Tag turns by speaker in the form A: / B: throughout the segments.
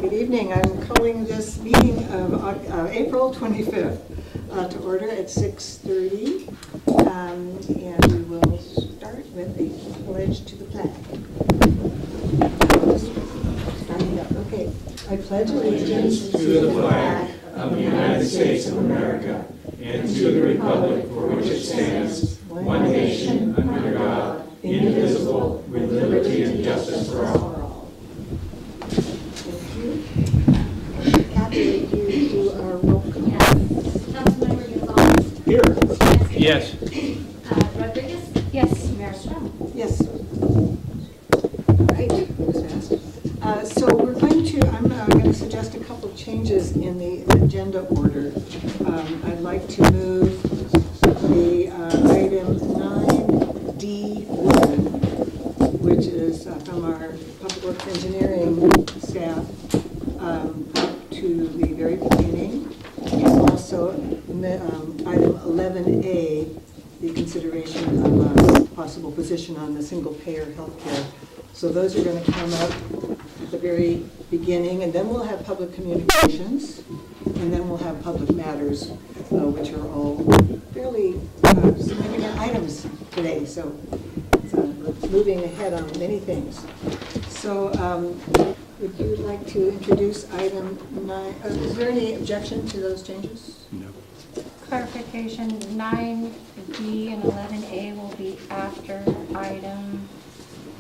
A: Good evening. I'm calling this meeting of April 25th to order at 6:30, and we will start with a pledge to the flag. Starting up. Okay. I pledge allegiance
B: to the flag of the United States of America and to the republic for which it stands, one nation, under God, indivisible, with liberty and justice for all.
A: Kathy, would you do our roll call?
C: Councilmember Gonzalez?
B: Here.
D: Yes.
C: Rodriguez? Yes. Mayor Strong?
A: Yes. All right, that was fast. So we're going to, I'm going to suggest a couple of changes in the agenda order. I'd like to move the item 9D1, which is from our Public Works Engineering staff, to the very beginning, and also item 11A, the consideration of a possible position on the single-payer healthcare. So those are going to come up at the very beginning, and then we'll have public communications, and then we'll have public matters, which are all fairly significant items today. So it's moving ahead on many things. So would you like to introduce item 9? Is there any objection to those changes?
D: No.
C: Clarification, 9D and 11A will be after item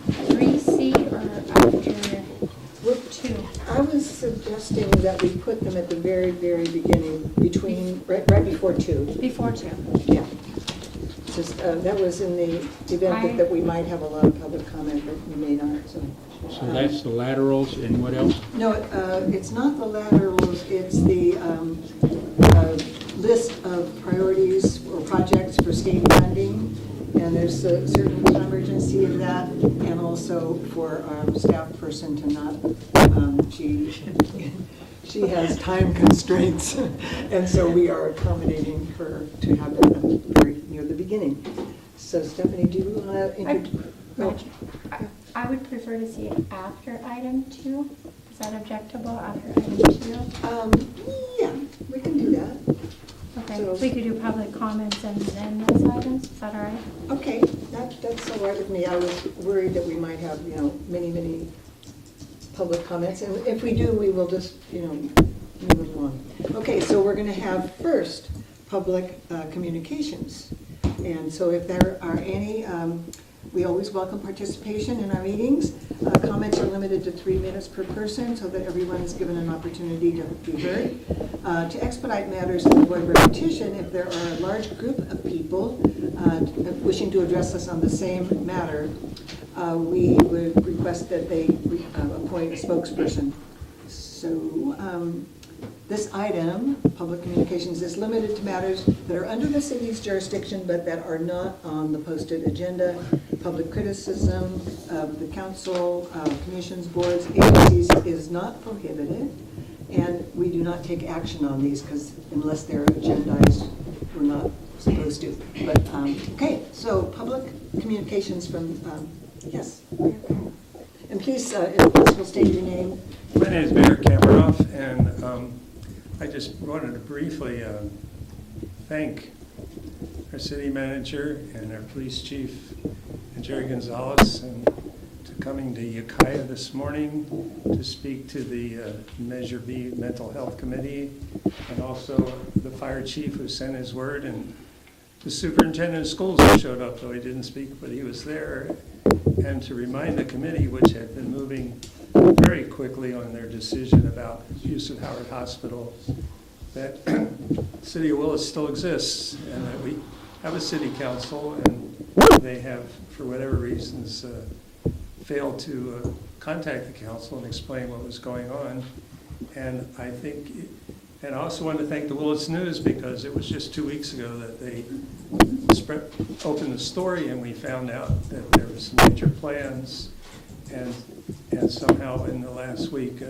C: 3C or after 2?
A: I was suggesting that we put them at the very, very beginning, right before 2.
C: Before 2.
A: Yeah. Just, that was in the event that we might have a lot of public comment, but we may not. So
D: That's the laterals, and what else?
A: no, it's not the laterals, it's the list of priorities or projects for state funding, and there's a certain emergency of that, and also for our staff person to not, she has time constraints, and so we are accommodating her to have that very near the beginning. So Stephanie, do you want to introduce?
C: I would prefer to see it after item 2. Is that objectable after item 2?
A: Yeah, we can do that.
C: Okay,
A: So-
C: we could do public comments and then those items. Is that all right?
A: Okay, that's all right with me. I was worried that we might have, many public comments, and if we do, we will just, move it along. Okay, so we're going to have first public communications. And so if there are any, we always welcome participation in our meetings. Comments are limited to 3 minutes per person so that everyone is given an opportunity to be heard. To expedite matters and avoid repetition, if there are a large group of people wishing to address us on the same matter, we would request that they appoint a spokesperson. So this item, public communications, is limited to matters that are under the city's jurisdiction but that are not on the posted agenda. Public criticism of the council, commissions, boards, agencies is not prohibited, and we do not take action on these because unless they're agendized, we're not supposed to. But okay, so public communications from yes, and please, if possible, state your name.
B: My name is Mayor Kameroff, and I just wanted to briefly thank our city manager and our police chief, and Jerry Gonzalez, and to coming to Ukiah this morning to speak to the Measure B Mental Health Committee, and also the fire chief who sent his word, and the superintendent of schools who showed up, though he didn't speak, but he was there, and to remind the committee, which had been moving very quickly on their decision about use of Howard Hospital, that the city of Willits still exists, and that we have a city council, and they have, for whatever reasons, failed to contact the council and explain what was going on. And I also want to thank the Willits News, because it was just 2 weeks ago that they opened the story, and we found out that there was major plans, and somehow in the last week,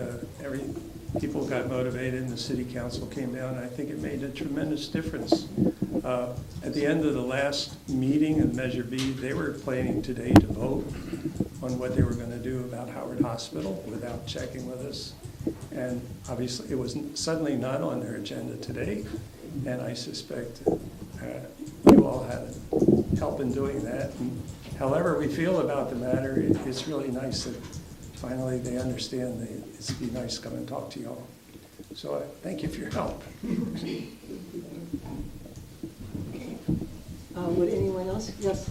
B: people got motivated and the city council came down. I think it made a tremendous difference. At the end of the last meeting in Measure B, they were planning today to vote on what they were going to do about Howard Hospital without checking with us. And obviously, it was suddenly not on their agenda today, and I suspect you all had help in doing that. And however we feel about the matter, it's really nice that finally they understand that it'd be nice to come and talk to you all. So thank you for your help.
A: Okay. Would anyone else? Yes.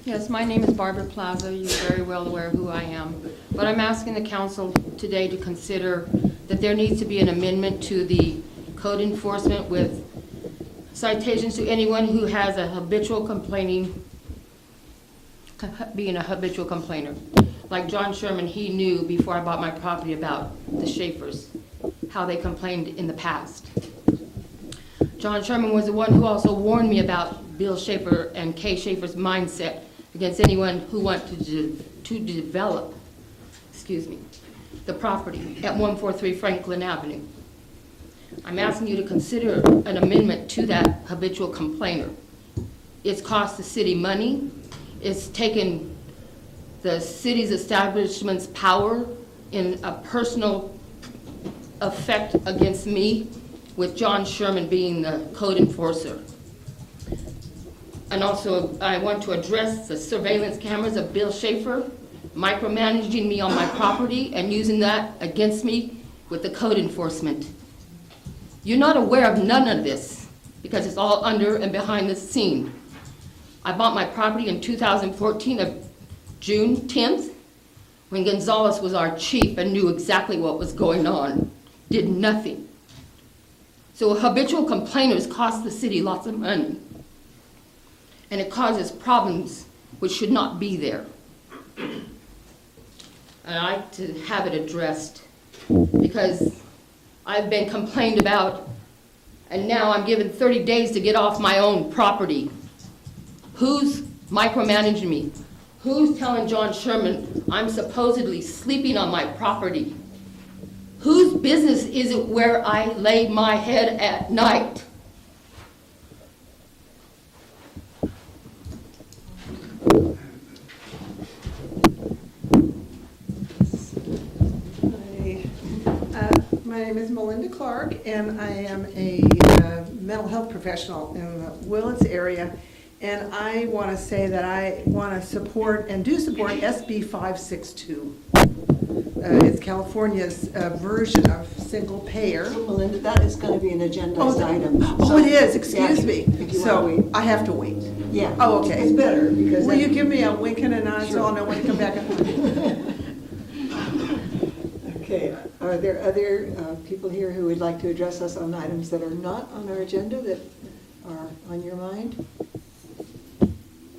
E: Yes, my name is Barbara Plaza. You're very well aware of who I am. But I'm asking the council today to consider that there needs to be an amendment to the code enforcement with citations to anyone who has a habitual being a habitual complainer. Like John Sherman, he knew before I bought my property about the Schaefers, how they complained in the past. John Sherman was the one who also warned me about Bill Schaefer and Kay Schaefer's mindset against anyone who wanted to develop, the property at 143 Franklin Avenue. I'm asking you to consider an amendment to that habitual complainer. It's cost the city money. It's taken the city's establishment's power in a personal effect against me, with John Sherman being the code enforcer. And also, I want to address the surveillance cameras of Bill Schaefer micromanaging me on my property and using that against me with the code enforcement. You're not aware of none of this because it's all under and behind the scene. I bought my property in 2014 of June 10th when Gonzalez was our chief and knew exactly what was going on, did nothing. So habitual complainers cost the city lots of money, and it causes problems which should not be there. And I like to have it addressed because I've been complained about, and now I'm given 30 days to get off my own property. Who's micromanaging me? Who's telling John Sherman I'm supposedly sleeping on my property? Whose business is it where I lay my head at night?
F: My name is Melinda Clark, and I am a mental health professional in the Willits area. And I want to say that I want to support and do support SB 562. It's California's version of single payer.
A: So Melinda, that is going to be an agendized item.
F: Oh, it is, excuse
A: Yeah,
F: me.
A: if you
F: So
A: wanna wait.
F: I have to wait.
A: Yeah.
F: Oh, okay.
A: It's better because.
F: Will you
A: then-
F: give me a wink and a nod so I'll know when to come back?
A: Okay, are there other people here who would like to address us on items that are not on our agenda that are on your mind?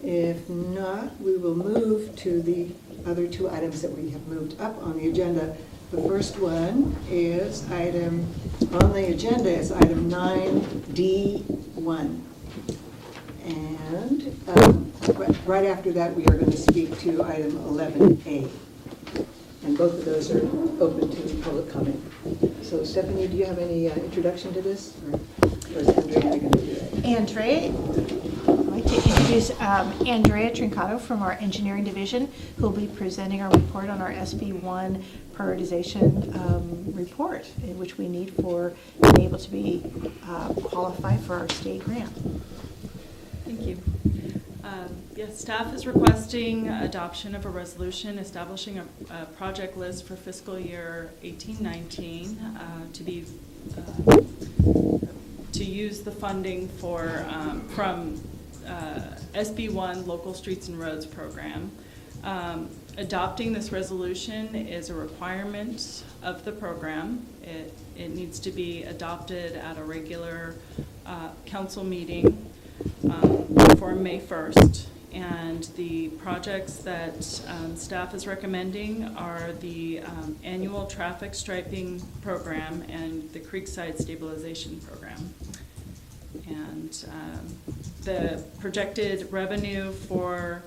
A: If not, we will move to the other two items that we have moved up on the agenda. The first one is on the agenda is item 9D1. And right after that, we are going to speak to item 11A. And both of those are open to public comment. So Stephanie, do you have any introduction to this? Or is Andrea going to do that?
G: Andrea, I'd like to introduce Andrea Trincato from our engineering division, who will be presenting our report on our SB1 prioritization report, which we need for being able to be qualified for our state grant.
H: Thank you. Yes, staff is requesting adoption of a resolution establishing a project list for fiscal year 18-19 to use the funding for from SB1 Local Streets and Roads Program. Adopting this resolution is a requirement of the program. It needs to be adopted at a regular council meeting before May 1st. And the projects that staff is recommending are the annual traffic striping program and the Creekside stabilization program. And the projected revenue for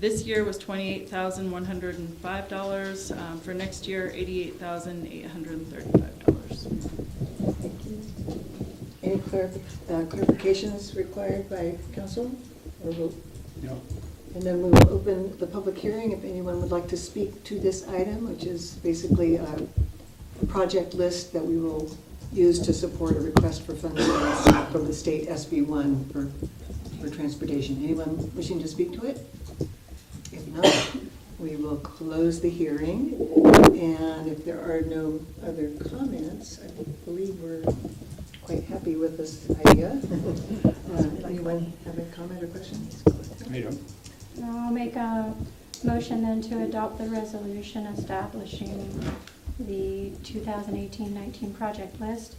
H: this year was $28,105. For next year, $88,835.
A: Thank you. Any clarifications required by council or vote?
D: No.
A: And then we will open the public hearing if anyone would like to speak to this item, which is basically a project list that we will use to support a request for funding from the state SB1 for transportation. Anyone wishing to speak to it? If not, we will close the hearing. And if there are no other comments, I believe we're quite happy with this idea. Anyone have a comment or question?
D: I don't.
C: I'll make a motion then to adopt the resolution establishing the 2018-19 project list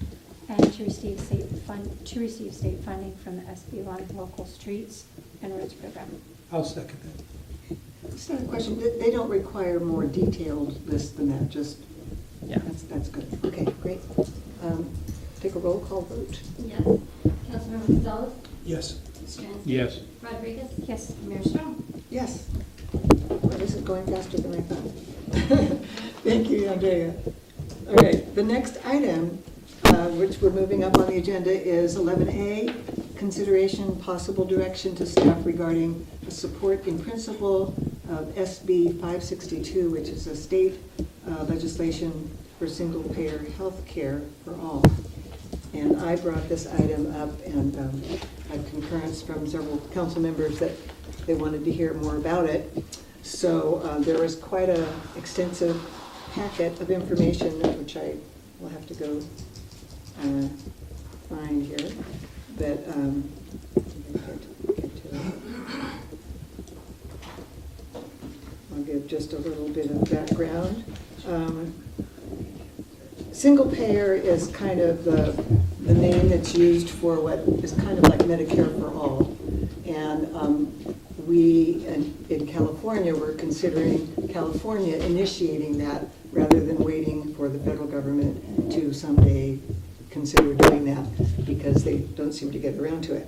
C: and to receive state funding from the SB1 Local Streets and Roads Program.
I: I'll second that.
A: Just have a question. They don't require more detailed list than that, just,
H: Yeah.
A: that's good. Okay, great. Take a roll call vote.
J: Yes. Councilmember Gonzalez?
I: Yes.
J: Stransky?
D: Yes.
J: Rodriguez?
C: Yes.
J: Mayor Strong?
A: Yes. Well, this is going faster than I thought. Thank you, Andrea. All right, the next item, which we're moving up on the agenda, is 11A, consideration possible direction to staff regarding the support in principle of SB 562, which is a state legislation for single-payer health care for all. And I brought this item up and had concurrence from several council members that they wanted to hear more about it. So there was quite an extensive packet of information, which I will have to go find here. But get to it. I'll give just a little bit of background. Single payer is kind of the name that's used for what is kind of like Medicare for all. And we in California, we're considering California initiating that rather than waiting for the federal government to someday consider doing that because they don't seem to get around to it.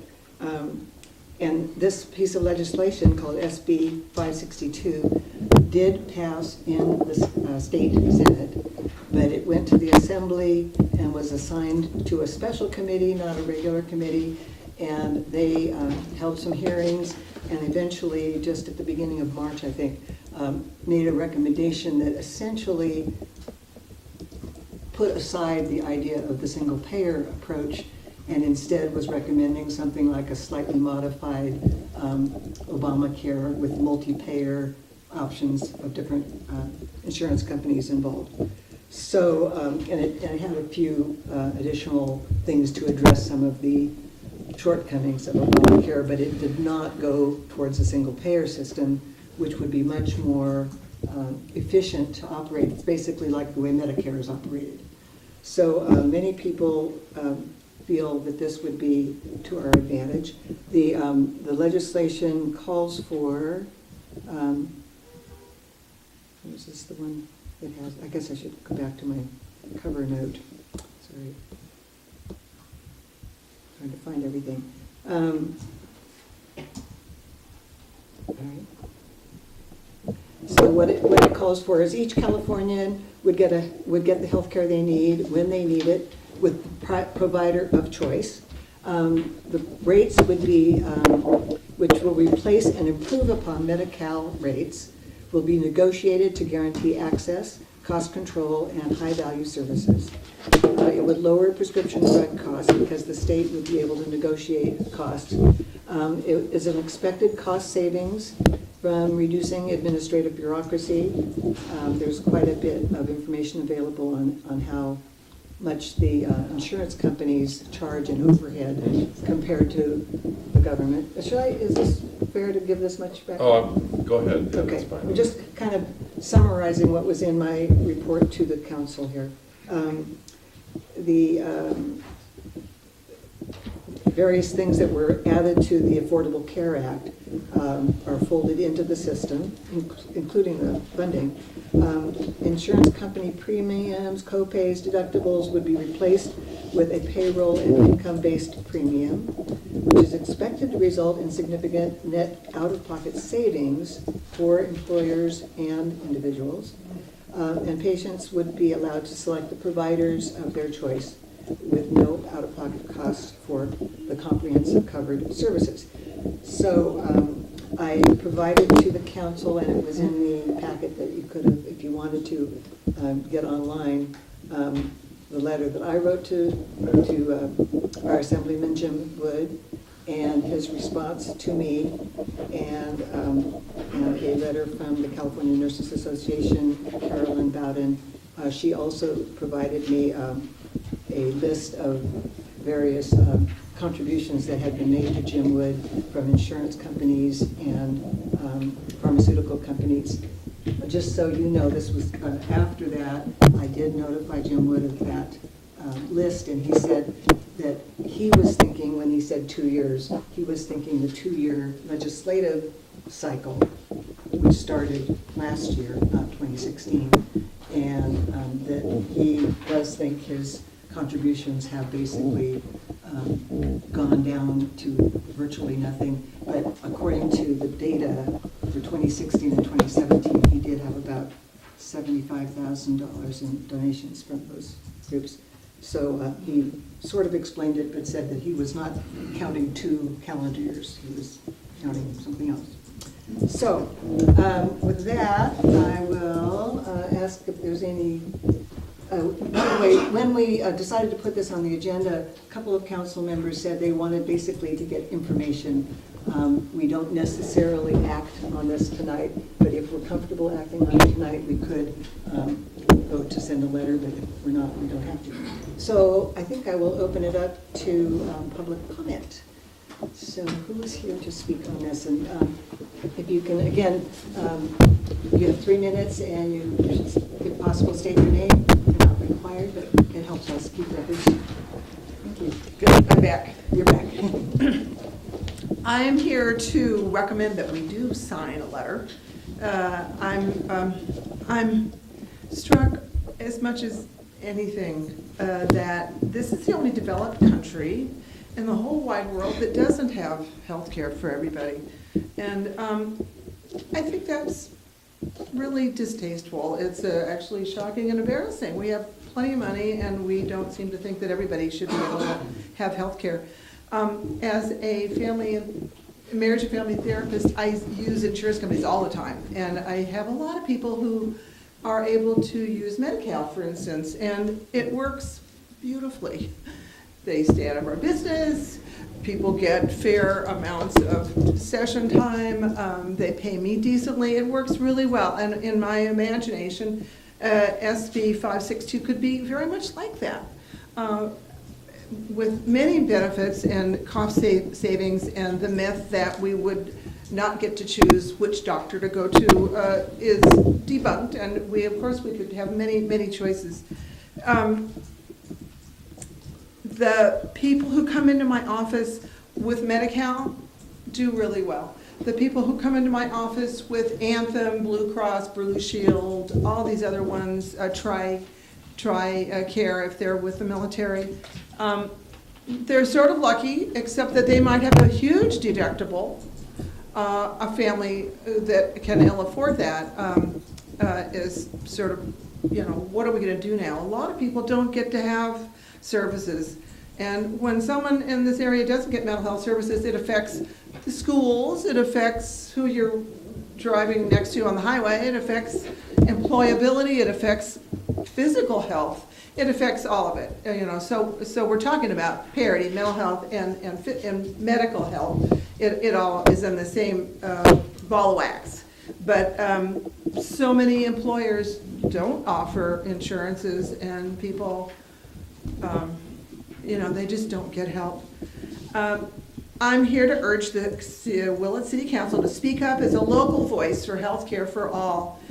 A: And this piece of legislation called SB 562 did pass in the state Senate, but it went to the Assembly and was assigned to a special committee, not a regular committee, and they held some hearings and eventually, just at the beginning of March, I think, made a recommendation that essentially put aside the idea of the single payer approach and instead was recommending something like a slightly modified Obamacare with multi-payer options of different insurance companies involved. So, and it had a few additional things to address some of the shortcomings of Obamacare, but it did not go towards a single payer system, which would be much more efficient to operate. It's basically like the way Medicare is operated. So many people feel that this would be to our advantage. The legislation calls for, is this the one that has, I guess I should go back to my cover note. Sorry. Trying to find everything. All right. So what it calls for is each Californian would get the health care they need when they need it with the provider of choice. The rates would be, which will replace and improve upon Medi-Cal rates, will be negotiated to guarantee access, cost control, and high-value services. It would lower prescription drug costs because the state would be able to negotiate costs. It is an expected cost savings from reducing administrative bureaucracy. There's quite a bit of information available on how much the insurance companies charge in overhead compared to the government. Is this fair to give this much back?
K: Go ahead. Yeah,
A: Okay,
K: that's fine.
A: I'm just kind of summarizing what was in my report to the council here. The various things that were added to the Affordable Care Act are folded into the system, including the funding. Insurance company premiums, co-pays, deductibles would be replaced with a payroll and income-based premium, which is expected to result in significant net out-of-pocket savings for employers and individuals. And patients would be allowed to select the providers of their choice with no out-of-pocket costs for the comprehensive covered services. So I provided to the council, and it was in the packet that you could have, if you wanted to, get online, the letter that I wrote to our Assemblyman Jim Wood, and his response to me, and a letter from the California Nurses Association, Carolyn Bowden. She also provided me a list of various contributions that had been made to Jim Wood from insurance companies and pharmaceutical companies. Just so you know, this was after that. I did notify Jim Wood of that list, and he said that he was thinking, when he said 2 years, he was thinking the 2-year legislative cycle, which started last year, not 2016, and that he does think his contributions have basically gone down to virtually nothing. But according to the data for 2016 and 2017, he did have about $75,000 in donations from those groups. So he sort of explained it, but said that he was not counting 2 calendar years. He was counting something else. So with that, I will ask if there's any. By the way, when we decided to put this on the agenda, a couple of council members said they wanted basically to get information. We don't necessarily act on this tonight, but if we're comfortable acting on it tonight, we could vote to send a letter, but if we're not, we don't have to. So I think I will open it up to public comment. So who is here to speak on this? And if you can, again, you have 3 minutes, and you, if possible, state your name. You're not required, but it helps us keep records. Thank you.
F: Good, I'm back.
A: You're back.
F: I am here to recommend that we do sign a letter. I'm struck as much as anything that this is the only developed country in the whole wide world that doesn't have health care for everybody. And I think that's really distasteful. It's actually shocking and embarrassing. We have plenty of money, and we don't seem to think that everybody should be able to have health care. As a marriage and family therapist, I use insurance companies all the time, and I have a lot of people who are able to use Medi-Cal, for instance, and it works beautifully. They stay out of our business, people get fair amounts of session time, they pay me decently, it works really well. And in my imagination, SB 562 could be very much like that, with many benefits and cost savings, and the myth that we would not get to choose which doctor to go to is debunked, and of course we could have many choices. The people who come into my office with Medi-Cal do really well. The people who come into my office with Anthem, Blue Cross, Blue Shield, all these other ones, Tri Care if they're with the military, they're sort of lucky, except that they might have a huge deductible. A family that can ill afford that is sort of, what are we going to do now? A lot of people don't get to have services. And when someone in this area doesn't get mental health services, it affects the schools, it affects who you're driving next to on the highway, it affects employability, it affects physical health, it affects all of it. So we're talking about parity, mental health and medical health. It all is in the same ball of wax. But so many employers don't offer insurances, and people, they just don't get help. I'm here to urge the Willits City Council to speak up as a local voice for health care for all.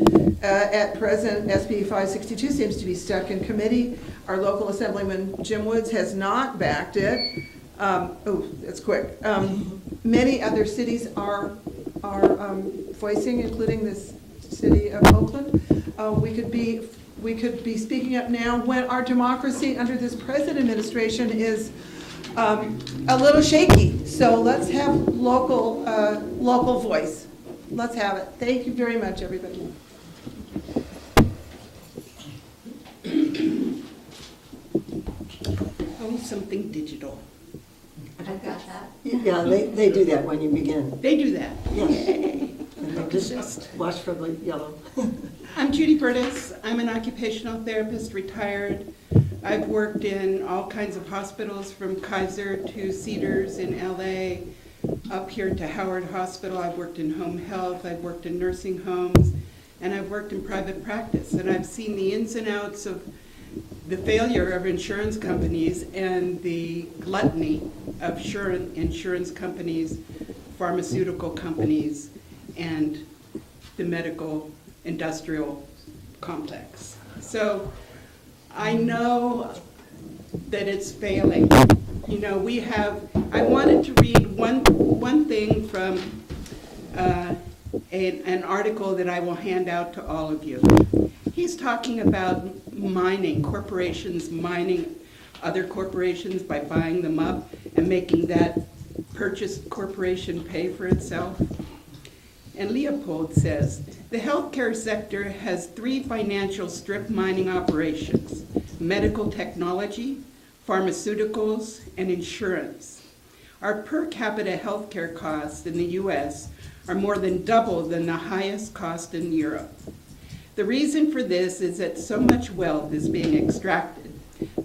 F: At present, SB 562 seems to be stuck in committee. Our local Assemblyman Jim Woods has not backed it. That's quick. Many other cities are voicing, including this city of Oakland. We could be speaking up now when our democracy under this present administration is a little shaky. So let's have local voice. Let's have it. Thank you very much, everybody.
K: Something digital.
J: I've got that.
A: Yeah, they do that when you begin.
K: They do that.
A: Yes.
K: Yay.
A: And they just watch for the yellow.
K: I'm Judy Burtis. I'm an occupational therapist, retired. I've worked in all kinds of hospitals, from Kaiser to Cedars in LA, up here to Howard Hospital. I've worked in home health, I've worked in nursing homes, and I've worked in private practice. And I've seen the ins and outs of the failure of insurance companies and the gluttony of insurance companies, pharmaceutical companies, and the medical industrial complex. So I know that it's failing. You know, I wanted to read one thing from an article that I will hand out to all of you. He's talking about corporations mining other corporations by buying them up and making that purchased corporation pay for itself. And Leopold says, the healthcare sector has 3 financial strip mining operations: medical technology, pharmaceuticals, and insurance. Our per capita healthcare costs in the US are more than double than the highest cost in Europe. The reason for this is that so much wealth is being extracted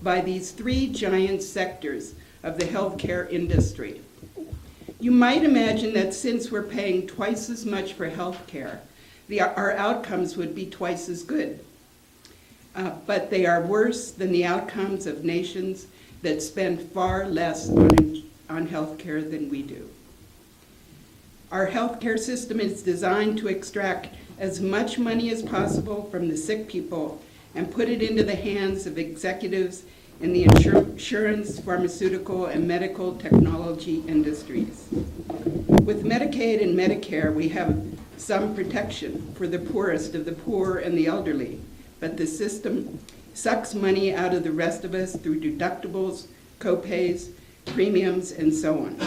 K: by these 3 giant sectors of the healthcare industry. You might imagine that since we're paying twice as much for healthcare, our outcomes would be twice as good. But they are worse than the outcomes of nations that spend far less on healthcare than we do. Our healthcare system is designed to extract as much money as possible from the sick people and put it into the hands of executives in the insurance, pharmaceutical, and medical technology industries. With Medicaid and Medicare, we have some protection for the poorest of the poor and the elderly, but the system sucks money out of the rest of us through deductibles, co-pays, premiums, and so on.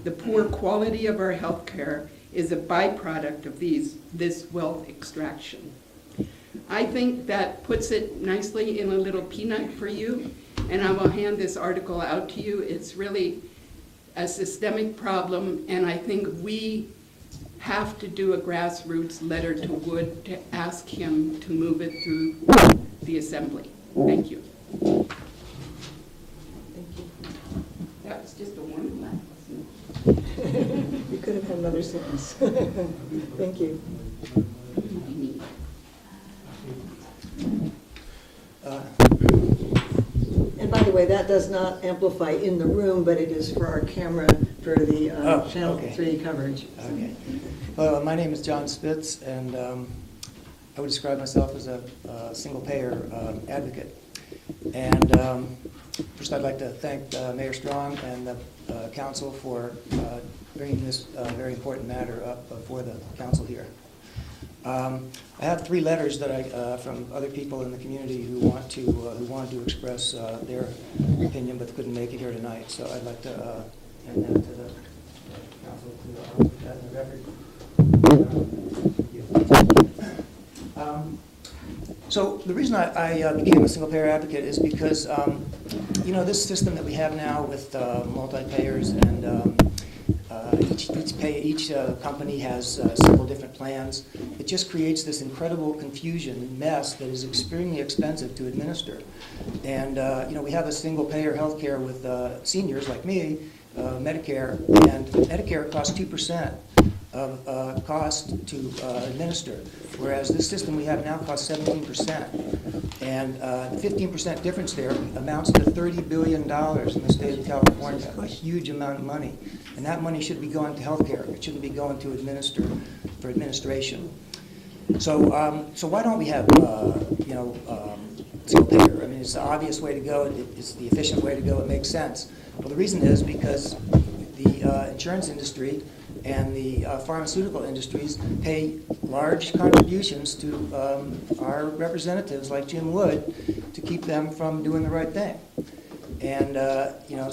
K: The poor quality of our health care is a byproduct of this wealth extraction. I think that puts it nicely in a little peanut for you, and I will hand this article out to you. It's really a systemic problem, and I think we have to do a grassroots letter to Wood to ask him to move it through the assembly. Thank you.
A: Thank you.
K: That was just a warning laugh.
A: You could have had another sentence. Thank you. And by the way, that does not amplify in the room, but it is for our camera for the Channel 3 coverage.
L: Okay. My name is John Spitz, and I would describe myself as a single-payer advocate. And first, I'd like to thank Mayor Strong and the council for bringing this very important matter up before the council here. I have 3 letters that from other people in the community who wanted to express their opinion but couldn't make it here tonight. So I'd like to hand that to the council to put that in the record. So the reason I became a single-payer advocate is because this system that we have now with multi-payers and each company has several different plans. It just creates this incredible confusion and mess that is extremely expensive to administer. And we have a single-payer healthcare with seniors like me, Medicare, and Medicare costs 2% of cost to administer, whereas this system we have now costs 17%. And the 15% difference there amounts to $30 billion in the state of California, a huge amount of money. And that money should be going to healthcare. It shouldn't be going to administration. So why don't we have single payer? I mean, it's the obvious way to go. It's the efficient way to go. It makes sense. Well, the reason is because the insurance industry and the pharmaceutical industries pay large contributions to our representatives like Jim Wood to keep them from doing the right thing. And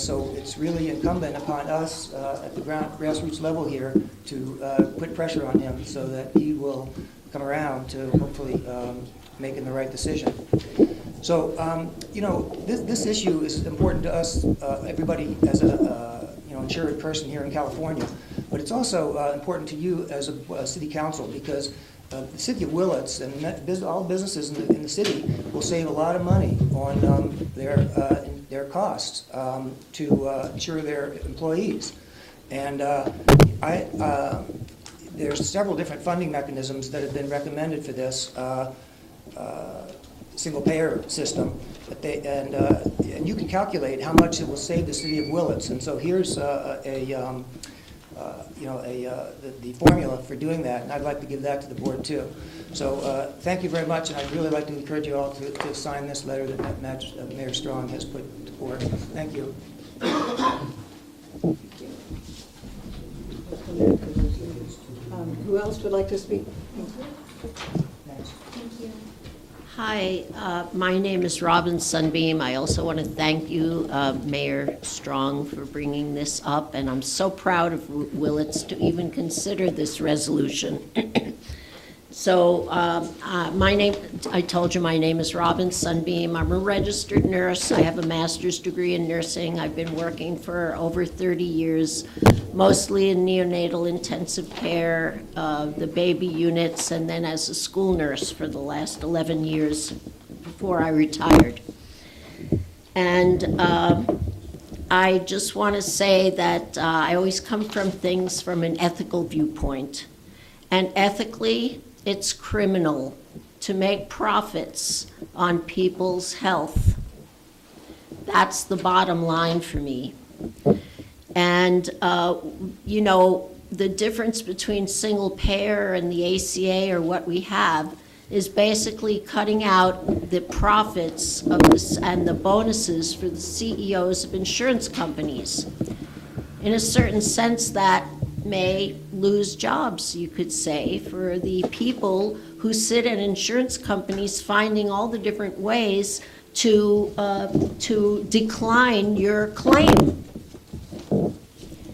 L: so it's really incumbent upon us at the grassroots level here to put pressure on him so that he will come around to hopefully making the right decision. So this issue is important to us, everybody as a insured person here in California. But it's also important to you as a city council, because the city of Willits and all businesses in the city will save a lot of money on their costs to insure their employees. And there's several different funding mechanisms that have been recommended for this single-payer system, and you can calculate how much it will save the city of Willits. And so here's the formula for doing that, and I'd like to give that to the board too. So thank you very much, and I'd really like to encourage you all to sign this letter that Mayor Strong has put forward. Thank you.
A: Who else would like to speak?
M: Hi, my name is Robin Sunbeam. I also want to thank you, Mayor Strong, for bringing this up, and I'm so proud of Willits to even consider this resolution. So I told you my name is Robin Sunbeam. I'm a registered nurse. I have a master's degree in nursing. I've been working for over 30 years, mostly in neonatal intensive care, the baby units, and then as a school nurse for the last 11 years before I retired. And I just want to say that I always come from things from an ethical viewpoint. And ethically, it's criminal to make profits on people's health. That's the bottom line for me. And, the difference between single payer and the ACA, or what we have, is basically cutting out the profits of this and the bonuses for the CEOs of insurance companies. In a certain sense, that may lose jobs, you could say, for the people who sit in insurance companies finding all the different ways to decline your claim.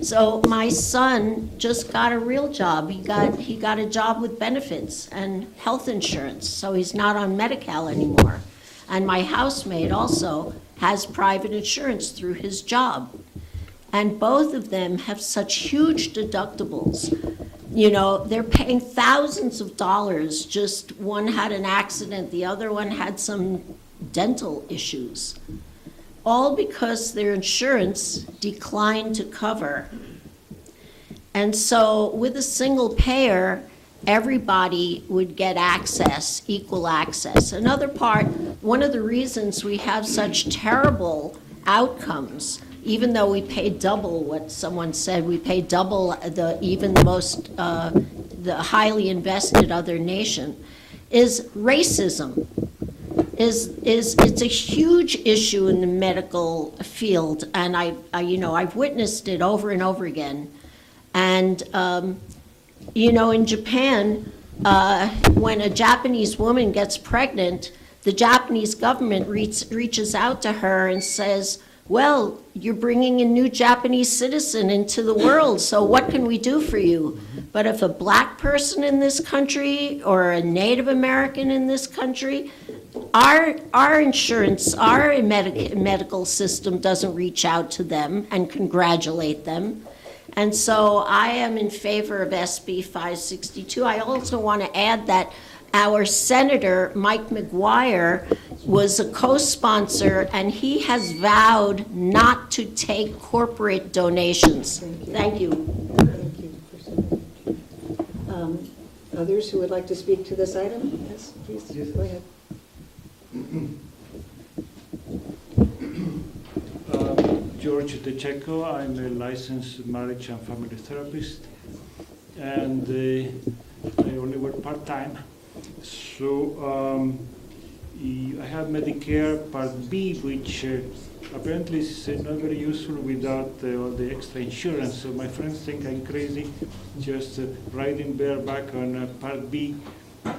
M: So my son just got a real job. He got a job with benefits and health insurance, so he's not on Medi-Cal anymore. And my housemate also has private insurance through his job. And both of them have such huge deductibles. They're paying thousands of dollars. Just one had an accident, the other one had some dental issues. All because their insurance declined to cover. And so with a single payer, everybody would get access, equal access. Another part, one of the reasons we have such terrible outcomes, even though we pay double what someone said, we pay double the highly invested other nation, is racism. It's a huge issue in the medical field, and I've witnessed it over and over again. And in Japan, when a Japanese woman gets pregnant, the Japanese government reaches out to her and says, well, you're bringing a new Japanese citizen into the world, so what can we do for you? But if a black person in this country or a Native American in this country, our insurance, our medical system doesn't reach out to them and congratulate them. And so I am in favor of SB 562. I also want to add that our Senator, Mike McGuire, was a co-sponsor, and he has vowed not to take corporate donations. Thank you.
A: Thank you for saying that. Others who would like to speak to this item? Yes, please,
I: Yes.
A: go ahead.
N: George DeCheco. I'm a licensed marriage and family therapist, and I only work part-time. So I have Medicare Part B, which apparently is not very useful without all the extra insurance. So my friends think I'm crazy just riding bareback on Part B.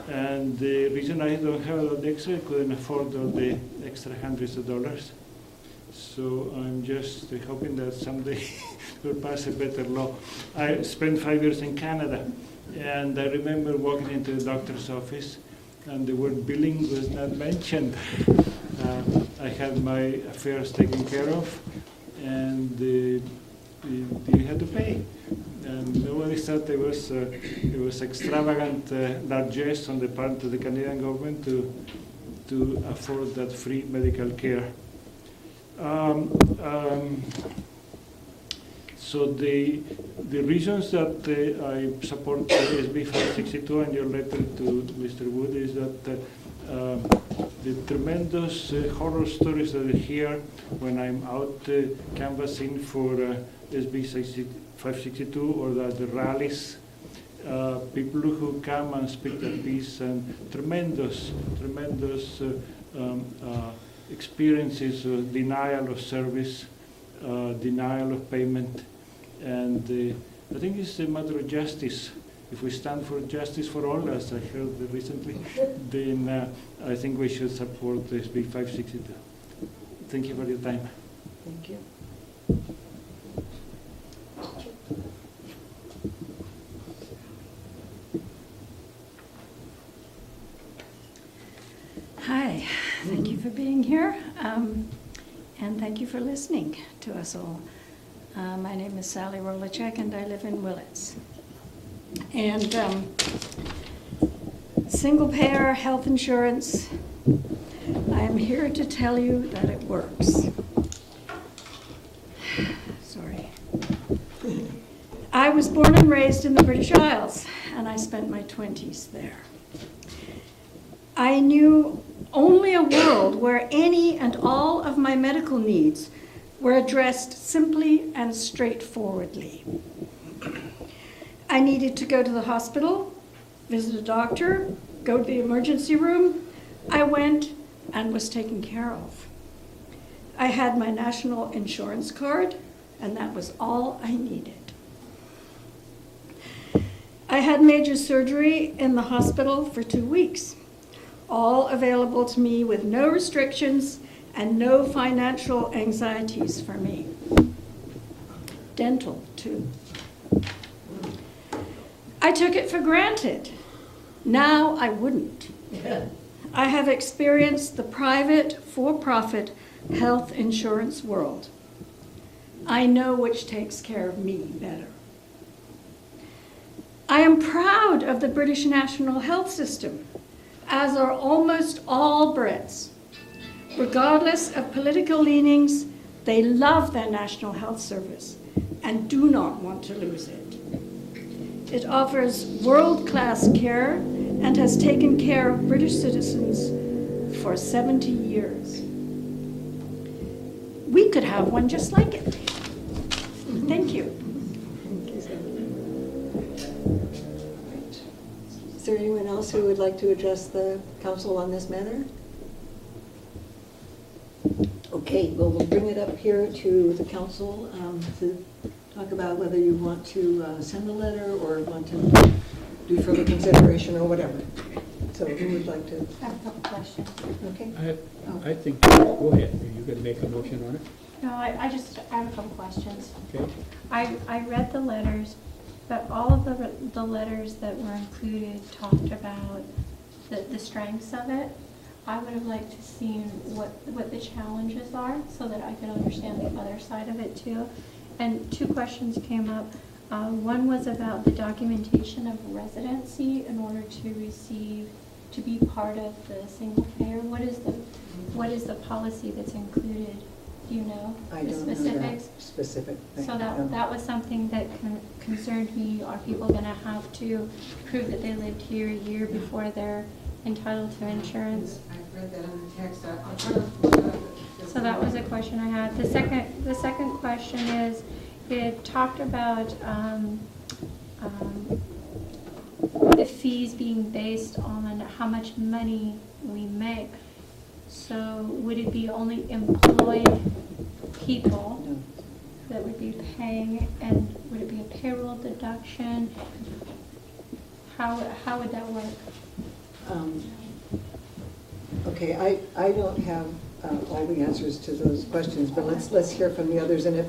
N: And the reason I don't have all the extra, I couldn't afford all the extra hundreds of dollars. So I'm just hoping that someday we'll pass a better law. I spent 5 years in Canada, and I remember walking into the doctor's office, and the word billing was not mentioned. I had my affairs taken care of, and you had to pay. And nobody thought it was extravagant largesse on the part of the Canadian government to afford that free medical care. So the reasons that I support SB 562 and your letter to Mr. Wood is that the tremendous horror stories that I hear when I'm out canvassing for SB 562 or the rallies, people who come and speak their piece, and tremendous experiences of denial of service, denial of payment, and I think it's a matter of justice. If we stand for justice for all, as I heard recently, then I think we should support SB 562. Thank you for your time.
A: Thank you.
O: Hi, thank you for being here, and thank you for listening to us all. My name is Sally Rolacek, and I live in Willits. And single-payer health insurance, I'm here to tell you that it works. Sorry. I was born and raised in the British Isles, and I spent my 20s there. I knew only a world where any and all of my medical needs were addressed simply and straightforwardly. I needed to go to the hospital, visit a doctor, go to the emergency room. I went and was taken care of. I had my national insurance card, and that was all I needed. I had major surgery in the hospital for 2 weeks, all available to me with no restrictions and no financial anxieties for me. Dental, too. I took it for granted. Now I wouldn't. I have experienced the private, for-profit health insurance world. I know which takes care of me better. I am proud of the British National Health System, as are almost all Brits. Regardless of political leanings, they love their National Health Service and do not want to lose it. It offers world-class care and has taken care of British citizens for 70 years. We could have one just like it. Thank you.
A: Is there anyone else who would like to address the council on this matter? Okay, well, we'll bring it up here to the council to talk about whether you want to send a letter or want to do further consideration or whatever. So who would like to?
C: I have a couple questions.
A: Okay.
D: I think, go ahead, are you going to make a motion on it?
C: No, I have a couple questions.
D: Okay.
C: I read the letters, but all of the letters that were included talked about the strengths of it. I would have liked to see what the challenges are so that I could understand the other side of it too. And two questions came up. One was about the documentation of residency in order to be part of the single payer. What is the policy that's included? Do you know
A: I
C: the
A: don't
C: specifics?
A: know that specific thing.
C: So that was something that concerned me. Are people going to have to prove that they lived here a year before they're entitled to insurance?
F: I read that in the text. I'll try to look it up.
C: So that was a question I had. The second question is, it talked about the fees being based on how much money we make. So would it be only employed people that would be paying, and would it be a payroll deduction? How would that work?
A: Okay, I don't have all the answers to those questions, but let's hear from the others. And if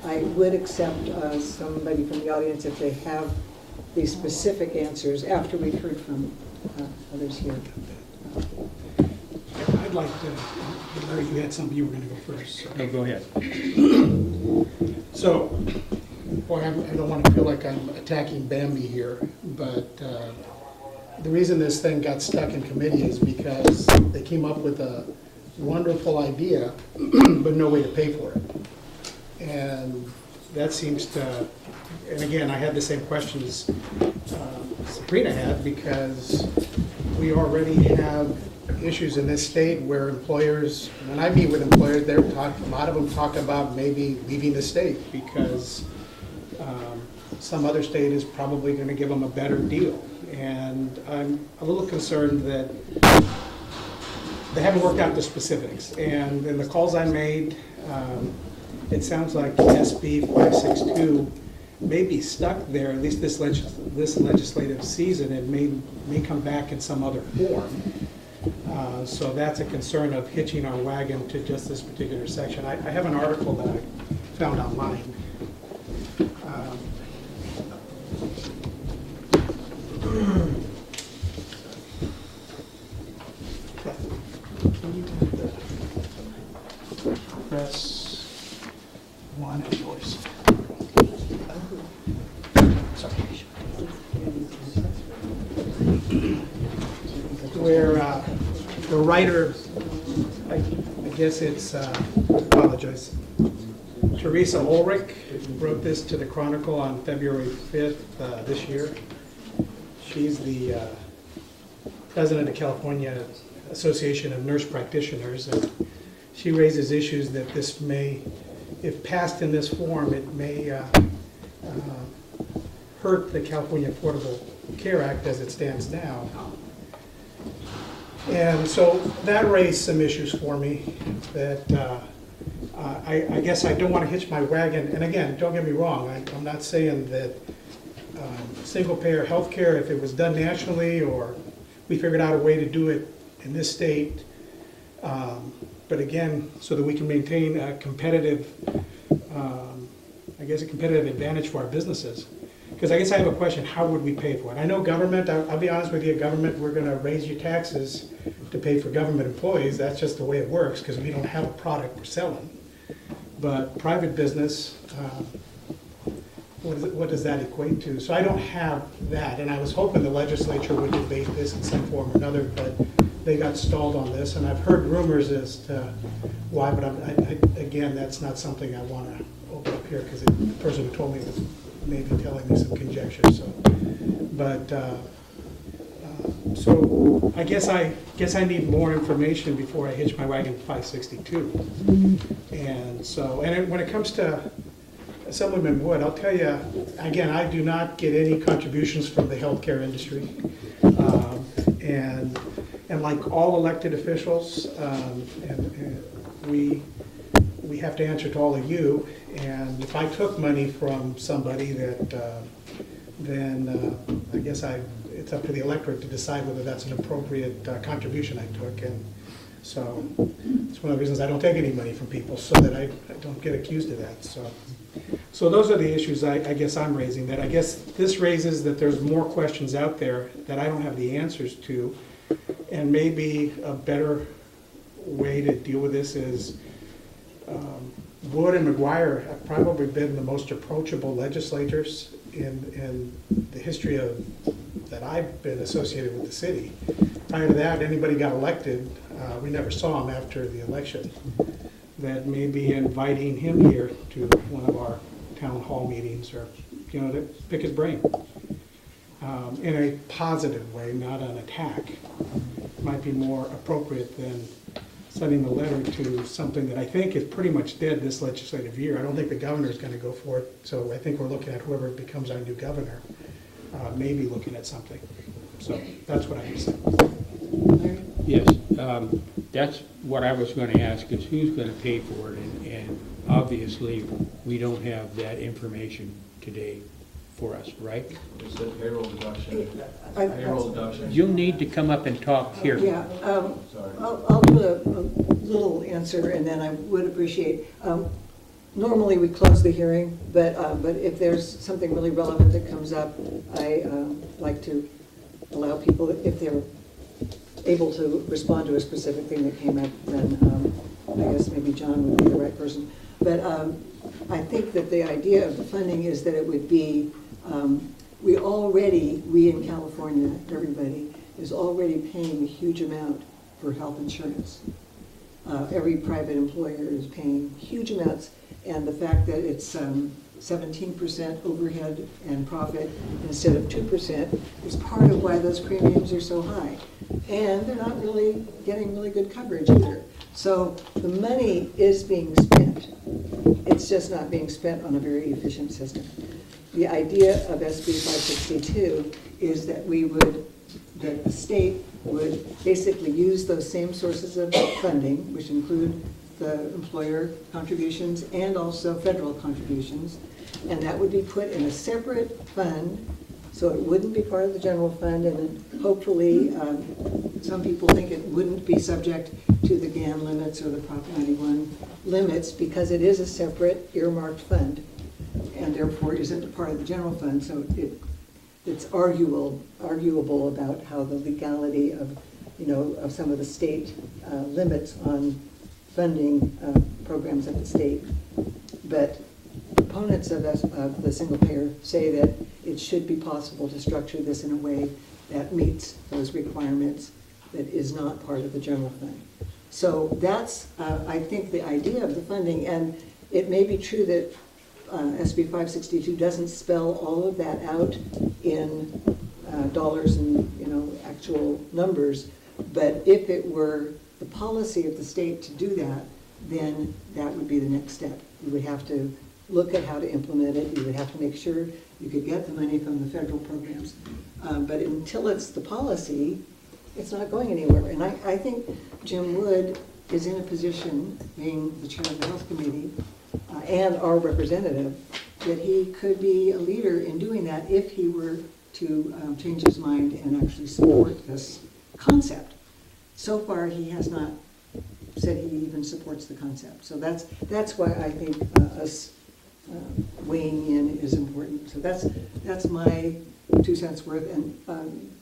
A: I would accept somebody from the audience if they have the specific answers after we've heard from others here.
I: I'd like to, Larry, you had something you were going to go first. So.
D: No, go ahead.
I: So, boy, I don't want to feel like I'm attacking Bambi here, but the reason this thing got stuck in committee is because they came up with a wonderful idea, but no way to pay for it. And that seems to, and again, I had the same questions Sabrina had, because we already have issues in this state where employers, when I meet with employers, a lot of them talk about maybe leaving the state because some other state is probably going to give them a better deal. And I'm a little concerned that they haven't worked out the specifics. And in the calls I made, it sounds like SB 562 may be stuck there, at least this legislative season, and may come back in some other form. So that's a concern of hitching our wagon to just this particular section. I have an article that I found online. Press one and yours. Where the writer, I guess it's, apologize, Teresa Ulrich wrote this to the Chronicle on February 5th this year. She's the president of California Association of Nurse Practitioners, and she raises issues that this may, if passed in this form, it may hurt the California Affordable Care Act as it stands now. And so that raised some issues for me that I guess I don't want to hitch my wagon. And again, don't get me wrong, I'm not saying that single-payer health care, if it was done nationally or we figured out a way to do it in this state, but again, so that we can maintain a competitive, I guess a competitive advantage for our businesses. Because I guess I have a question, how would we pay for it? I know government, I'll be honest with you, government, we're going to raise your taxes to pay for government employees. That's just the way it works because we don't have a product we're selling. But private business, what does that equate to? So I don't have that, and I was hoping the legislature would debate this in some form or another, but they got stalled on this, and I've heard rumors as to why, but again, that's not something I want to open up here because the person who told me was maybe telling me some conjecture. So, but so I guess I need more information before I hitch my wagon to 562. And so, and when it comes to Assemblyman Wood, I'll tell you again, I do not get any contributions from the healthcare industry, and like all elected officials, and we have to answer to all of you. And if I took money from somebody that, then I guess it's up to the electorate to decide whether that's an appropriate contribution I took. And so it's one of the reasons I don't take any money from people, so that I don't get accused of that. So those are the issues I guess I'm raising. That I guess this raises that there's more questions out there that I don't have the answers to, and maybe a better way to deal with this is Wood and McGuire have probably been the most approachable legislators in the history of that I've been associated with the city. Prior to that, anybody got elected, we never saw him after the election. That maybe inviting him here to one of our town hall meetings, or to pick his brain in a positive way, not an attack, might be more appropriate than sending a letter to something that I think is pretty much dead this legislative year. I don't think the governor is going to go for it, so I think we're looking at whoever becomes our new governor, maybe looking at something. So that's what I have to say.
D: Yes, that's what I was going to ask, is who's going to pay for it, and obviously we don't have that information today for us, right?
P: It's a payroll deduction.
D: You'll need to come up and talk here.
A: Yeah, I'll do a little answer, and then I would appreciate, normally we close the hearing, but if there's something really relevant that comes up, I like to allow people, if they're able to respond to a specific thing that came up, then I guess maybe John would be the right person. But I think that the idea of the funding is that it would be, we in California, everybody, is already paying a huge amount for health insurance. Every private employer is paying huge amounts, and the fact that it's 17% overhead and profit instead of 2% is part of why those premiums are so high. And they're not really getting really good coverage either. So the money is being spent. It's just not being spent on a very efficient system. The idea of SB 562 is that that the state would basically use those same sources of funding, which include the employer contributions and also federal contributions, and that would be put in a separate fund, so it wouldn't be part of the general fund, and then hopefully, some people think it wouldn't be subject to the GAN limits or the Prop 91 limits, because it is a separate earmarked fund, and therefore isn't a part of the general fund, so it's arguable about how the legality of, of some of the state limits on funding programs at the state. But opponents of the single payer say that it should be possible to structure this in a way that meets those requirements, that is not part of the general fund. So that's, I think, the idea of the funding, and it may be true that SB 562 doesn't spell all of that out in dollars and actual numbers, but if it were the policy of the state to do that, then that would be the next step. You would have to look at how to implement it. You would have to make sure you could get the money from the federal programs. But until it's the policy, it's not going anywhere. And I think Jim Wood is in a position, being the chair of the health committee, and our representative, that he could be a leader in doing that if he were to change his mind and actually support this concept. So far, he has not said he even supports the concept. So that's why I think us weighing in is important. So that's my 2 cents worth. And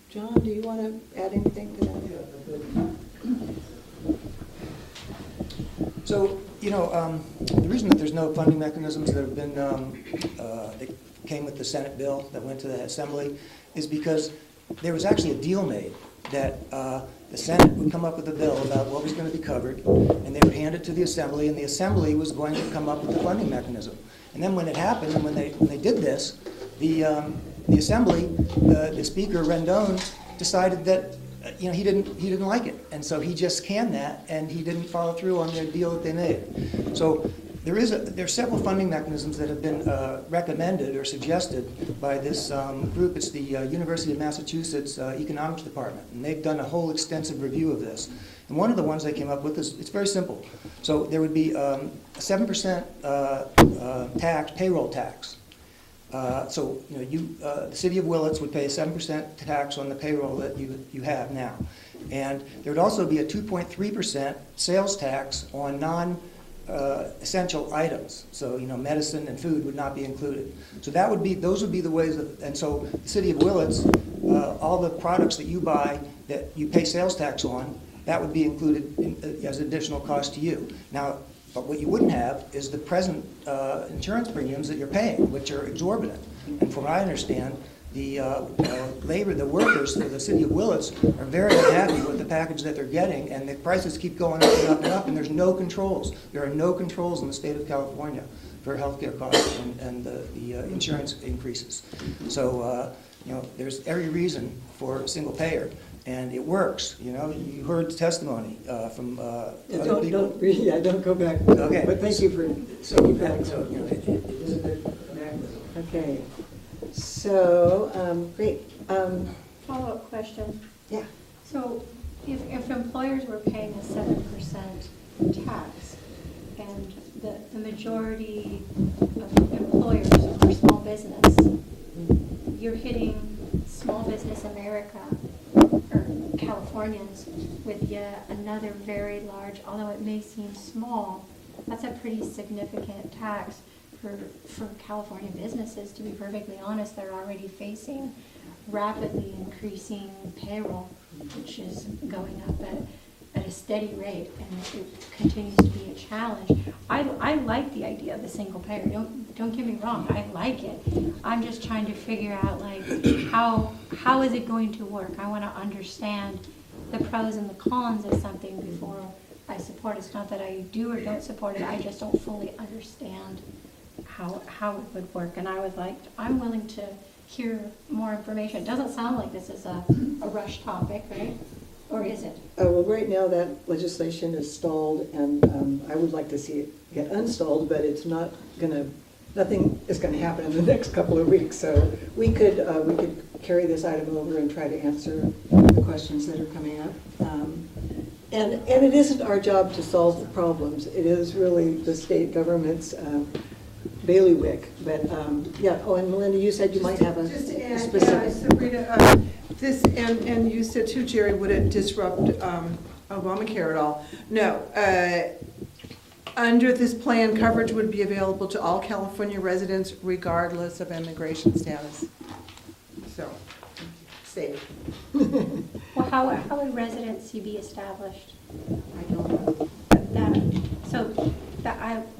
A: John, do you want to add anything to that?
L: So, the reason that there's no funding mechanisms that have been, that came with the Senate bill that went to the Assembly is because there was actually a deal made that the Senate would come up with a bill about what was going to be covered, and they would hand it to the Assembly, and the Assembly was going to come up with the funding mechanism. And then when it happened, and when they did this, the Assembly, the Speaker Rendon, decided that he didn't like it, and so he just canned that, and he didn't follow through on the deal that they made. So there are several funding mechanisms that have been recommended or suggested by this group. It's the University of Massachusetts Economics Department, and they've done a whole extensive review of this. And one of the ones they came up with it's very simple. So there would be a 7% payroll tax. So the city of Willits would pay a 7% tax on the payroll that you have now, and there would also be a 2.3% sales tax on non-essential items. So medicine and food would not be included. So those would be the ways and so the city of Willits, all the products that you buy that you pay sales tax on, that would be included as additional cost to you. Now, but what you wouldn't have is the present insurance premiums that you're paying, which are exorbitant. And from what I understand, the workers for the city of Willits are very unhappy with the package that they're getting, and the prices keep going up and up and up, and there's no controls. There are no controls in the state of California for healthcare costs and the insurance increases. So, there's every reason for single payer. And it works, you heard the testimony from other people.
A: Don't go back.
L: Okay.
A: But thank you for
L: it is a good mechanism.
A: Okay. So, great.
C: Follow-up question.
A: Yeah.
C: So if employers were paying a 7% tax, and the majority of employers are small business, you're hitting small business America, or Californians, with yet another very large, although it may seem small, that's a pretty significant tax for California businesses, to be perfectly honest. They're already facing rapidly increasing payroll, which is going up at a steady rate, and it continues to be a challenge. I like the idea of the single payer. Don't get me wrong, I like it. I'm just trying to figure out like how is it going to work? I want to understand the pros and the cons of something before I support it. It's not that I do or don't support it. I just don't fully understand how it would work. And I was like, I'm willing to hear more information. It doesn't sound like this is a rush topic, right? Or is it?
A: Well, right now that legislation is stalled, and I would like to see it get unstalled, but it's not gonna, nothing is gonna happen in the next couple of weeks. So we could carry this item over and try to answer the questions that are coming up. And it isn't our job to solve the problems. It is really the state government's bailiwick. But yeah. Oh, and Melinda, you said you might have a
F: Just to add,
A: specific.
F: yeah, Sabrina, this, and you said too, Jerry, would it disrupt Obamacare at all? No. Under this plan, coverage would be available to all California residents regardless of immigration status. So, safe.
C: Well, how would residency be established?
F: I don't know.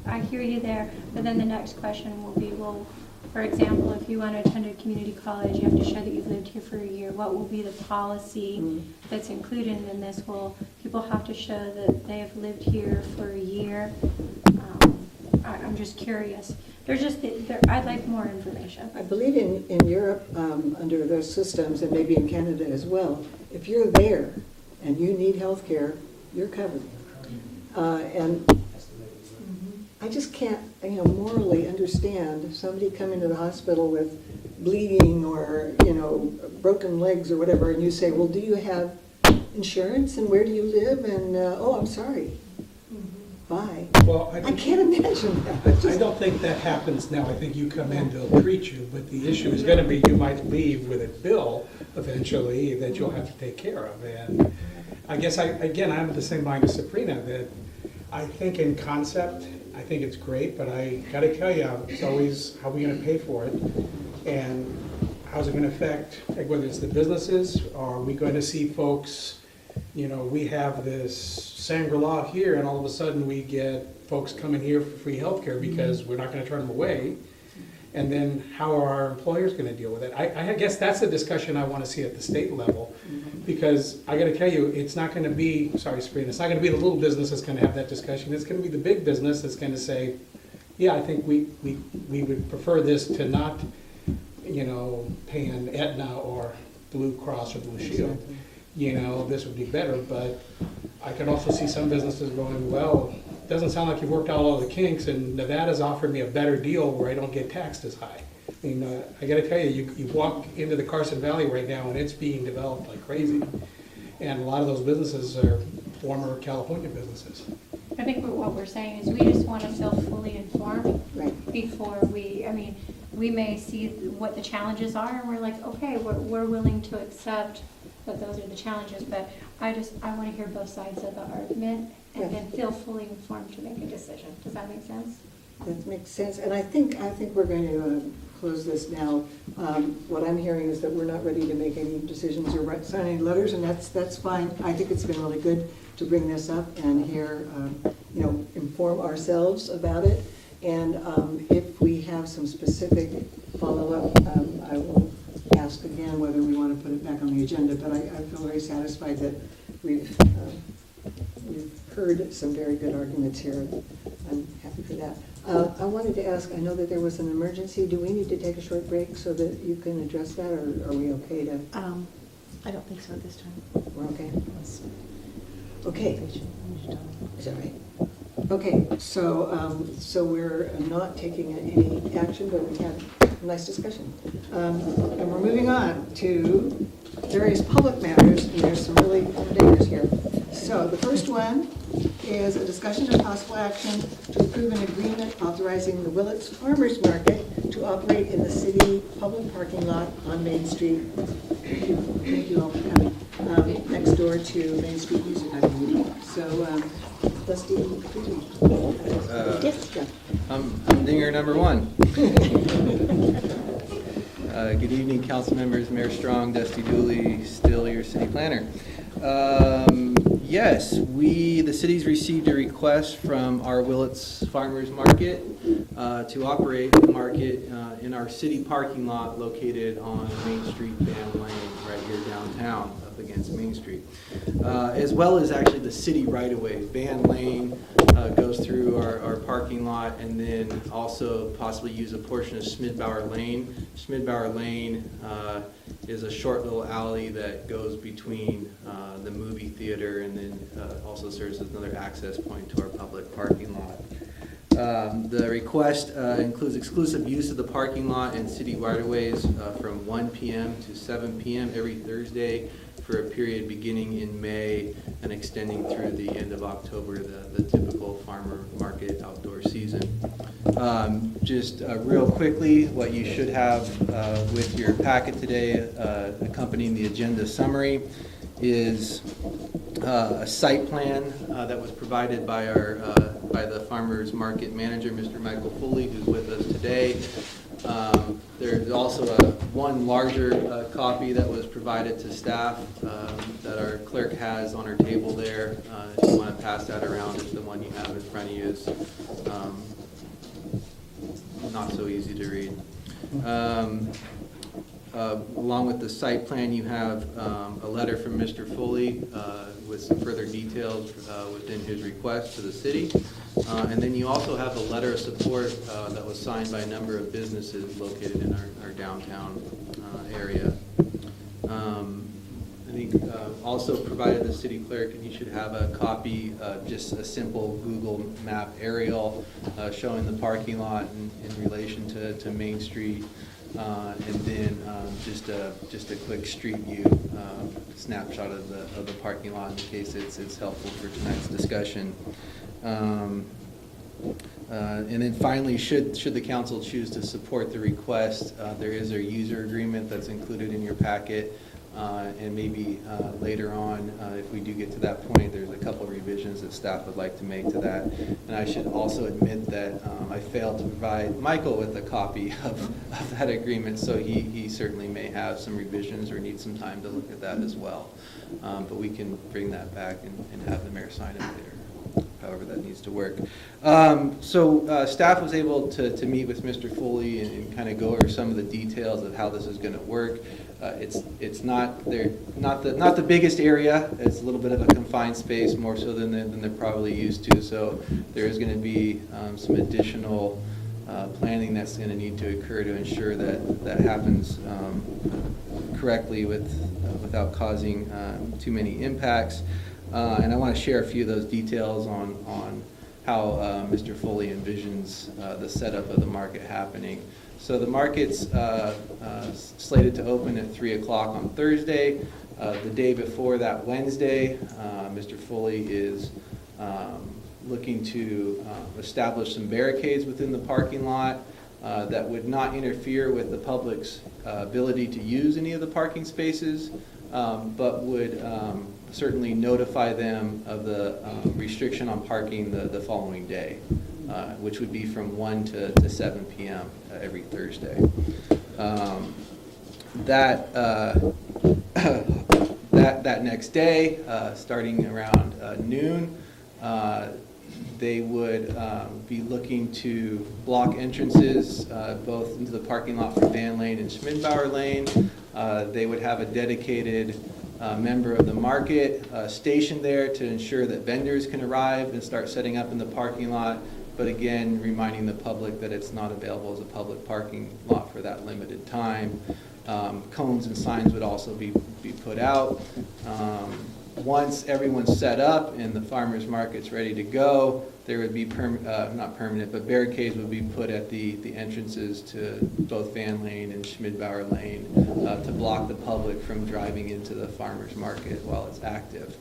C: I hear you there, but then the next question will be, well, for example, if you want to attend a community college, you have to show that you've lived here for a year. What will be the policy that's included in this? Will people have to show that they have lived here for a year? I'm just curious. I'd like more information.
A: I believe in Europe, under those systems, and maybe in Canada as well, if you're there and you need health care, you're covered. And I just can't, morally understand somebody coming to the hospital with bleeding or, broken legs or whatever, and you say, well, do you have insurance, and where do you live? And, oh, I'm sorry. Bye.
I: Well,
A: I can't imagine that.
I: I don't think that happens now. I think you come in, they'll treat you, but the issue is gonna be you might leave with a bill eventually that you'll have to take care of. And I guess I'm of the same mind as Sabrina, that I think in concept, I think it's great, but I gotta tell you, it's always, how are we gonna pay for it? And how's it gonna affect, like, whether it's the businesses, or are we going to see folks, we have this Shangri-La here, and all of a sudden we get folks coming here for free healthcare because we're not gonna turn them away. And then how are our employers gonna deal with it? I guess that's a discussion I wanna see at the state level, because I gotta tell you, it's not gonna be, sorry Sabrina, it's not gonna be the little business that's gonna have that discussion. It's gonna be the big business that's gonna say, yeah, I think we would prefer this to not, paying Aetna or Blue Cross or Blue Shield. This would be better, but I could also see some businesses going, well, it doesn't sound like you've worked out all the kinks, and Nevada's offered me a better deal where I don't get taxed as high. I mean, I gotta tell you, you walk into the Carson Valley right now and it's being developed like crazy. And a lot of those businesses are former California businesses.
C: I think what we're saying is we just want to feel fully informed before we may see what the challenges are, and we're like, okay, we're willing to accept that those are the challenges, but I want to hear both sides of the argument and then feel fully informed to make a decision. Does that make sense?
A: That makes sense, and I think we're going to close this now. What I'm hearing is that we're not ready to make any decisions or sign any letters, and that's fine. I think it's been really good to bring this up and hear, inform ourselves about it. And if we have some specific follow-up, I will ask again whether we want to put it back on the agenda. But I feel very satisfied that we've heard some very good arguments here. I'm happy for that. I wanted to ask, I know that there was an emergency. Do we need to take a short break so that you can address that, or are we okay to?
G: I don't think so at this time.
A: We're okay? Okay. Is that right? Okay, so we're not taking any action, but we had a nice discussion. And we're moving on to various public matters, and there's some really dangers here. So the first one is a discussion of possible action to approve an agreement authorizing the Willits Farmers Market to operate in the city public parking lot on Main Street. Thank you all for coming. Next door to Main Street Music. So, Dusty, please. Yes, yeah.
P: I'm dinger number one. Good evening, council members, Mayor Strong, Dusty Dooley, still your city planner. Yes, the city's received a request from our Willits Farmers Market to operate the market in our city parking lot located on Main Street, Van Lane, right here downtown, up against Main Street. As well as actually the city right-of-way. Van Lane goes through our parking lot, and then also possibly use a portion of Schmidbauer Lane. Schmidbauer Lane is a short little alley that goes between the movie theater and then also serves as another access point to our public parking lot. The request includes exclusive use of the parking lot and city right-of-ways from 1 p.m. to 7 p.m. every Thursday for a period beginning in May and extending through the end of October, the typical farmer market outdoor season. Just real quickly, what you should have with your packet today, accompanying the agenda summary, is a site plan that was provided by by the farmers market manager, Mr. Michael Foley, who's with us today. There's also one larger copy that was provided to staff that our clerk has on her table there. If you want to pass that around, it's the one you have in front of you. Is not so easy to read. Along with the site plan, you have a letter from Mr. Foley with some further details within his request to the city. And then you also have a letter of support that was signed by a number of businesses located in our downtown area. I think also provided the city clerk, and you should have a copy, just a simple Google map aerial showing the parking lot in relation to Main Street. And then just a quick street view snapshot of the parking lot in case it's helpful for tonight's discussion. And then finally, should the council choose to support the request, there is a user agreement that's included in your packet. And maybe later on, if we do get to that point, there's a couple of revisions that staff would like to make to that. And I should also admit that I failed to provide Michael with a copy of that agreement, so he certainly may have some revisions or need some time to look at that as well. But we can bring that back and have the mayor sign it later, however that needs to work. So staff was able to meet with Mr. Foley and kind of go over some of the details of how this is going to work. It's not the biggest area. It's a little bit of a confined space, more so than they're probably used to. So there is going to be some additional planning that's going to need to occur to ensure that happens correctly without causing too many impacts. And I want to share a few of those details on how Mr. Foley envisions the setup of the market happening. So the market's slated to open at 3 o'clock on Thursday. The day before that Wednesday, Mr. Foley is looking to establish some barricades within the parking lot that would not interfere with the public's ability to use any of the parking spaces, but would certainly notify them of the restriction on parking the following day. Which would be from 1 to 7 p.m. Every Thursday. That next day, starting around noon, they would be looking to block entrances both into the parking lot for Van Lane and Schmidbauer Lane. They would have a dedicated member of the market stationed there to ensure that vendors can arrive and start setting up in the parking lot. But again, reminding the public that it's not available as a public parking lot for that limited time. Cones and signs would also be put out. Once everyone's set up and the farmers market's ready to go, there would be not permanent, but barricades would be put at the entrances to both Van Lane and Schmidbauer Lane to block the public from driving into the farmers market while it's active.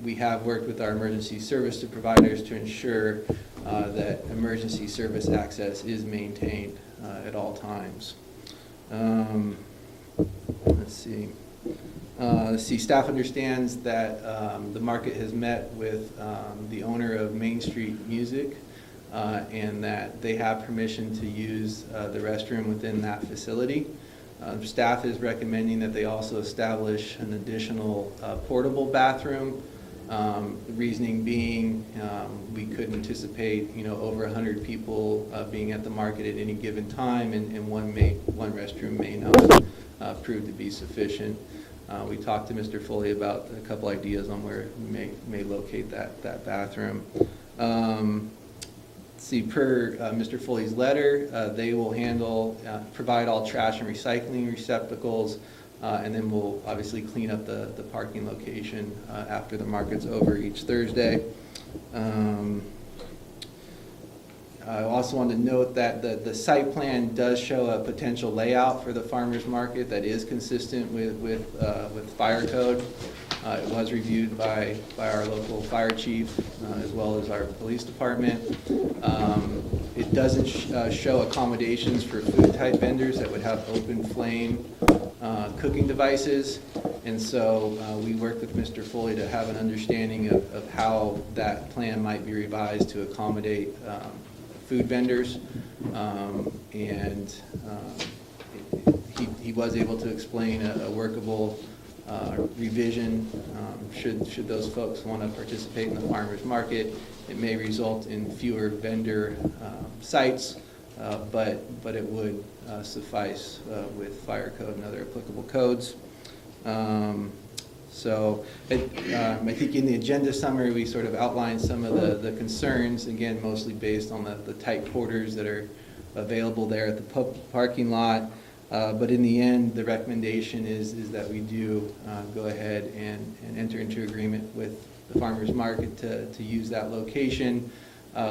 P: We have worked with our emergency service providers to ensure that emergency service access is maintained at all times. Let's see. Staff understands that the market has met with the owner of Main Street Music and that they have permission to use the restroom within that facility. Staff is recommending that they also establish an additional portable bathroom The reasoning being, we could anticipate, over 100 people being at the market at any given time, and one restroom may not prove to be sufficient. We talked to Mr. Foley about a couple ideas on where we may locate that bathroom. See, per Mr. Foley's letter, they will provide all trash and recycling receptacles, and then we'll obviously clean up the parking location after the market's over each Thursday. I also want to note that the site plan does show a potential layout for the farmers market that is consistent with fire code. It was reviewed by our local fire chief as well as our police department. It doesn't show accommodations for food type vendors that would have open flame cooking devices. And so we worked with Mr. Foley to have an understanding of how that plan might be revised to accommodate food vendors. He was able to explain a workable revision. Should those folks want to participate in the farmers market, it may result in fewer vendor sites, but it would suffice with fire code and other applicable codes. So I think in the agenda summary, we sort of outlined some of the concerns, again, mostly based on the tight quarters that are available there at the parking lot. But in the end, the recommendation is that we do go ahead and enter into agreement with the farmers market to use that location,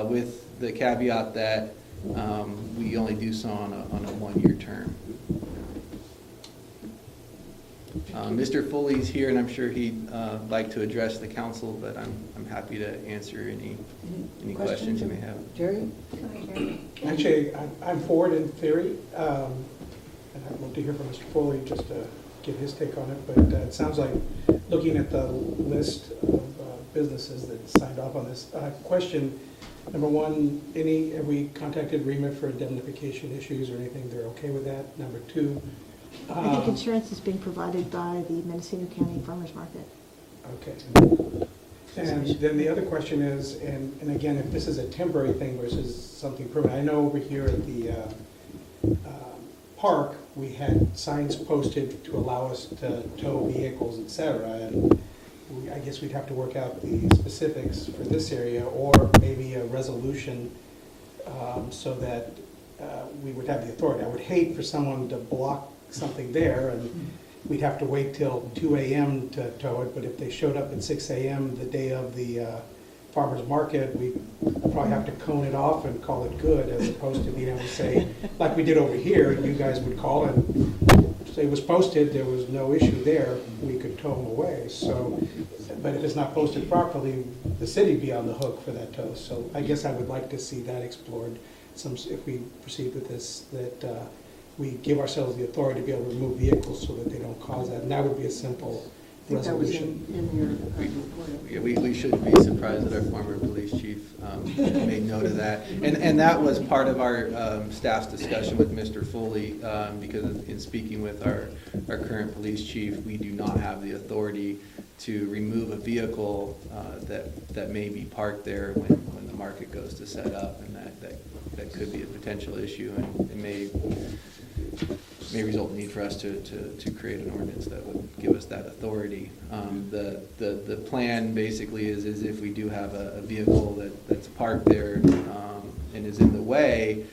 P: with the caveat that we only do so on a one-year term. Mr. Foley's here, and I'm sure he'd like to address the council, but I'm happy to answer any questions you may have.
A: Jerry?
I: Actually, I'm for it in theory, and I'd love to hear from Mr. Foley just to get his take on it, but it sounds like, looking at the list of businesses that signed off on this, question, number one, have we contacted REMA for indemnification issues or anything? They're okay with that? Number two,
G: I think insurance is being provided by the Mendocino County Farmers Market.
I: okay. And then the other question is, and again, if this is a temporary thing versus something permanent, I know over here at the park, we had signs posted to allow us to tow vehicles, et cetera, and I guess we'd have to work out the specifics for this area, or maybe a resolution so that we would have the authority. I would hate for someone to block something there, and we'd have to wait till 2 a.m. to tow it, but if they showed up at 6 a.m. the day of the farmer's market, we probably have to cone it off and call it good, as opposed to being able to say, like we did over here, you guys would call and say it was posted, there was no issue there, we could tow them away. So, but if it's not posted properly, the city'd be on the hook for that tow. So I guess I would like to see that explored, if we proceed with this, that we give ourselves the authority to be able to remove vehicles so that they don't cause that. And that would be a simple resolution.
A: In your report.
P: Yeah, we shouldn't be surprised that our former police chief made note of that. And that was part of our staff's discussion with Mr. Foley, because in speaking with our current police chief, we do not have the authority to remove a vehicle that may be parked there when the market goes to set up, and that could be a potential issue, and it may result in the need for us to create an ordinance that would give us that authority. The plan basically is if we do have a vehicle that's parked there and is in the way,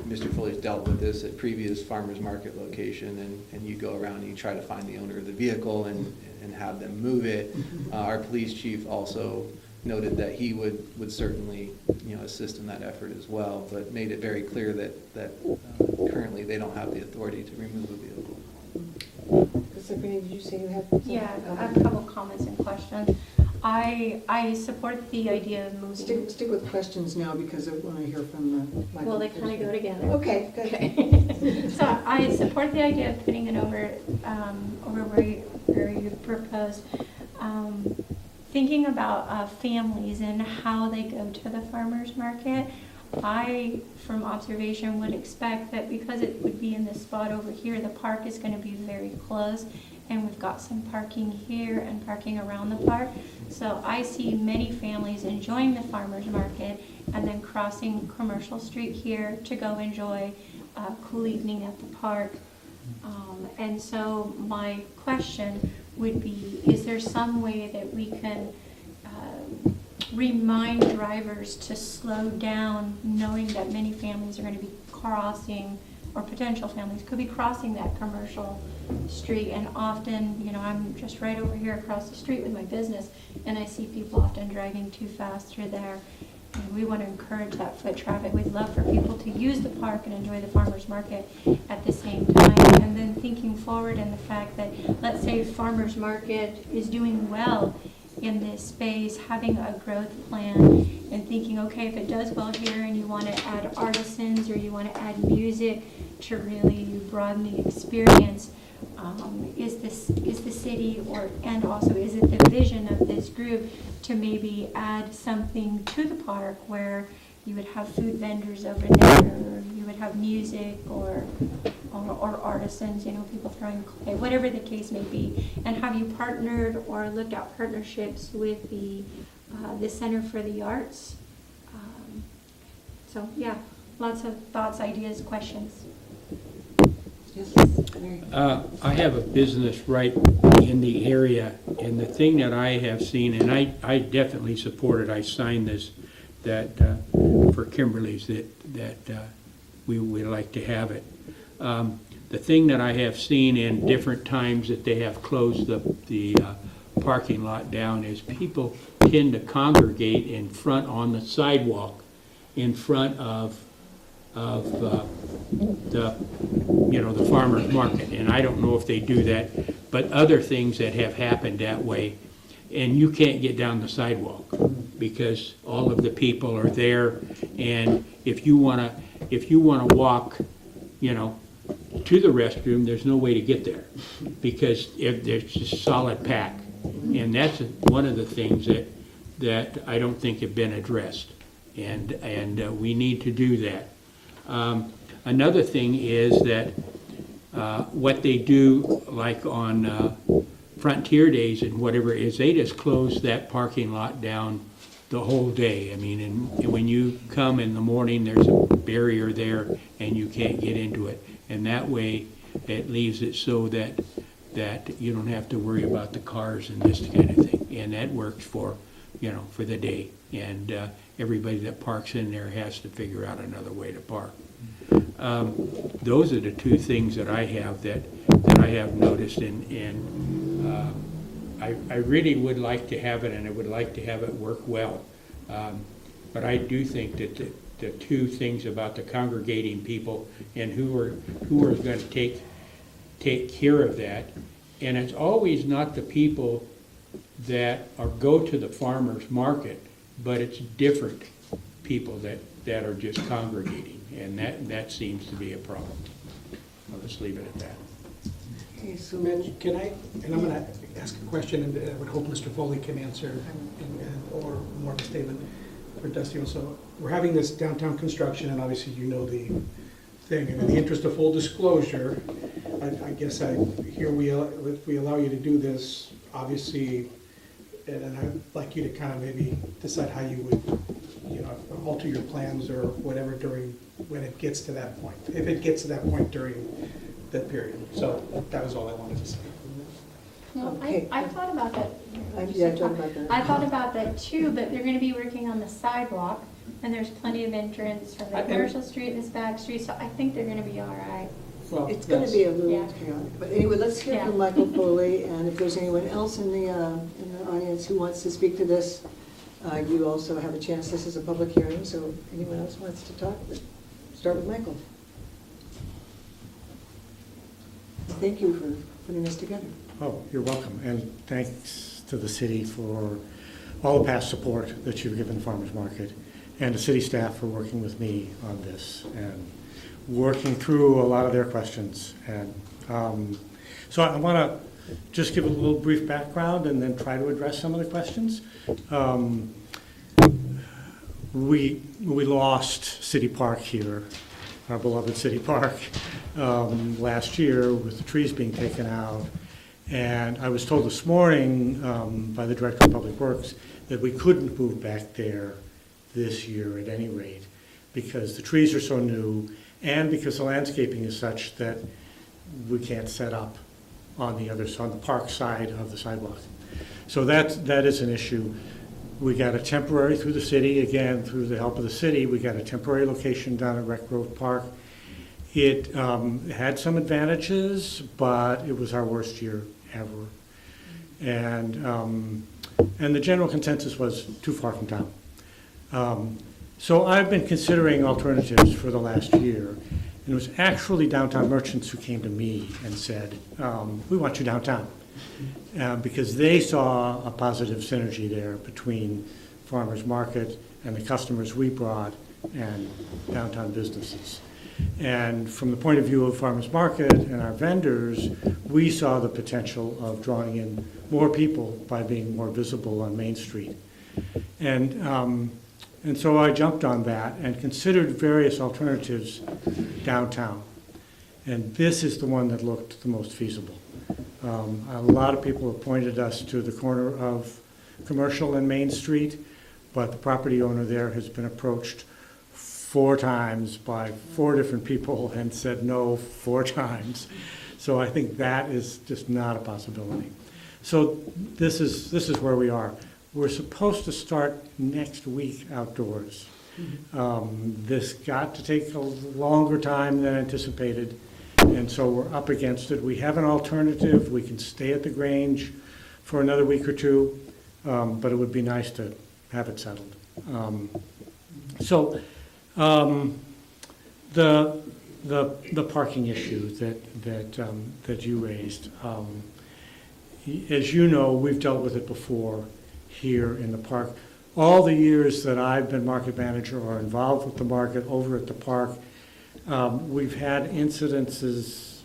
P: Mr. Foley's dealt with this at previous farmers market location, and you go around and you try to find the owner of the vehicle and have them move it. Our police chief also noted that he would certainly assist in that effort as well, but made it very clear that currently they don't have the authority to remove a vehicle.
A: Sabrina, did you say you had?
C: Yeah, I have a couple comments and questions. I support the idea of moving.
A: Stick with questions now, because I want to hear from the.
C: Well, they kind of go together.
A: Okay, good.
C: Okay. So I support the idea of putting it over where you proposed. Thinking about families and how they go to the farmer's market, I, from observation, would expect that because it would be in this spot over here, the park is going to be very close, and we've got some parking here and parking around the park. So I see many families enjoying the farmer's market and then crossing Commercial Street here to go enjoy a cool evening at the park. And so my question would be, is there some way that we can remind drivers to slow down, knowing that many families are going to be crossing, or potential families could be crossing that Commercial Street, and often, you know, I'm just right over here across the street with my business, and I see people often driving too fast through there. And we want to encourage that foot traffic. We'd love for people to use the park and enjoy the farmer's market at the same time. And then thinking forward in the fact that, let's say farmer's market is doing well in this space, having a growth plan and thinking, okay, if it does well here and you want to add artisans or you want to add music to really broaden the experience, is the city, or and also is it the vision of this group to maybe add something to the park where you would have food vendors over there, or you would have music, or artisans, you know, people throwing clay, whatever the case may be. And have you partnered or looked at partnerships with the Center for the Arts? So yeah, lots of thoughts, ideas, questions.
D: I have a business right in the area, and the thing that I have seen, and I definitely support it, I signed this, that for Kimberly's, that we would like to have it. The thing that I have seen in different times that they have closed the parking lot down is people tend to congregate in front on the sidewalk in front of the farmer's market, and I don't know if they do that, but other things that have happened that way, and you can't get down the sidewalk because all of the people are there, and if you wanna walk, you know, to the restroom, there's no way to get there because there's just solid pack, and that's one of the things that I don't think have been addressed, and we need to do that. Another thing is that what they do, like on Frontier Days and whatever, is they just close that parking lot down the whole day. I mean, and when you come in the morning, there's a barrier there and you can't get into it. And that way, it leaves it so that you don't have to worry about the cars and this kind of thing. And that works for the day. And everybody that parks in there has to figure out another way to park. Those are the two things that I have that I have noticed, and I really would like to have it, and I would like to have it work well. But I do think that the two things about the congregating people and who are going to take care of that, and it's always not the people that go to the farmer's market, but it's different people that are just congregating, and that seems to be a problem. I'll just leave it at that.
A: Okay, so
I: Can I, and I'm going to ask a question, and I would hope Mr. Foley can answer, or more of a statement for Dusty also. We're having this downtown construction, and obviously you know the thing, and in the interest of full disclosure, I guess if we allow you to do this, obviously, and I'd like you to kind of maybe decide how you would, alter your plans or whatever when it gets to that point, if it gets to that point during that period. So that was all I wanted to say.
C: No,
A: Okay.
C: I thought about that.
A: Yeah, talk about that.
C: I thought about that too, but they're going to be working on the sidewalk, and there's plenty of entrance from the Commercial Street, this back street, so I think they're going to be all right.
I: Well,
A: it's going to be a little
C: Yeah.
A: chaotic, but anyway, let's hear from Michael Foley, and if there's anyone else in the audience who wants to speak to this, you also have a chance. This is a public hearing, so anyone else wants to talk, start with Michael. Thank you for putting this together.
Q: Oh, you're welcome, and thanks to the city for all the past support that you've given the farmers market, and the city staff for working with me on this and working through a lot of their questions. And so I want to just give a little brief background and then try to address some of the questions. We lost City Park here, our beloved City Park, last year with the trees being taken out. And I was told this morning by the Director of Public Works that we couldn't move back there this year at any rate, because the trees are so new and because the landscaping is such that we can't set up on the park side of the sidewalk. So that is an issue. We got a temporary through the city, again, through the help of the city, we got a temporary location down at Rec Grove Park. It had some advantages, but it was our worst year ever. And the general consensus was too far from town. So I've been considering alternatives for the last year. And it was actually downtown merchants who came to me and said, we want you downtown. Because they saw a positive synergy there between farmers market and the customers we brought and downtown businesses. And from the point of view of farmers market and our vendors, we saw the potential of drawing in more people by being more visible on Main Street. And so I jumped on that and considered various alternatives downtown. And this is the one that looked the most feasible. A lot of people have pointed us to the corner of Commercial and Main Street, but the property owner there has been approached 4 times by 4 different people and said no 4 times. So I think that is just not a possibility. So this is where we are. We're supposed to start next week outdoors. This got to take a longer time than anticipated, and so we're up against it. We have an alternative. We can stay at the Grange for another week or 2, but it would be nice to have it settled. The parking issue that you raised, as you know, we've dealt with it before here in the park. All the years that I've been market manager or involved with the market over at the park, we've had incidences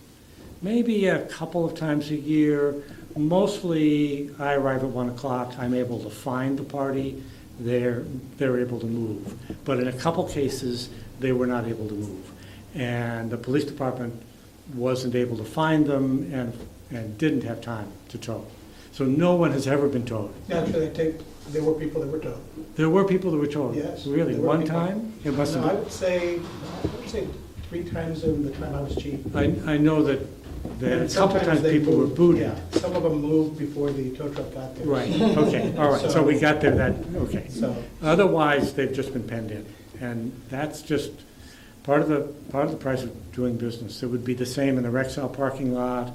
Q: maybe a couple of times a year. Mostly I arrive at 1 o'clock, I'm able to find the party, they're able to move. But in a couple cases, they were not able to move. And the police department wasn't able to find them and didn't have time to tow. So no one has ever been towed.
I: Actually, there were people that were towed.
Q: There were people that were towed?
I: Yes.
Q: Really? One
I: people.
Q: time? It must have
I: No, I
Q: been.
I: would say 3 times in the time I was chief.
Q: I know that a couple
I: Sometimes
Q: times
I: they
Q: people were
I: moved,
Q: booted.
I: Yeah, some of them moved before the tow truck got there.
Q: Right, okay, all right, so we got there okay.
I: So-
Q: Otherwise, they've just been penned in, and that's just part of the price of doing business. It would be the same in the Rexall parking lot,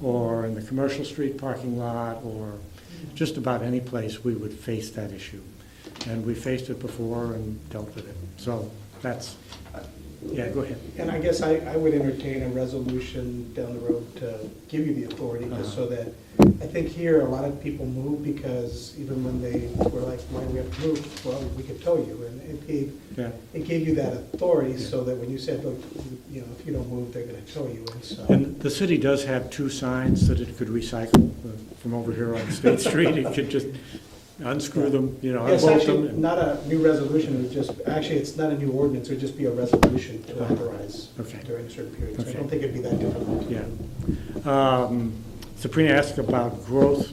Q: or in the Commercial Street parking lot, or just about any place we would face that issue. And we faced it before and dealt with it. So that's, yeah, go ahead.
I: And I guess I would entertain a resolution down the road to give you the authority, just so that, I think here, a lot of people move because even when they were like, why do we have to move? Well, we could tow you, and it gave you that authority, so that when you said, look, if you don't move, they're gonna tow you, and so.
Q: And the city does have 2 signs that it could recycle from over here on State Street. It could just unscrew them,
I: It's
Q: unbolt
I: actually
Q: them.
I: not a new resolution, it would just, actually, it's not a new ordinance, it would just be a resolution to authorize during a certain period. So I don't think it'd be that difficult.
Q: Yeah. Sabrina asked about growth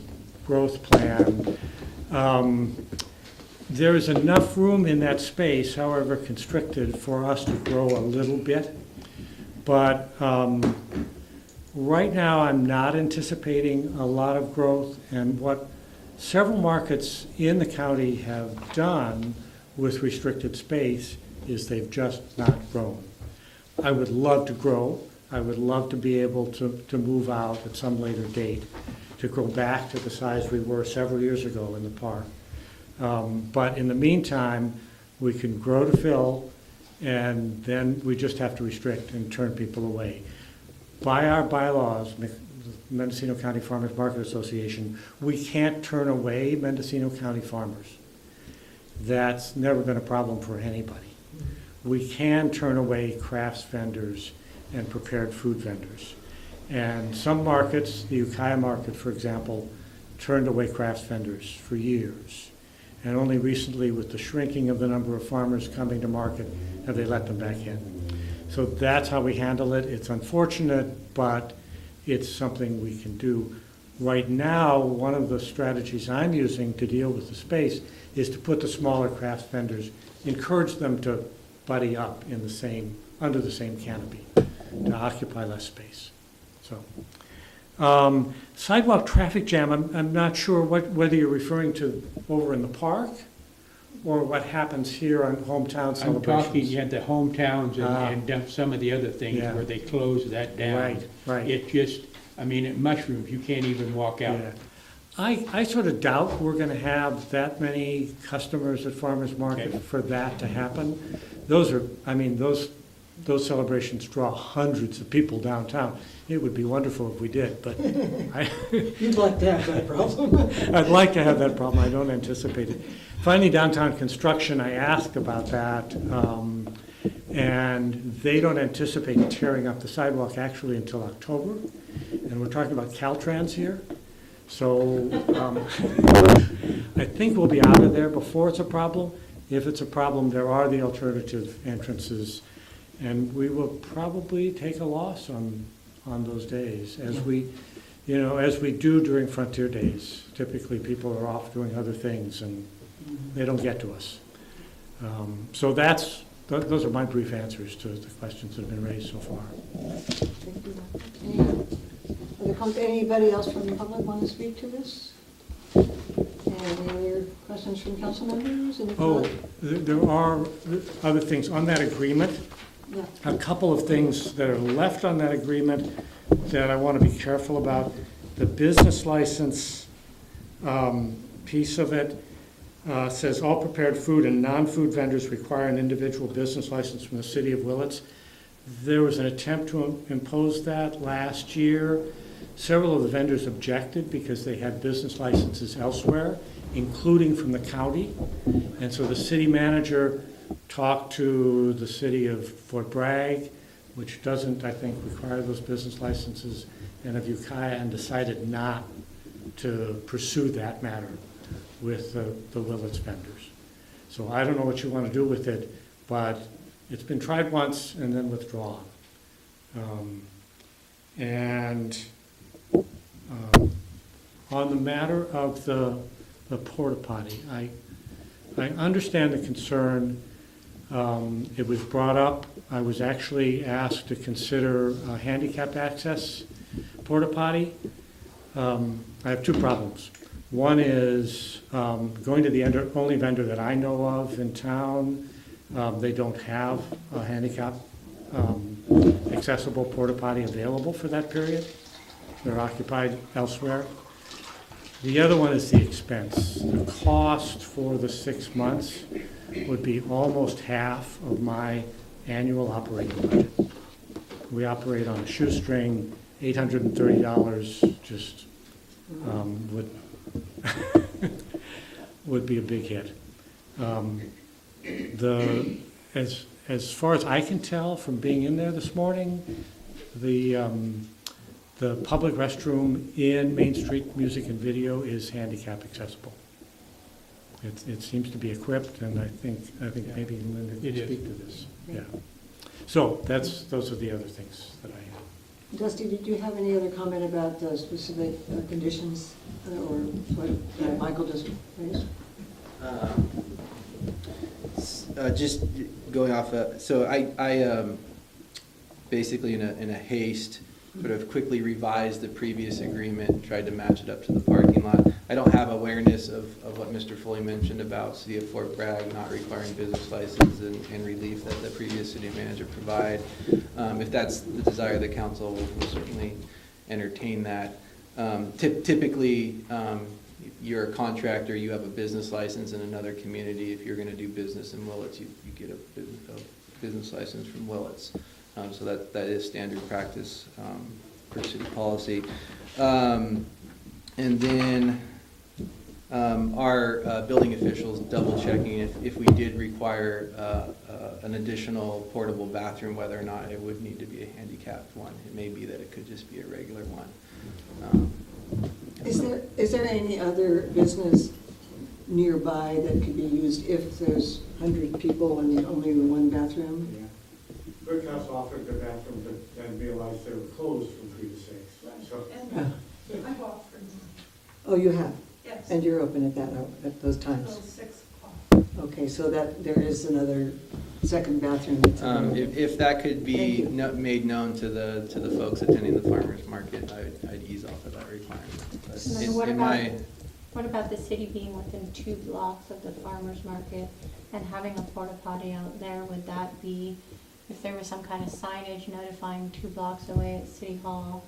Q: plan. There is enough room in that space, however constricted, for us to grow a little bit. But right now, I'm not anticipating a lot of growth. And what several markets in the county have done with restricted space is they've just not grown. I would love to grow. I would love to be able to move out at some later date, to go back to the size we were several years ago in the park. But in the meantime, we can grow to fill, and then we just have to restrict and turn people away. By our bylaws, the Mendocino County Farmers Market Association, we can't turn away Mendocino County farmers. That's never been a problem for anybody. We can turn away crafts vendors and prepared food vendors. And some markets, the Ukiah market, for example, turned away crafts vendors for years. And only recently, with the shrinking of the number of farmers coming to market, have they let them back in. So that's how we handle it. It's unfortunate, but it's something we can do. Right now, one of the strategies I'm using to deal with the space is to put the smaller crafts vendors, encourage them to buddy up in the same, under the same canopy, to occupy less space. So, sidewalk traffic jam, I'm not sure whether you're referring to over in the park or what happens here on hometown celebrations.
D: I'm talking at the hometowns and some of the other things
Q: Yeah.
D: where they close that down.
Q: Right.
D: It just, I mean, at mushrooms, you can't even walk out.
Q: Yeah. I sort of doubt we're gonna have that many customers at Farmers Market
D: Okay.
Q: for that to happen. Those are, I mean, those celebrations draw hundreds of people downtown. It would be wonderful if we did, but
A: You'd like to have that problem.
Q: I'd like to have that problem. I don't anticipate it. Finally, downtown construction, I asked about that, and they don't anticipate tearing up the sidewalk actually until October. And we're talking about Caltrans here. So I think we'll be out of there before it's a problem. If it's a problem, there are the alternative entrances, and we will probably take a loss on those days, as we do during Frontier Days. Typically, people are off doing other things, and they don't get to us. So those are my brief answers to the questions that have been raised so far.
A: Thank you. Anybody else from the public want to speak to this? Any other questions from council members?
Q: There are other things on that agreement.
A: Yeah.
Q: A couple of things that are left on that agreement that I want to be careful about. The business license piece of it says all prepared food and non-food vendors require an individual business license from the city of Willits. There was an attempt to impose that last year. Several of the vendors objected because they had business licenses elsewhere, including from the county. And so the city manager talked to the city of Fort Bragg, which doesn't, I think, require those business licenses, and of Ukiah, and decided not to pursue that matter with the Willits vendors. So I don't know what you want to do with it, but it's been tried once and then withdrawn. On the matter of the porta potty, I understand the concern. It was brought up. I was actually asked to consider a handicap access porta potty. I have two problems. One is going to the only vendor that I know of in town. They don't have a handicap accessible porta potty available for that period. They're occupied elsewhere. The other one is the expense. The cost for the 6 months would be almost half of my annual operating budget. We operate on a shoestring. $830 just would be a big hit. As far as I can tell from being in there this morning, the public restroom in Main Street Music and Video is handicap accessible. It seems to be equipped, and I think maybe Linda can speak to this. Yeah. So those are the other things that I have.
A: Dusty, did you have any other comment about the specific conditions or what Michael just raised?
P: Just going off, so I basically in a haste sort of quickly revised the previous agreement and tried to match it up to the parking lot. I don't have awareness of what Mr. Foley mentioned about City of Fort Bragg not requiring business license and relief that the previous city manager provide. If that's the desire of the council, we'll certainly entertain that. Typically, you're a contractor, you have a business license in another community. If you're going to do business in Willits, you get a business license from Willits. So that is standard practice per city policy. And then our building officials double checking if we did require an additional portable bathroom, whether or not it would need to be a handicapped one. It may be that it could just be a regular one.
A: Is there any other business nearby that could be used if there's 100 people and only one bathroom?
Q: Yeah. Good Council offered the bathroom, but then realized they were closed from 3 to 6.
F: So.
O: I've offered
A: Oh, you have?
F: Yes.
A: And you're open at that hour, at those times?
F: Till 6 o'clock.
A: Okay, so that, there is another second bathroom that's available.
P: If that could
A: Thank
P: be
A: you.
P: made known to the folks attending the farmer's market, I'd ease off of that requirement. But
C: And then
P: in-
C: what
P: in
C: about,
P: my-
C: what about the city being within 2 blocks of the farmer's market and having a porta potty out there? Would that be, if there was some kind of signage notifying 2 blocks away at City Hall?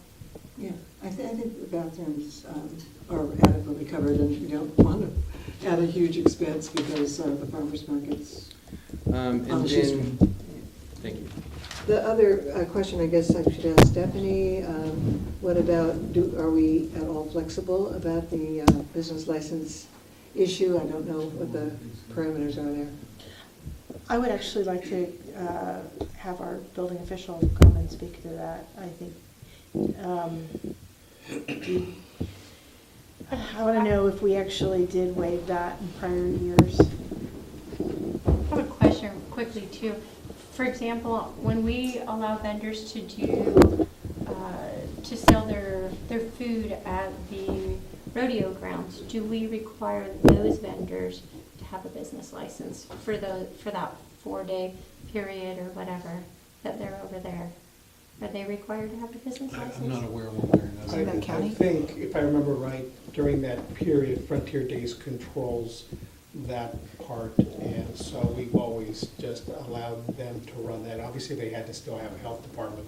A: Yeah, I think the bathrooms are adequately covered, and you don't want to add a huge expense because the farmer's market's
P: And
A: on the
P: then,
A: shoestring.
P: thank you.
A: The other question I guess I should ask Stephanie, what about, are we at all flexible about the business license issue? I don't know what the parameters are there.
G: I would actually like to have our building official come and speak to that. I think, I want to know if we actually did waive that in prior years.
C: I have a question quickly too. For example, when we allow vendors to do, to sell their food at the rodeo grounds, do we require those vendors to have a business license for that 4-day period or whatever that they're over there? Are they required to have a business license?
I: I'm not aware of one there.
G: Isn't that county?
I: I think, if I remember right, during that period, Frontier Days controls that part, and so we've always just allowed them to run that. Obviously, they had to still have a health department,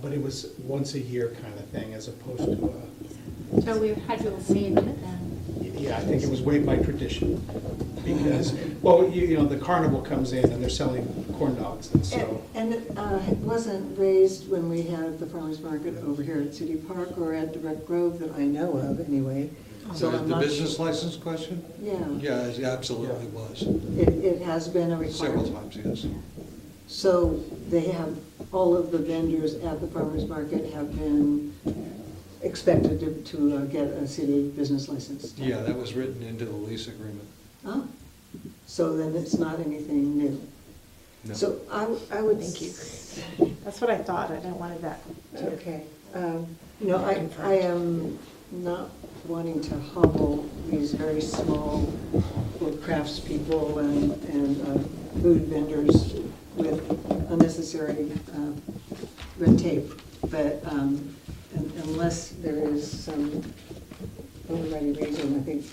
I: but it was once a year kind of thing, as opposed to
C: So we had to waive it then?
I: yeah, I think it was waived by tradition, because, well, the carnival comes in and they're selling corn dogs, and so.
A: And it wasn't raised when we had the farmer's market over here at City Park or at Direct Grove that I know of, anyway.
R: So
A: I'm
R: the
A: not
R: business
A: sure.
R: license question?
A: Yeah.
R: Yeah, it absolutely was.
A: It has been a
R: Several
A: requirement.
R: times, yes.
A: So they have, all of the vendors at the farmer's market have been expected to get a city business license.
R: Yeah, that was written into the lease agreement.
A: Oh, so then it's not anything new.
R: No.
A: So I would.
G: Thank you. That's what I thought, and I wanted that.
A: Okay. I am not wanting to hobble these very small craftspeople and food vendors with unnecessary red tape, but unless there is some overriding reason, I think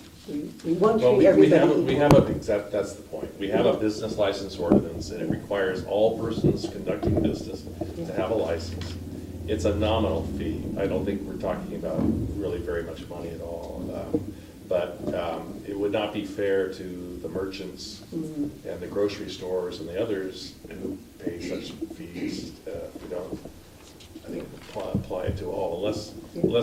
A: we want to treat everybody equal.
S: That's the point. We have a business license ordinance, and it requires all persons conducting business to have a license. It's a nominal fee. I don't think we're talking about really very much money at all. But it would not be fair to the merchants and the grocery stores and the others who pay such fees if we don't, I think, apply it to all, unless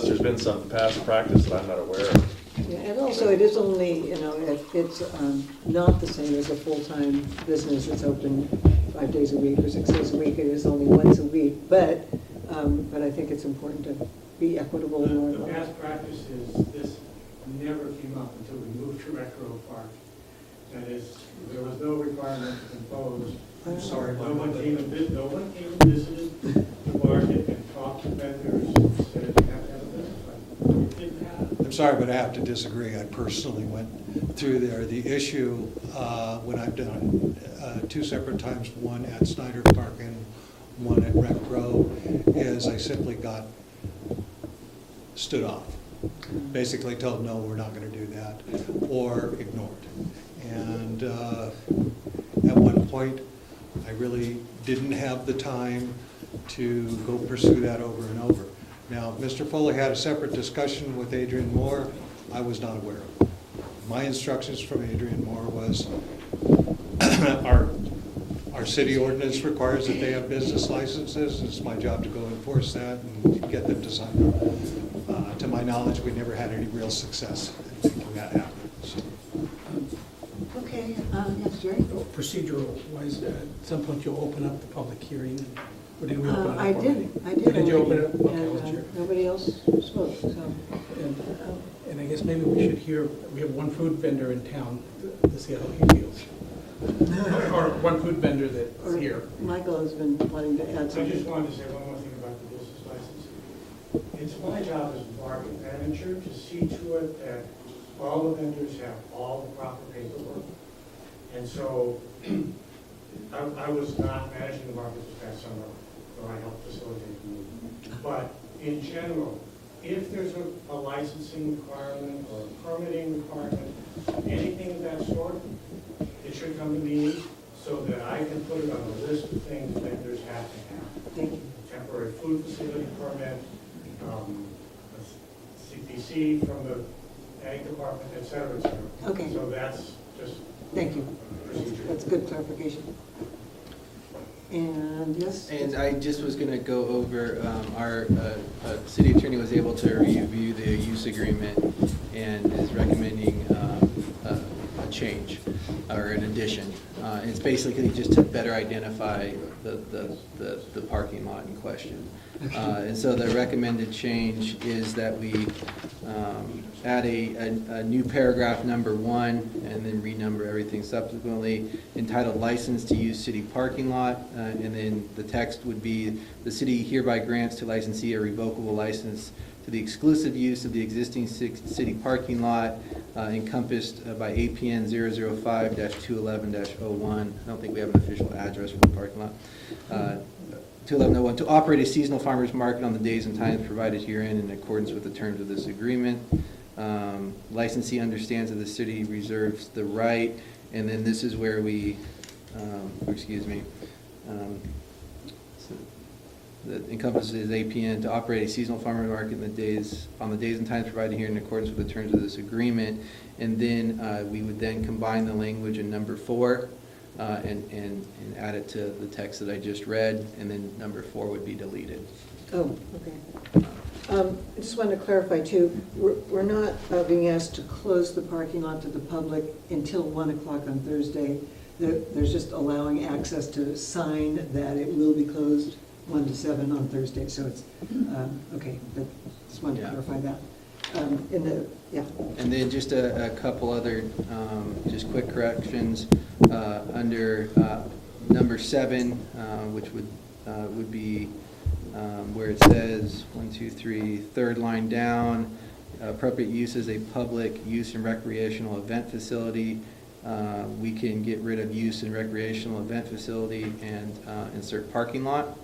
S: there's been some past practice that I'm not aware of.
A: Yeah, and also it is only, if it's not the same as a full-time business that's open 5 days a week or 6 days a week, it is only once a week, but I think it's important to be equitable in our
D: The
A: law.
D: past practice is this never came up until we moved to Red Grove Park. That is, there was no requirement to compose.
I: I'm sorry,
D: No one came and visited the market and talked to vendors and said you have to have a business license. It didn't happen.
R: I'm sorry, but I have to disagree. I personally went through there. The issue, when I've done it 2 separate times, one at Snyder Park and one at Red Grove, is I simply got stood off. Basically told, no, we're not going to do that, or ignored. And at one point, I really didn't have the time to go pursue that over and over. Now, Mr. Foley had a separate discussion with Adrian Moore I was not aware of. My instructions from Adrian Moore was our city ordinance requires that they have business licenses. It's my job to go enforce that and get them to sign up. To my knowledge, we never had any real success in making that happen. So.
A: Okay, yes, Jerry?
I: Procedural wise, at some point you'll open up the public hearing, or did we open it up
A: I
I: already?
A: did.
I: Did you open it?
A: already,
I: Okay, well,
A: and,
I: sure.
A: nobody else spoke, so.
I: And I guess maybe we should hear, we have one food vendor in town to see how he feels. Or one food vendor that's here.
A: Michael has been wanting to add
D: I
A: something.
D: just wanted to say one more thing about the business license.
Q: It's my job as market manager to see to it that all the vendors have all the proper paperwork. And so I was not managing the market this past summer, so I helped facilitate the move. But in general, if there's a licensing requirement or a permitting requirement, anything of that sort, it should come to me so that I can put it on the list of things vendors have to have.
A: Thank you.
Q: Temporary food facility permit, a CPC from the Ag Department, et cetera, et cetera.
A: Okay.
Q: So that's just
A: Thank you.
Q: procedure.
A: That's good clarification. And yes?
P: And I just was going to go over, our city attorney was able to review the use agreement and is recommending a change or an addition. And it's basically just to better identify the parking lot in question. And so the recommended change is that we add a new paragraph number 1 and then renumber everything subsequently, entitled License to Use City Parking Lot. And then the text would be, the city hereby grants to licensee a revocable license to the exclusive use of the existing city parking lot encompassed by APN 005-211-01. I don't think we have an official address for the parking lot. 21101, to operate a seasonal farmers market on the days and times provided herein in accordance with the terms of this agreement. Licensee understands that the city reserves the right, and then this is where we, that encompasses APN to operate a seasonal farmers market on the days and times provided here in accordance with the terms of this agreement. And then we would then combine the language in number 4 and add it to the text that I just read, and then number 4 would be deleted.
A: Oh, okay. I just wanted to clarify too, we're not being asked to close the parking lot to the public until 1 o'clock on Thursday. There's just allowing access to sign that it will be closed 1 to 7 on Thursday, so it's, okay, but just wanted to clarify that.
P: And then just a couple other just quick corrections under number 7, which would be where it says 1, 2, 3, third line down, appropriate use as a public use and recreational event facility. We can get rid of use and recreational event facility and insert parking lot.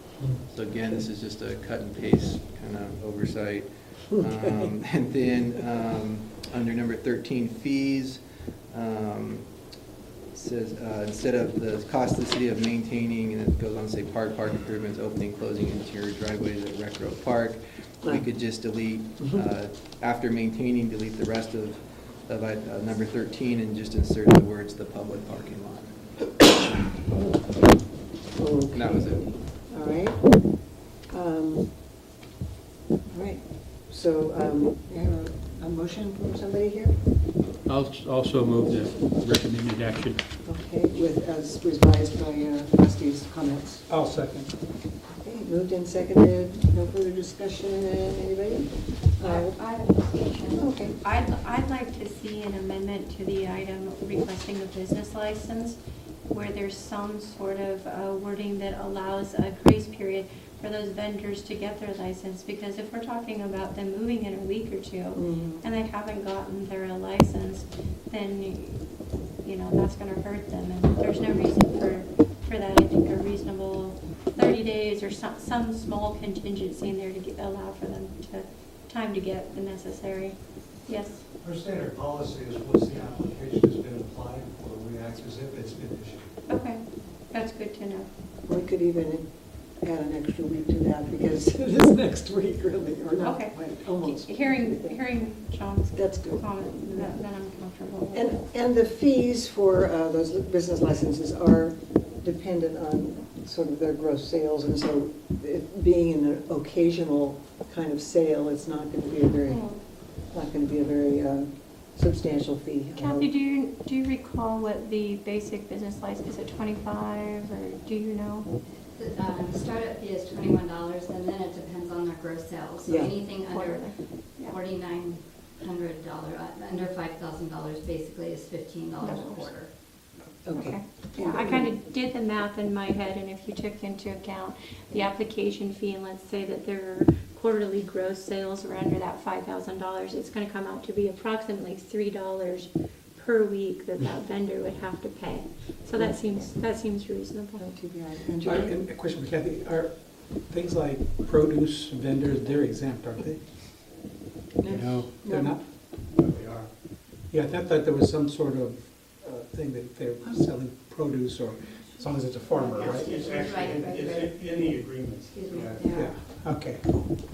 P: So again, this is just a cut and paste kind of oversight. And then under number 13, fees, it says instead of the cost of the city of maintaining, and it goes on to say park improvements, opening, closing interior driveways at Rec Road Park, we could just delete, after maintaining, delete the rest of number 13 and just insert the words the public parking lot. And that was it.
A: All right. All right. So, I have a motion from somebody here?
D: I'll also move the recommended action.
A: Okay, as revised by trustees' comments.
I: I'll second.
A: Okay, moved and seconded. No further discussion. Anybody?
C: I have a discussion.
A: Okay.
C: I'd like to see an amendment to the item requesting a business license where there's some sort of wording that allows a grace period for those vendors to get their license, because if we're talking about them moving in a week or two and they haven't gotten their license, then that's going to hurt them, and there's no reason for that. I think a reasonable 30 days or some small contingency in there to allow for them time to get the necessary. Yes.
R: Our standard policy is once the application has been applied for, we act as if it's been issued.
C: Okay, that's good to know.
A: We could even add an extra week to that because it is next week, really, or not
C: Okay.
A: quite, almost.
C: Hearing John's
A: good
C: comment, then I'm comfortable.
A: And the fees for those business licenses are dependent on sort of their gross sales, and so it being an occasional kind of sale, it's not going to be a very substantial fee.
C: Kathy, do you recall what the basic business license is? At 25, or do you know?
J: The startup fee is $21, and then it depends on their gross sales. So anything under $4,900, under $5,000, basically is $15 a quarter.
A: Okay.
C: Yeah, I kind of did the math in my head, and if you took into account the application fee, and let's say that they're quarterly gross sales were under that $5,000, it's gonna come out to be approximately $3 per week that vendor would have to pay. So that seems reasonable.
A: Not too bad.
I: And a question for Kathy, are things like produce vendors, they're exempt, aren't they?
D: No.
I: They're not? No, they are. Yeah, I thought there was some sort of thing that they're selling produce, or as long as it's a farmer, right?
D: It's actually, it's in the agreements.
I: Yeah, okay.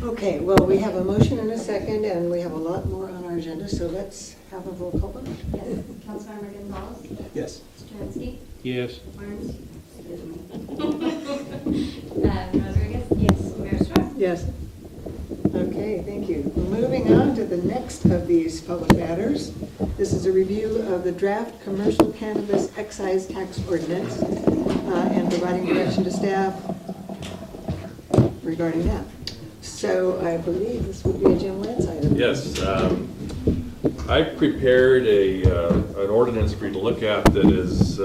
A: Okay, well, we have a motion and a second, and we have a lot more on our agenda, so let's have a roll call vote.
J: Yes, Councilmember Gonzalez?
I: Yes.
J: Stransky?
D: Yes.
J: Burns? Excuse me. Rodriguez? Yes. Mayor Strong?
A: Yes. Okay, thank you. Moving on to the next of these public matters. This is a review of the draft commercial cannabis excise tax ordinance and providing direction to staff regarding that. So I believe this would be a Jim Lance item.
S: Yes, I prepared an ordinance for you to look at that is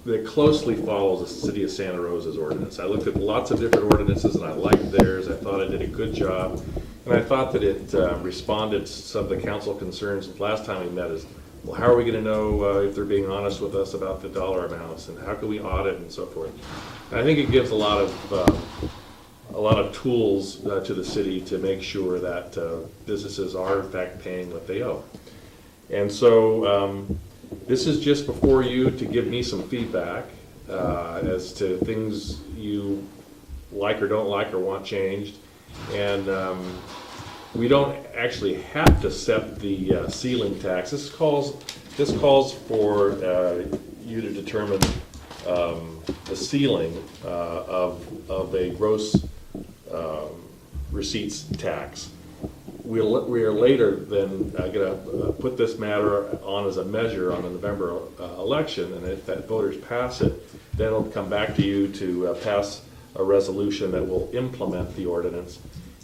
S: that closely follows the City of Santa Rosa's ordinance. I looked at lots of different ordinances and I liked theirs. I thought I did a good job. And I thought that it responded to some of the council concerns last time we met is, well, how are we going to know if they're being honest with us about the dollar amounts, and how can we audit and so forth. And I think it gives a lot of tools to the city to make sure that businesses are in fact paying what they owe. And so this is just before you to give me some feedback as to things you like or don't like or want changed. And we don't actually have to set the ceiling tax. This calls for you to determine the ceiling of a gross receipts tax. We are later then going to put this matter on as a measure on the November election, and if that voters pass it, then it'll come back to you to pass a resolution that will implement the ordinance.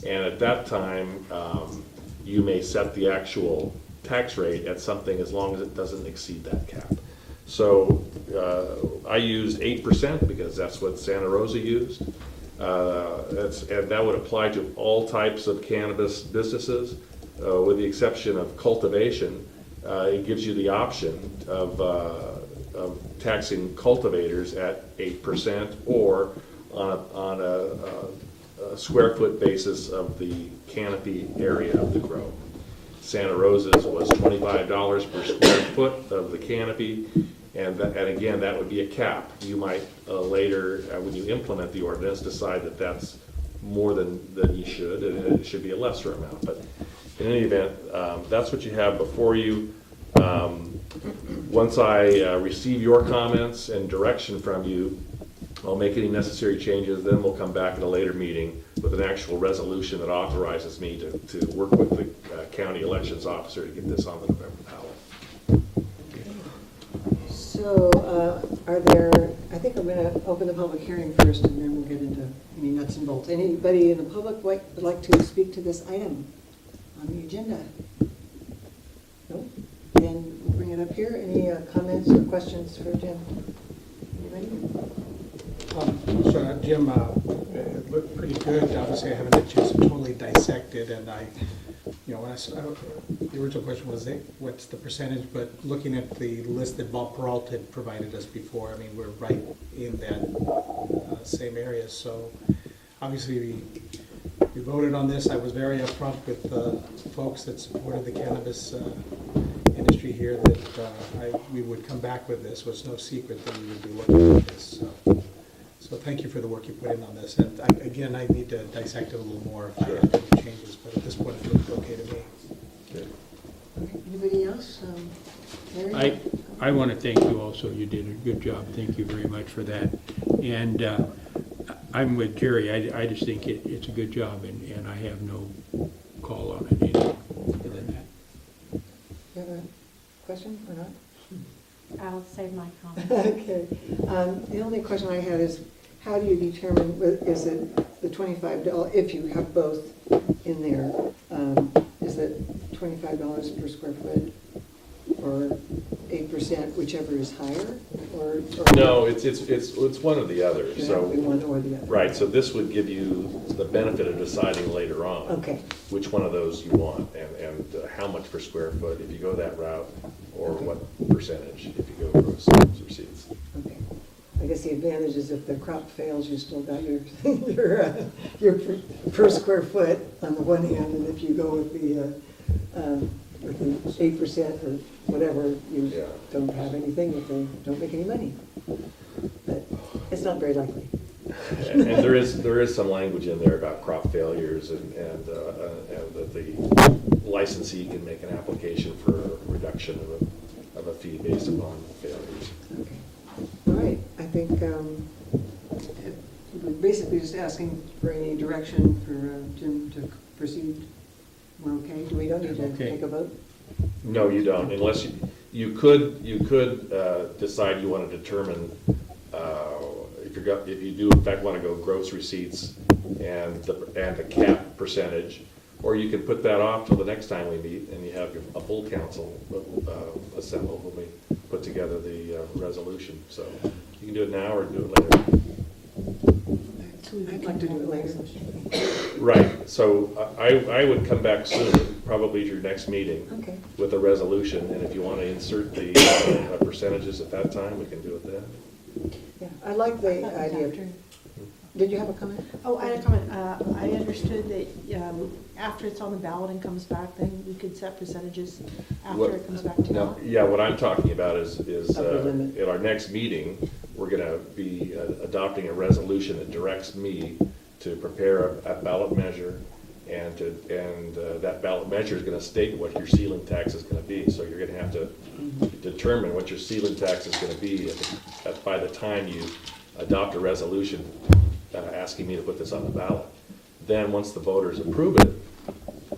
S: And at that time, you may set the actual tax rate at something as long as it doesn't exceed that cap. So I used 8% because that's what Santa Rosa used. And that would apply to all types of cannabis businesses, with the exception of cultivation. It gives you the option of taxing cultivators at 8% or on a square foot basis of the canopy area of the grow. Santa Rosa's was $25 per square foot of the canopy, and again, that would be a cap. You might later, when you implement the ordinance, decide that that's more than you should, and it should be a lesser amount. But in any event, that's what you have before you. Once I receive your comments and direction from you, I'll make any necessary changes, then we'll come back at a later meeting with an actual resolution that authorizes me to work with the county elections officer to get this on the November ballot.
A: So I think I'm going to open the public hearing first, and then we'll get into any nuts and bolts. Anybody in the public would like to speak to this item on the agenda? No? Then we'll bring it up here. Any comments or questions for Jim? Anybody?
I: So Jim, it looked pretty good. Obviously, I haven't had a chance to totally dissect it, and the original question was, what's the percentage? But looking at the list that Bob Peralta had provided us before, I mean, we're right in that same area. So obviously, we voted on this. I was very upfront with folks that supported the cannabis industry here that we would come back with this. It was no secret that we would be looking at this. So thank you for the work you put in on this. And again, I need to dissect it a little more if I have any changes, but at this point it looks okay to me.
A: Okay. Anybody else? Larry?
D: I want to thank you also. You did a good job. Thank you very much for that. And I'm with Jerry. I just think it's a good job, and I have no call on it other than that.
A: You have a question or not?
C: I'll save my comment.
A: Okay. The only question I had is, how do you determine, is it the $25, if you have both in there, is it $25 per square foot? or 8%, whichever is higher, or?
S: No, it's one or the other,
A: You have
S: so.
A: to be one or the other.
S: Right, so this would give you the benefit of deciding later on.
A: Okay.
S: Which one of those you want, and how much per square foot if you go that route, or what percentage if you go gross receipts.
A: Okay. I guess the advantage is if the crop fails, you still got your, your per square foot on the one hand, and if you go with the 8% or whatever, you don't have anything if they don't make any money. But it's not very likely.
S: And there is some language in there about crop failures, and that the licensee can make an application for a reduction of a fee based upon failures.
A: Okay. All right, I think we're basically just asking for any direction for Jim to proceed. We're okay? Do we don't need to take a vote?
S: No, you don't, unless you could decide you want to determine if you do in fact want to go gross receipts and the cap percentage, or you can put that off till the next time we meet and you have a full council assembled when we put together the resolution. So you can do it now or do it later.
A: I'd like to do it later.
S: Right, so I would come back soon, probably your next meeting, with a resolution, and if you want to insert the percentages at that time, we can do it then.
A: Yeah, I like the idea of. Did you have a comment?
G: Oh, I had a comment. I understood that after it's on the ballot and comes back, then we could set percentages after it comes back to
S: No,
G: ballot.
S: yeah, what I'm talking about is
A: Upper limit.
S: at our next meeting, we're going to be adopting a resolution that directs me to prepare a ballot measure, and that ballot measure is going to state what your ceiling tax is going to be. So you're going to have to determine what your ceiling tax is going to be by the time you adopt a resolution asking me to put this on the ballot. Then, once the voters approve it,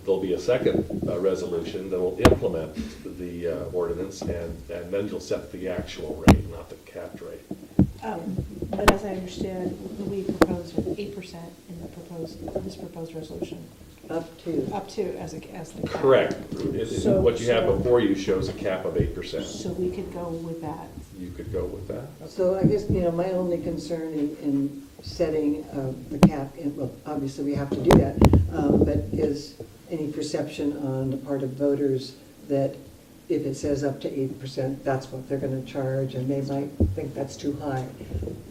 S: there'll be a second resolution that will implement the ordinance, and then you'll set the actual rate, not the capped rate.
G: But as I understood, we proposed 8% in this proposed resolution.
A: Up to
G: as the cap.
S: Correct.
G: So-
S: What you have before you shows a cap of 8%.
G: So we could go with that.
S: You could go with that.
A: So I guess, my only concern in setting the cap, well, obviously we have to do that, but is any perception on the part of voters that if it says up to 8%, that's what they're going to charge, and they might think that's too high.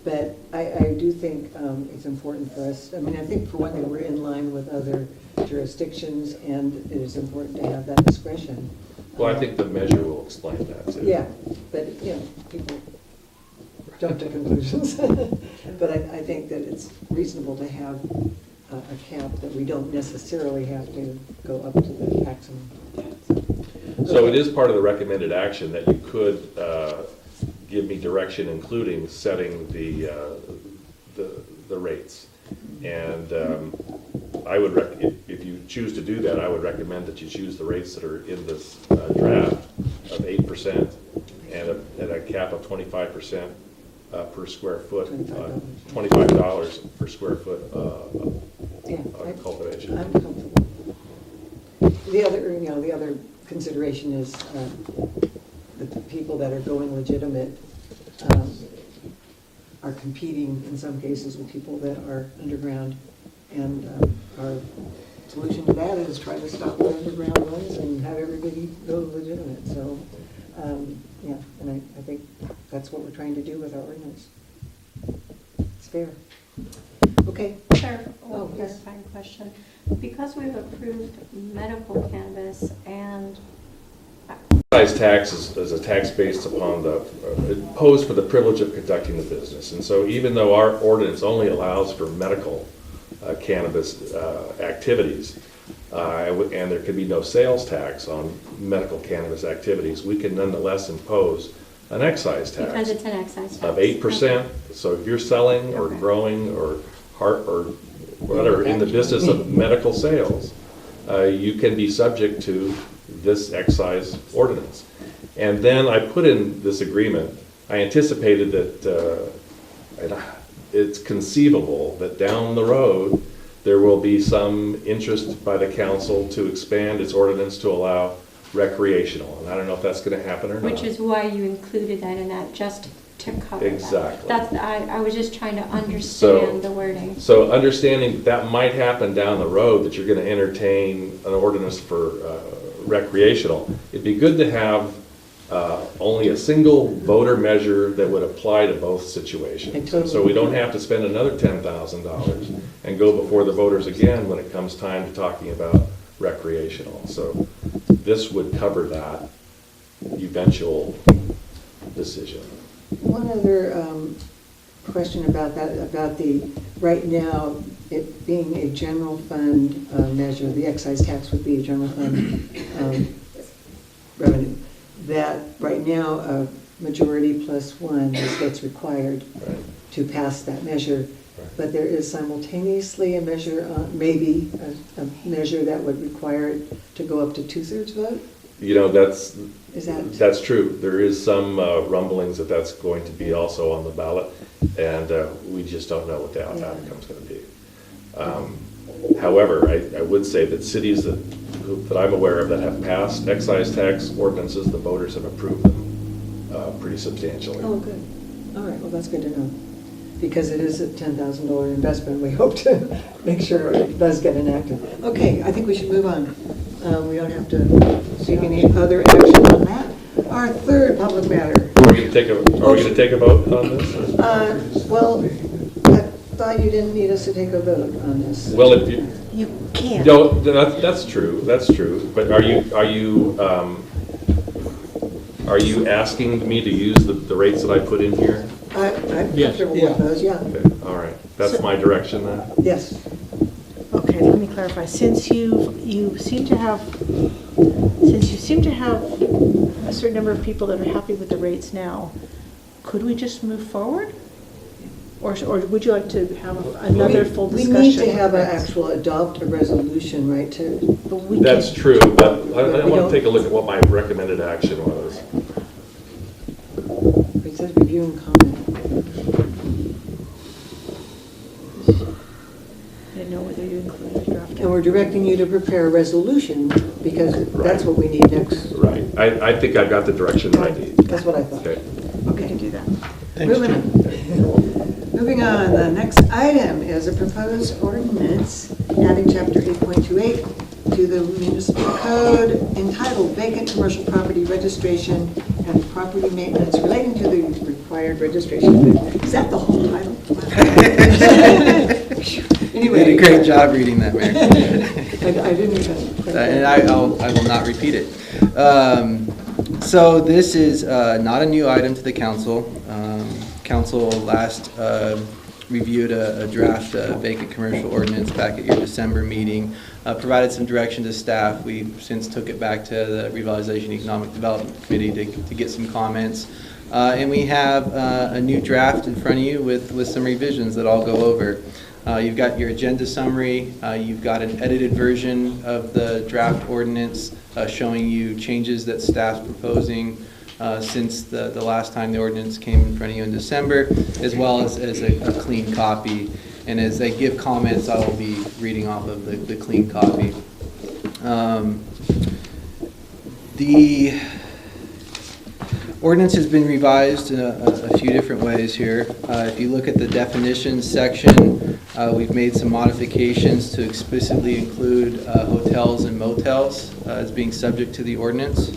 A: But I do think it's important for us, I think for one thing, we're in line with other jurisdictions, and it is important to have that discretion.
S: Well, I think the measure will explain that too.
A: Yeah, but, people jump to conclusions. But I think that it's reasonable to have a cap that we don't necessarily have to go up to the maximum.
S: So it is part of the recommended action that you could give me direction, including setting the rates. And I would, if you choose to do that, I would recommend that you choose the rates that are in this draft of 8% and a cap of 25% per square foot, $25 per square foot of cultivation.
A: I'm comfortable. The other consideration is that the people that are going legitimate are competing in some cases with people that are underground, and our solution to that is try to stop the underground ones and have everybody go legitimate. So, and I think that's what we're trying to do with our ordinance. It's fair. Okay.
C: Clarifying question. Because we've approved medical cannabis and
S: Excise tax is a tax based upon imposed for the privilege of conducting the business. And so even though our ordinance only allows for medical cannabis activities, and there could be no sales tax on medical cannabis activities, we can nonetheless impose an excise tax.
C: because it's an excise tax.
S: Of 8%. So if you're selling or growing or whatever in the business of medical sales, you can be subject to this excise ordinance. And then I put in this agreement, I anticipated that it's conceivable that down the road there will be some interest by the council to expand its ordinance to allow recreational, and I don't know if that's gonna happen or not.
C: Which is why you included that in that, just to cover that.
S: Exactly.
C: That's, I was just trying to understand the wording.
S: So understanding that might happen down the road, that you're gonna entertain an ordinance for recreational, it'd be good to have only a single voter measure that would apply to both situations. So we don't have to spend another $10,000 and go before the voters again when it comes time to talking about recreational. So this would cover that eventual decision.
A: One other question about that, about the, right now, it being a general fund measure, the excise tax would be a general fund revenue. That right now, a majority plus one is what's required to pass that measure. But there is simultaneously a measure, maybe a measure that would require it to go up to 2/3 vote?
S: You know, that's true. There is some rumblings that that's going to be also on the ballot, and we just don't know what the outcome's going to be. However, I would say that cities that I'm aware of that have passed excise tax ordinances, the voters have approved them pretty substantially.
A: Oh, good. All right, well, that's good to know. Because it is a $10,000 investment, we hope to make sure it does get enacted. Okay, I think we should move on. We don't have to take any other action on that. Our third public matter.
S: Are we going to take a vote on this?
A: Well, I thought you didn't need us to take a vote on this.
S: Well, if you...
G: You can't.
S: No, that's true, But are you asking me to use the rates that I put in here?
A: I'm comfortable with those, yeah.
S: Okay, all right. That's my direction then?
A: Yes.
G: Okay, let me clarify. Since you seem to have a certain number of people that are happy with the rates now, could we just move forward? Or would you like to have another full discussion?
A: We need to have adopt a resolution, right, to...
S: That's true, but I want to take a look at what my recommended action was.
A: It says review and comment.
G: I didn't know whether you included a draft.
A: And we're directing you to prepare a resolution, because that's what we need next.
S: Right. I think I've got the direction that I need.
A: That's what I thought.
S: Okay.
A: Okay, can do that. Moving on, the next item is a proposed ordinance adding chapter 8.28 to the municipal code entitled Vacant Commercial Property Registration and Property Maintenance relating to the required registration. Is that the whole title? Anyway.
P: You did a great job reading that, Mayor.
A: I didn't even.
P: And I will not repeat it. So this is not a new item to the council. Council last reviewed a draft vacant commercial ordinance back at your December meeting, provided some direction to staff. We since took it back to the Revitalization Economic Development Committee to get some comments. And we have a new draft in front of you with some revisions that I'll go over. You've got your agenda summary. You've got an edited version of the draft ordinance showing you changes that staff's proposing since the last time the ordinance came in front of you in December, as well as a clean copy. And as they give comments, I will be reading off of the clean copy. The ordinance has been revised in a few different ways here. If you look at the definitions section, we've made some modifications to explicitly include hotels and motels as being subject to the ordinance.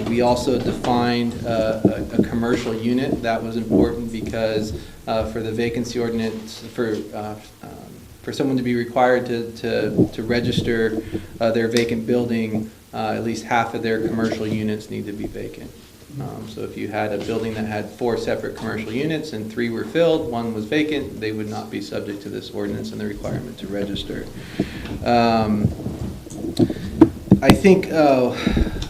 P: We also defined a commercial unit. That was important because for the vacancy ordinance, for someone to be required to register their vacant building, at least half of their commercial units need to be vacant. So if you had a building that had 4 separate commercial units and 3 were filled, 1 was vacant, they would not be subject to this ordinance and the requirement to register. I think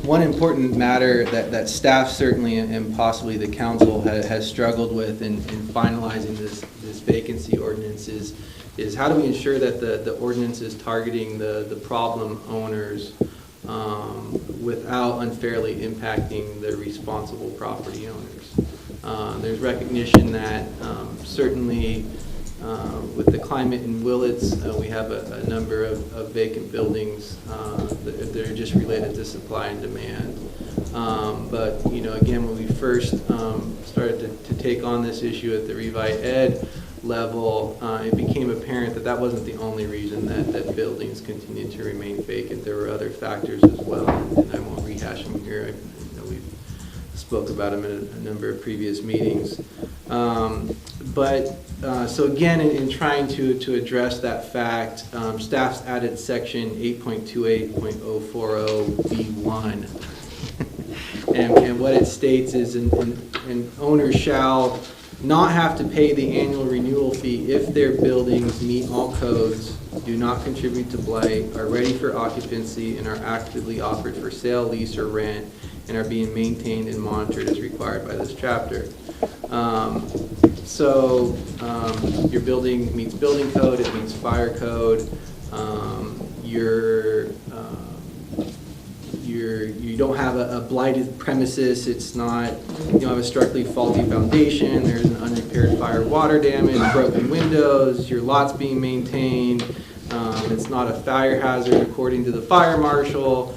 P: one important matter that staff certainly and possibly the council has struggled with in finalizing this vacancy ordinance is how do we ensure that the ordinance is targeting the problem owners without unfairly impacting the responsible property owners. There's recognition that certainly With the climate in Willits, we have a number of vacant buildings that are just related to supply and demand. But, you know, again, when we first started to take on this issue at the Revi Ed level, it became apparent that that wasn't the only reason that buildings continued to remain vacant. There were other factors as well, and I won't rehash them here. I know we've spoke about them in a number of previous meetings. So again, in trying to address that fact, staff's added section 8.28.040B1. And what it states is an owner shall not have to pay the annual renewal fee if their buildings meet all codes, do not contribute to blight, are ready for occupancy, and are actively offered for sale, lease, or rent, and are being maintained and monitored as required by this chapter. Your building meets building code, it meets fire code, you don't have a blighted premises, it's not, you don't have a structurally faulty foundation, there's an unrepaired fire water damage, broken windows, your lot's being maintained, it's not a fire hazard according to the fire marshal,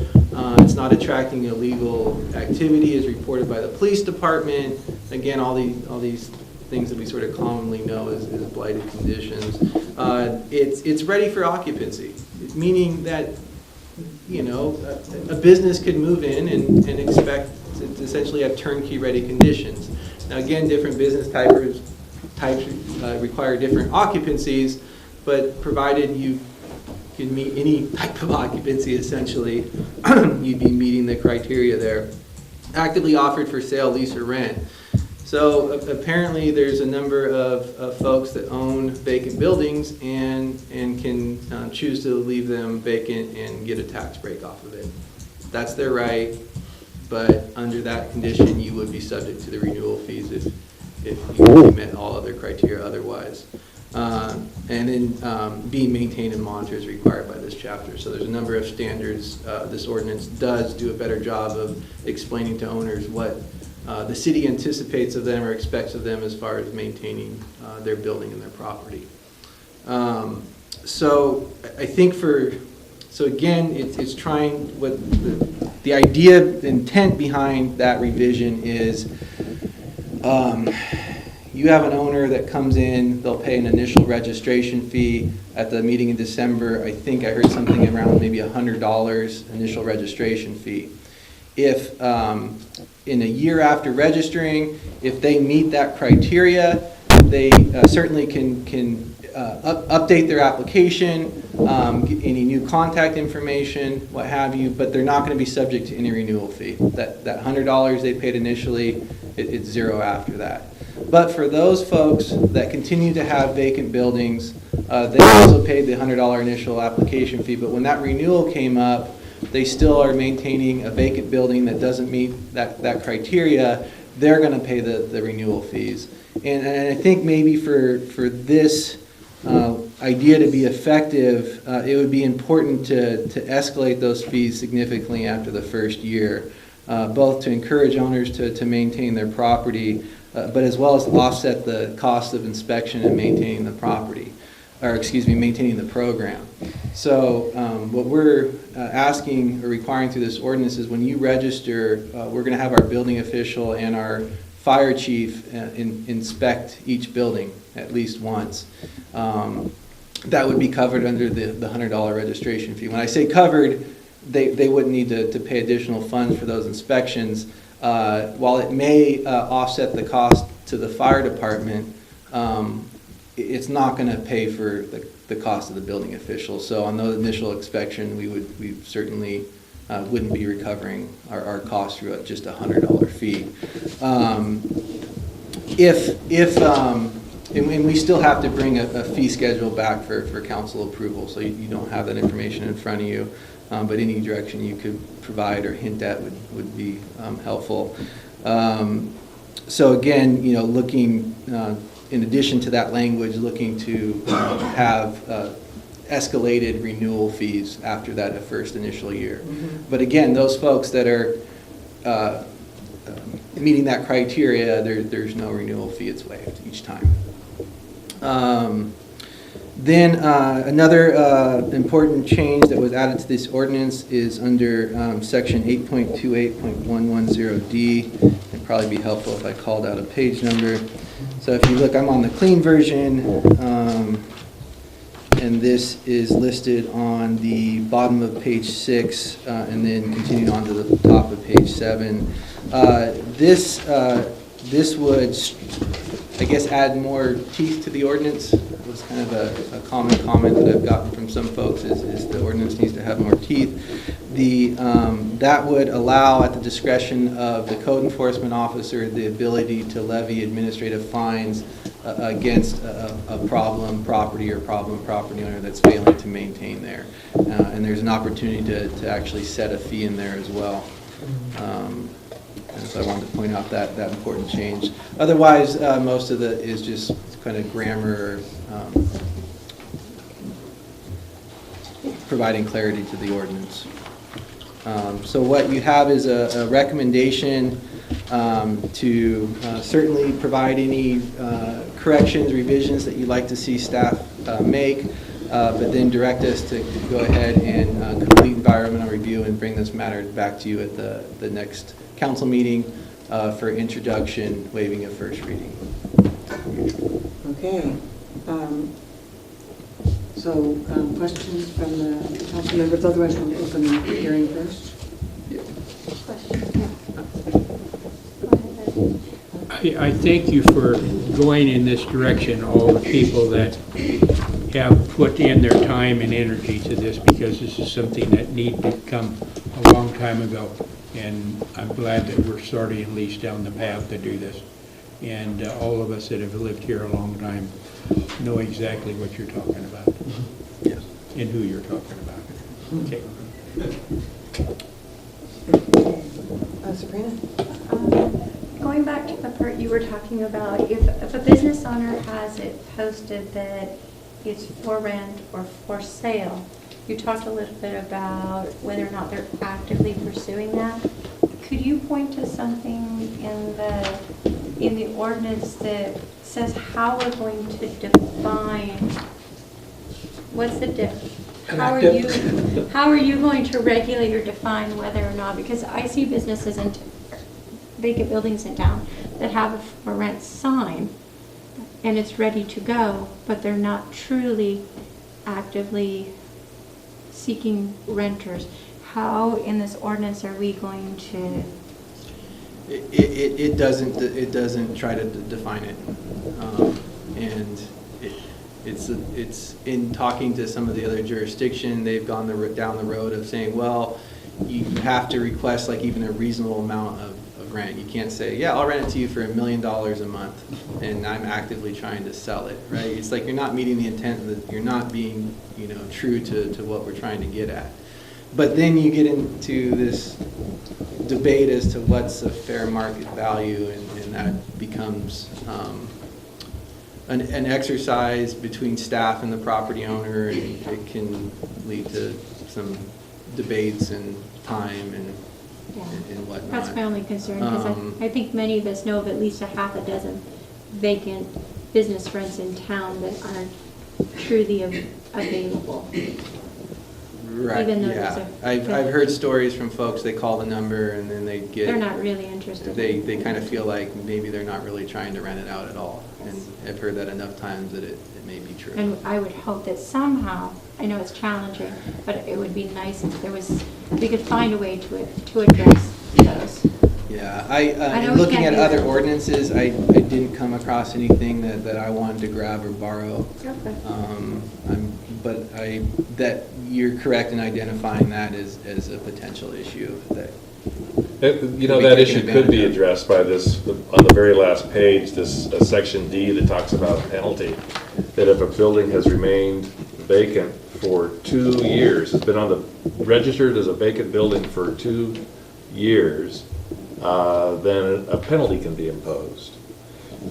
P: it's not attracting illegal activity as reported by the police department. Again, all these things that we sort of commonly know as blighted conditions. It's ready for occupancy, meaning that, you know, a business could move in and expect to essentially have turnkey ready conditions. Now again, different business types require different occupancies, but provided you can meet any type of occupancy, essentially, you'd be meeting the criteria there. Actively offered for sale, lease, or rent. So apparently there's a number of folks that own vacant buildings and can choose to leave them vacant and get a tax break off of it. That's their right, but under that condition you would be subject to the renewal fees if you met all other criteria otherwise. And then being maintained and monitored is required by this chapter. So there's a number of standards. This ordinance does do a better job of explaining to owners what the city anticipates of them or expects of them as far as maintaining their building and their property. So I think so again, it's trying, what the idea, the intent behind that revision is you have an owner that comes in, they'll pay an initial registration fee. At the meeting in December, I think I heard something around maybe $100 initial registration fee. If in a year after registering, if they meet that criteria, they certainly can update their application, get any new contact information, what have you, but they're not going to be subject to any renewal fee. That $100 they paid initially, it's zero after that. But for those folks that continue to have vacant buildings, they also paid the $100 initial application fee, but when that renewal came up, they still are maintaining a vacant building that doesn't meet that criteria, they're going to pay the renewal fees. And I think maybe for this idea to be effective, it would be important to escalate those fees significantly after the first year, both to encourage owners to maintain their property, but as well as to offset the cost of inspection and maintaining the property, or excuse me, maintaining the program. So what we're asking or requiring through this ordinance is when you register, we're going to have our building official and our fire chief inspect each building at least once. That would be covered under the $100 registration fee. When I say covered, they wouldn't need to pay additional funds for those inspections. While it may offset the cost to the fire department, it's not going to pay for the cost of the building official. So on the initial inspection, we certainly wouldn't be recovering our cost through just a $100 fee. And we still have to bring a fee schedule back for council approval, so you don't have that information in front of you. But any direction you could provide or hint at would be helpful. So again, you know, looking in addition to that language, looking to have escalated renewal fees after that first initial year. Mm-hmm. But again, those folks that are meeting that criteria, there's no renewal fee, it's waived each time. Then another important change that was added to this ordinance is under section 8.28.110D. It'd probably be helpful if I called out a page number. So if you look, I'm on the clean version, and this is listed on the bottom of page 6, and then continuing on to the top of page 7. This would, I guess, add more teeth to the ordinance. It was kind of a common comment that I've gotten from some folks is the ordinance needs to have more teeth. That would allow, at the discretion of the code enforcement officer, the ability to levy administrative fines against a problem property or problem property owner that's failing to maintain there. And there's an opportunity to actually set a fee in there as well. And so I wanted to point out that important change. Otherwise, most of it is just kind of grammar, providing clarity to the ordinance. So what you have is a recommendation to certainly provide any corrections, revisions that you'd like to see staff make, but then direct us to go ahead and complete environmental review and bring this matter back to you at the next council meeting for introduction, waiving of first reading.
A: Okay. So questions from the council members, otherwise we'll open the hearing first.
D: I thank you for going in this direction, all the people that have put in their time and energy to this, because this is something that needed to come a long time ago. And I'm glad that we're starting at least down the path to do this. And all of us that have lived here a long time know exactly what you're talking about.
P: Yes.
D: And who you're talking about. Okay.
A: Sabrina?
C: Going back to the part you were talking about, if a business owner has it posted that it's for rent or for sale, you talked a little bit about whether or not they're actively pursuing that. Could you point to something in the ordinance that says how we're going to define what's the how are you going to regulate or define whether or not, because I see businesses and vacant buildings in town that have a for rent sign and it's ready to go, but they're not truly actively seeking renters. How in this ordinance are we going to?
P: It doesn't try to define it, and it's in talking to some of the other jurisdiction, they've gone down the road of saying, well, you have to request like even a reasonable amount of rent. You can't say, yeah, I'll rent it to you for $1 million a month, and I'm actively trying to sell it, right? It's like you're not meeting the intent, that you're not being, true to what we're trying to get at. But then you get into this debate as to what's a fair market value, and that becomes an exercise between staff and the property owner, and it can lead to some debates and time and whatnot.
C: That's my only concern, because I think many of us know of at least a half a dozen vacant business rents in town that aren't truly available.
P: Right,
C: Even though
P: yeah. I've heard stories from folks, they call the number and then they get...
C: They're not really interested.
P: They kind of feel like maybe they're not really trying to rent it out at all. And I've heard that enough times that it may be true.
C: And I would hope that somehow, I know it's challenging, but it would be nice if we could find a way to address those.
P: Yeah, in looking at other ordinances, I didn't come across anything that I wanted to grab or borrow.
C: Okay.
P: But that you're correct in identifying that as a potential issue. That
S: issue could be addressed by this, on the very last page, this section D that talks about penalty. That if a building has remained vacant for 2 years, it's been registered as a vacant building for 2 years, then a penalty can be imposed.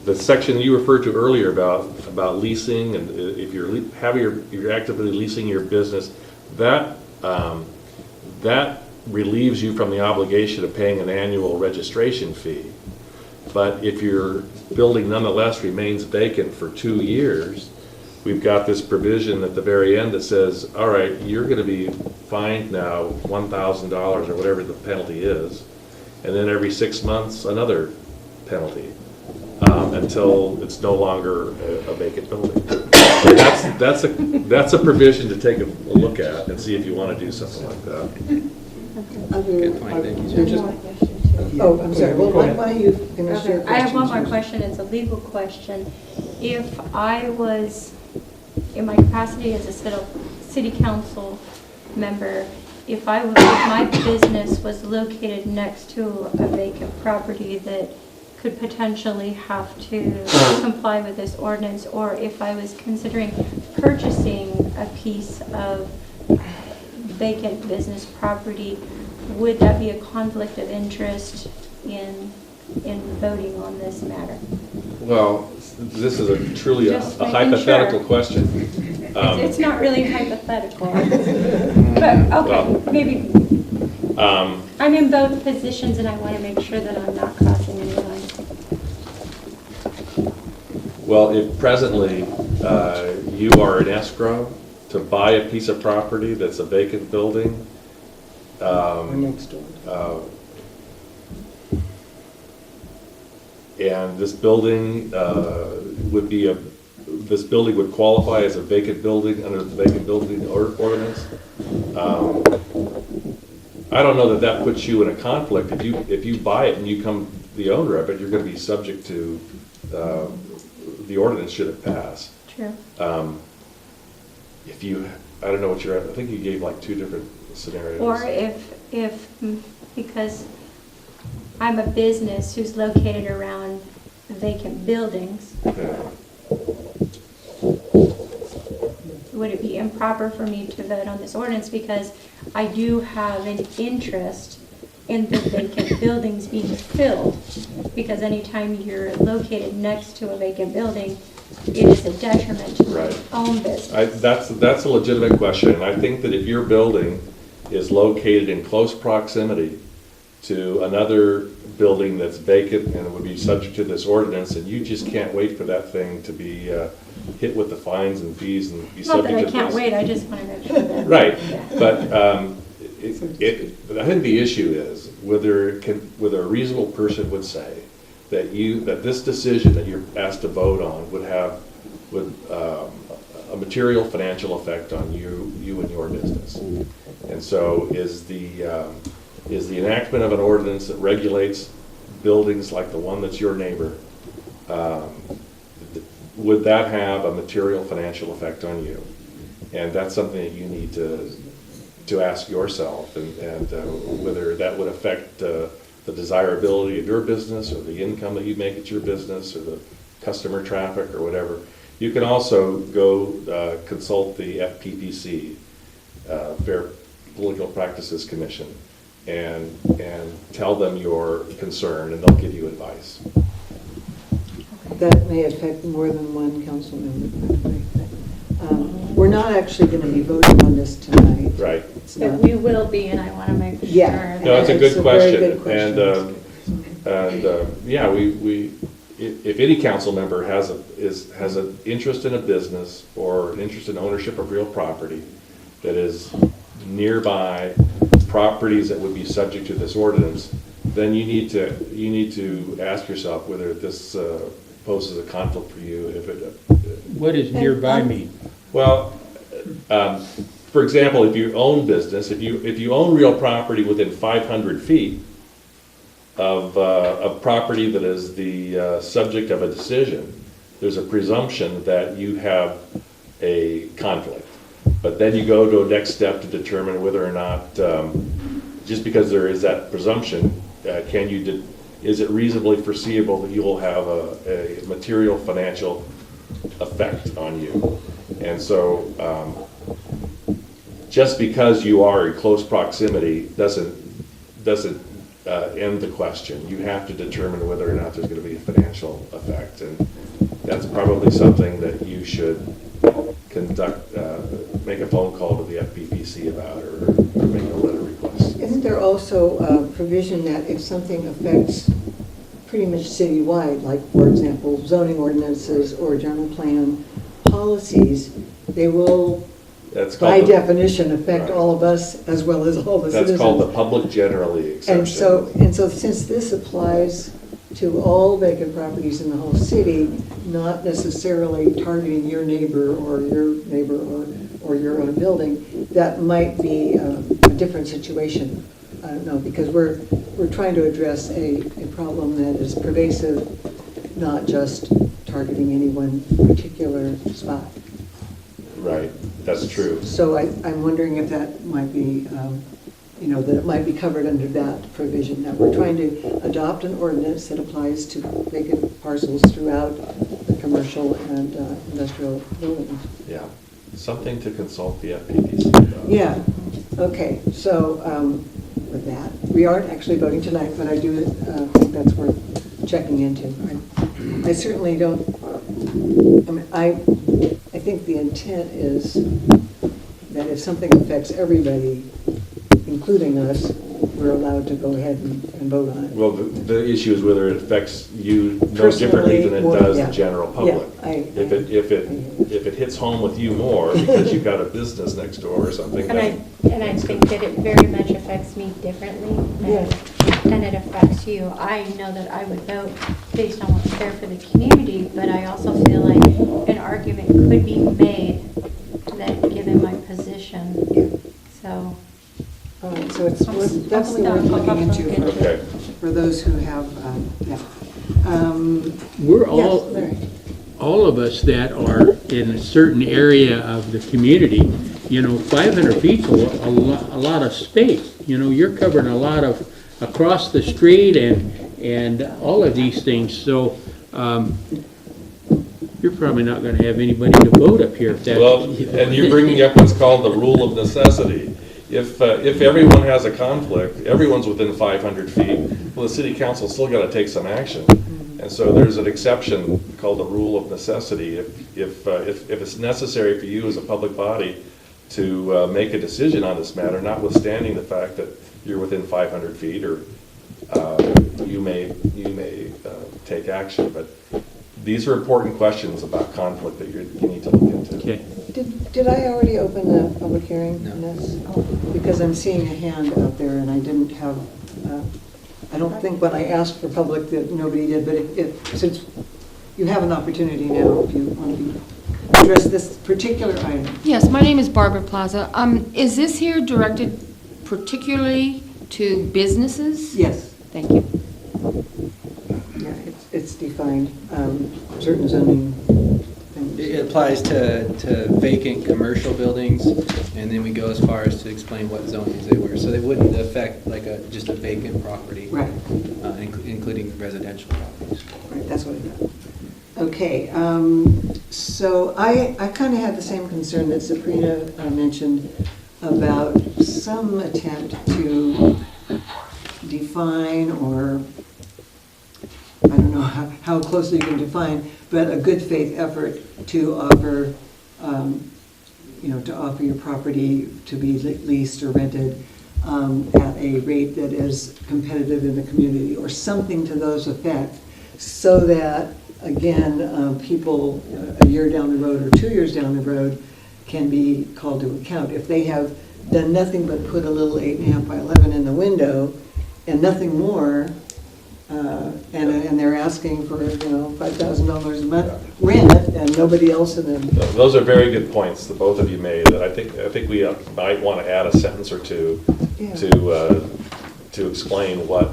S: The section you referred to earlier about leasing, and if you're actively leasing your business, that relieves you from the obligation of paying an annual registration fee. But if your building nonetheless remains vacant for 2 years, we've got this provision at the very end that says, all right, you're going to be fined now $1,000 or whatever the penalty is, and then every 6 months, another penalty, until it's no longer a vacant building. So that's a provision to take a look at and see if you want to do something like that.
A: Other,
P: fine, thank you.
A: there's one- Oh, I'm sorry, well, why don't you finish your question?
C: I have one more question, it's a legal question. If I was, in my capacity as a city council member, if my business was located next to a vacant property that could potentially have to comply with this ordinance, or if I was considering purchasing a piece of vacant business property, would that be a conflict of interest in voting on this matter?
S: Well, this is truly a
C: Just making
S: hypothetical
C: sure.
S: question.
C: It's not really hypothetical, but okay, maybe. I'm in both positions and I want to make sure that I'm not crossing any lines.
S: Well, if presently you are in escrow to buy a piece of property that's a vacant building, and this building would qualify as a vacant building under the vacant building ordinance. I don't know that puts you in a conflict. If you buy it and you become the owner of it, you're going to be subject to the ordinance should it pass.
C: True.
S: I don't know what I think you gave like 2 different scenarios.
C: Or if because I'm a business who's located around vacant buildings, would it be improper for me to vote on this ordinance because I do have an interest in the vacant buildings being filled? Because anytime you're located next to a vacant building, it is a detriment to my own business.
S: That's a legitimate question, and I think that if your building is located in close proximity to another building that's vacant and would be subject to this ordinance, and you just can't wait for that thing to be hit with the fines and fees and be
C: Not
S: subject
C: that
S: to
C: I can't
S: this.
C: wait, I just want to make sure that.
S: Right,
C: Yeah.
S: but I think the issue is whether a reasonable person would say that this decision that you're asked to vote on would have a material financial effect on you and your business. And so is the enactment of an ordinance that regulates buildings like the one that's your neighbor, would that have a material financial effect on you? And that's something that you need to ask yourself, and whether that would affect the desirability of your business or the income that you make at your business or the customer traffic or whatever. You can also go consult the FPPC, Fair Political Practices Commission, and tell them your concern, and they'll give you advice.
A: That may affect more than one council member. We're not actually going to be voting on this tonight.
S: Right.
C: But we will be, and I want to make sure.
A: Yeah.
S: No, it's a good
A: very
S: question.
A: good question.
S: Yeah, if any council member has an interest in a business or an interest in ownership of real property that is nearby properties that would be subject to this ordinance, then you need to ask yourself whether this poses a conflict for you.
D: What does nearby mean?
S: Well, for example, if you own business, if you own real property within 500 feet of property that is the subject of a decision, there's a presumption that you have a conflict. But then you go to a next step to determine whether or not, just because there is that presumption, is it reasonably foreseeable that you will have a material financial effect on you? And so, just because you are in close proximity doesn't end the question. You have to determine whether or not there's going to be a financial effect, and that's probably something that you should make a phone call to the FPPC about, or make a letter request.
A: Isn't there also a provision that if something affects pretty much citywide, like, for example, zoning ordinances or general plan policies, they will,
S: That's
A: by
S: called the-
A: definition, affect all of us as well as all the citizens.
S: That's called the public generally exception.
A: And so since this applies to all vacant properties in the whole city, not necessarily targeting your neighbor or or your own building, that might be a different situation. I don't know, because we're trying to address a problem that is pervasive, not just targeting any one particular spot.
S: Right, that's true.
A: So I'm wondering if that might be, that it might be covered under that provision, that we're trying to adopt an ordinance that applies to vacant parcels throughout the commercial and industrial buildings.
S: Yeah, something to consult the FPDC about.
A: Yeah, okay, so with that, we aren't actually voting tonight, but I do think that's worth checking into. I certainly don't, I think the intent is that if something affects everybody, including us, we're allowed to go ahead and vote on it.
S: Well, the issue is whether it affects you no
A: Personally,
S: differently than it
A: or-
S: does
A: yeah.
S: the general public.
A: Yeah,
S: If it hits home with you more because you've got a business next door or something.
C: And I think that it very much affects me differently than it affects you. I know that I would vote based on what's fair for the community, but I also feel like an argument could be made that given my position, so.
A: All right, so it's definitely worth looking into for those who have,
D: We're
A: yes, Larry.
D: all of us that are in a certain area of the community, 500 feet is a lot of space. You're covering a lot of across the street and all of these things. So you're probably not going to have anybody to vote up here if that.
S: Well, and you're bringing up what's called the rule of necessity. If everyone has a conflict, everyone's within 500 feet, well, the city council's still got to take some action. And so there's an exception called the rule of necessity. If it's necessary for you as a public body to make a decision on this matter, notwithstanding the fact that you're within 500 feet, or you may take action. But these are important questions about conflict that you need to look into.
D: Okay.
A: Did I already open the public hearing on this? Because I'm seeing a hand out there, and I didn't have, I don't think when I asked for public that nobody did, but since you have an opportunity now, if you want to address this particular item.
E: Yes, my name is Barbara Plaza. Is this here directed particularly to businesses?
A: Yes.
E: Thank you.
A: Yeah, it's defined, certain zoning things.
P: It applies to vacant commercial buildings, and then we go as far as to explain what zonings they were. So they wouldn't affect like just a vacant property.
A: Right.
P: Including residential properties.
A: Right, that's what I thought. Okay, so I kind of had the same concern that Sabrina mentioned about some attempt to define, or I don't know how closely you can define, but a good faith effort to offer, to offer your property to be leased or rented at a rate that is competitive in the community, or something to those effects, so that, again, people a year down the road or 2 years down the road can be called to account. If they have done nothing but put a little 8.5 by 11 in the window and nothing more, and they're asking for $5,000 a month rent, and nobody else in them.
S: Those are very good points that both of you made. That I think we might want to add a sentence or two to explain what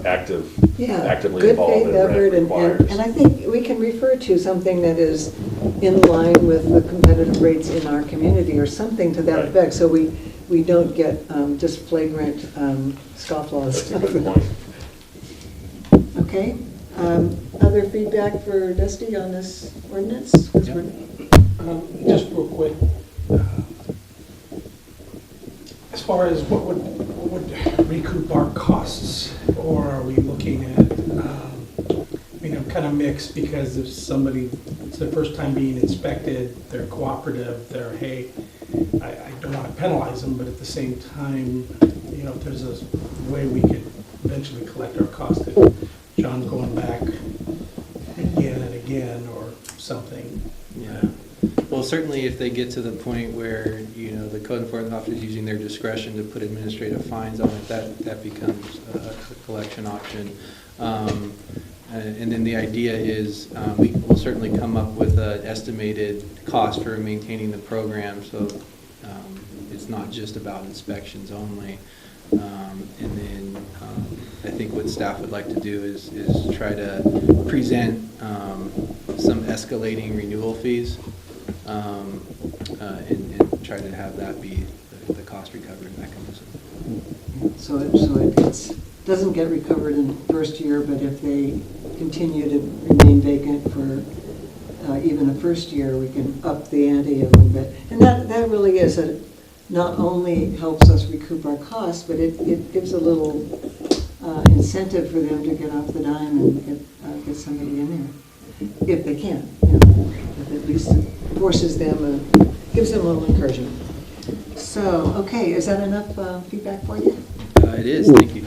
S: actively
A: good
S: involved
A: faith
S: in
A: effort,
S: rent requires.
A: and I think we can refer to something that is in line with the competitive rates in our community, or something to that effect, so we don't get just flagrant scofflaws.
S: That's a good point.
A: Okay, other feedback for Dusty on this ordinance?
I: Just real quick, as far as what would recoup our costs, or are we looking at, kind of mixed, because if somebody, it's their first time being inspected, they're cooperative, they're, hey, I don't want to penalize them, but at the same time, if there's a way we could eventually collect our costs John going back again and again or something.
P: Yeah. Well, certainly if they get to the point where, the code enforcement officer is using their discretion to put administrative fines on it, that becomes a collection option. And then the idea is we will certainly come up with an estimated cost for maintaining the program, so it's not just about inspections only. And then I think what staff would like to do is try to present some escalating renewal fees and try to have that be the cost recovery mechanism.
A: So it doesn't get recovered in the first year, but if they continue to remain vacant for even the first year, we can up the ante a little bit. And that really is not only helps us recoup our costs, but it gives a little incentive for them to get off the dime and get somebody in there, if they can. If at least it forces them, gives them a little encouragement. So, okay, is that enough feedback for you?
P: It is, thank you.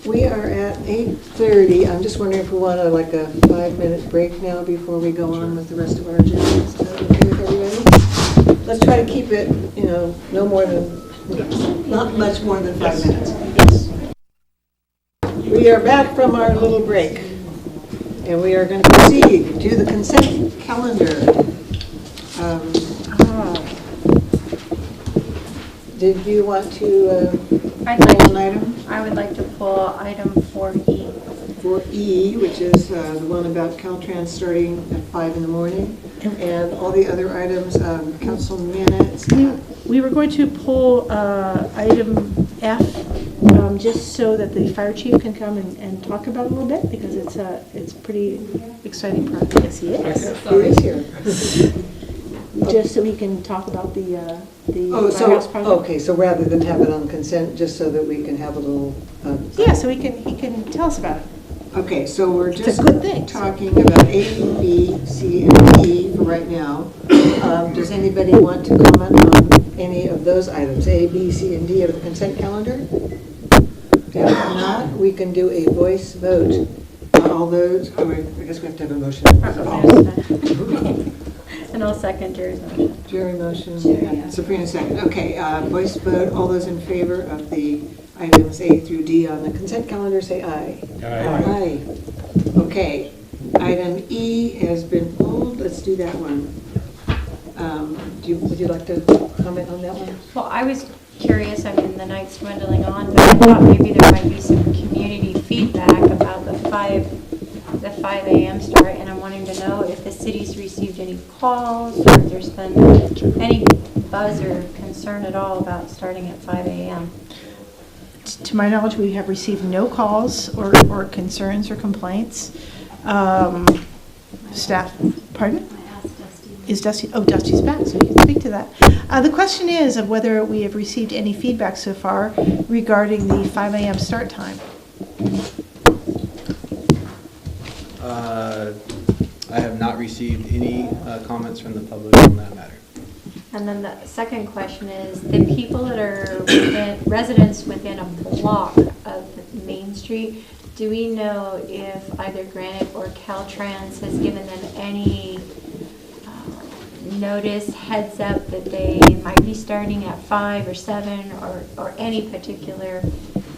A: We are at 8:30. I'm just wondering if we want a 5-minute break now before we go on with the rest of our agenda. Is that okay with everybody? Let's try to keep it, no more than, not much more than 5 minutes. Yes. We are back from our little break, and we are going to proceed to the consent calendar. Did you want to pull an item?
C: I would like to pull item 4E.
A: 4E, which is the one about Caltrans starting at 5 in the morning, and all the other items, council minutes.
G: We were going to pull item F, just so that the fire chief can come and talk about it a little bit, because it's a pretty exciting project. Yes, he is.
A: He is here.
G: Just so he can talk about the firehouse project.
A: Okay, so rather than have it on consent, just so that we can have a little...
G: Yeah, so he can tell us about it.
A: Okay, so we're just
G: a good thing.
A: talking about A, B, C, and D for right now. Does anybody want to comment on any of those items, A, B, C, and D of the consent calendar? If not, we can do a voice vote on all those. I guess we have to have a motion.
C: And I'll second Jerry's motion.
A: Jerry motion, Sabrina second. Okay, voice vote. All those in favor of the items A through D on the consent calendar, say aye. Aye. Okay, item E has been pulled. Let's do that one. Would you like to comment on that one?
C: Well, I was curious, the night's dwindling on, but I thought maybe there might be some community feedback about the 5 a.m. start, and I'm wanting to know if the city's received any calls, or if there's been any buzz or concern at all about starting at 5 a.m.
G: To my knowledge, we have received no calls or concerns or complaints. Staff, pardon? Is Dusty? Oh, Dusty's back, so we can speak to that. The question is of whether we have received any feedback so far regarding the 5 a.m. start time.
P: I have not received any comments from the public on that matter.
C: And then the second question is, the people that are residents within a block of Main Street, do we know if either Granite or Caltrans has given them any notice, heads up that they might be starting at 5 or 7 or any particular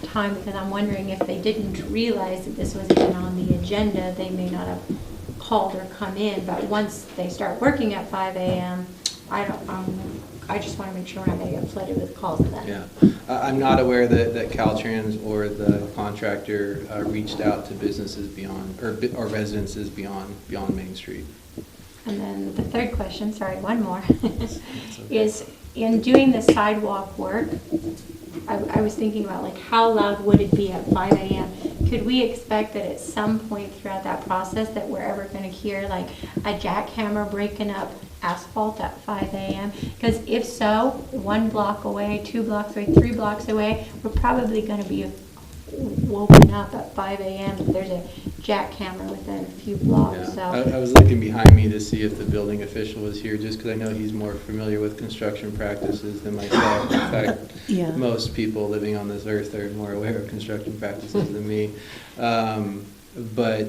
C: time? Because I'm wondering if they didn't realize that this was even on the agenda, they may not have called or come in. But once they start working at 5 a.m., I just want to make sure I'm going to get flooded with calls then.
P: Yeah, I'm not aware that Caltrans or the contractor reached out to businesses beyond, or residences beyond Main Street.
C: And then the third question, sorry, one more, is in doing the sidewalk work, I was thinking about how loud would it be at 5 a.m.? Could we expect that at some point throughout that process that we're ever going to hear a jackhammer breaking up asphalt at 5 a.m.? Because if so, 1 block away, 2 blocks away, 3 blocks away, we're probably going to be woken up at 5 a.m. if there's a jackhammer within a few blocks.
P: Yeah.
C: So
P: I was looking behind me to see if the building official was here, just because I know he's more familiar with construction practices than myself. In fact, most people living on this earth are more aware of construction practices than me. But,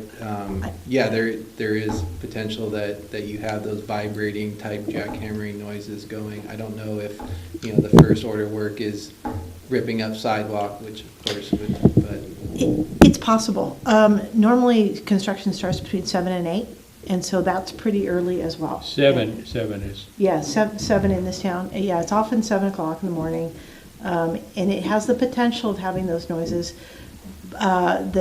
P: yeah, there is potential that you have those vibrating type jackhammering noises going. I don't know if, the first order work is ripping up sidewalk, which of course would, but.
G: It's possible. Normally, construction starts between 7 and 8, and so that's pretty early as well.
D: Seven is.
G: Yeah, 7 in this town. Yeah, it's often 7 o'clock in the morning, and it has the potential of having those noises. And